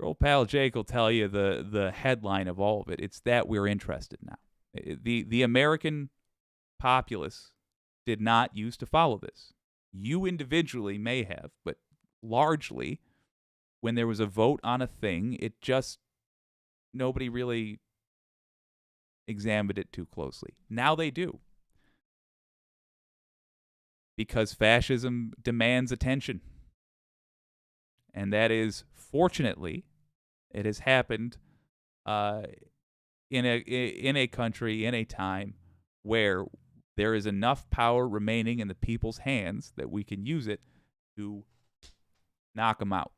Your old pal Jake will tell you the headline of all of it. It's that we're interested now. The American populace did not used to follow this. You individually may have, but largely, when there was a vote on a thing, it just, nobody really examined it too closely. Now they do. Because fascism demands attention. And that is, fortunately, it has happened in a country, in a time where there is enough power remaining in the people's hands that we can use it to knock them out.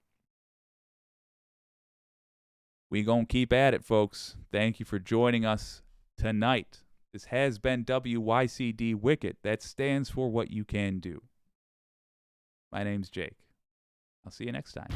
We gonna keep at it, folks. Thank you for joining us tonight. This has been WYCD Wicked. That stands for What You Can Do. My name's Jake. I'll see you next time.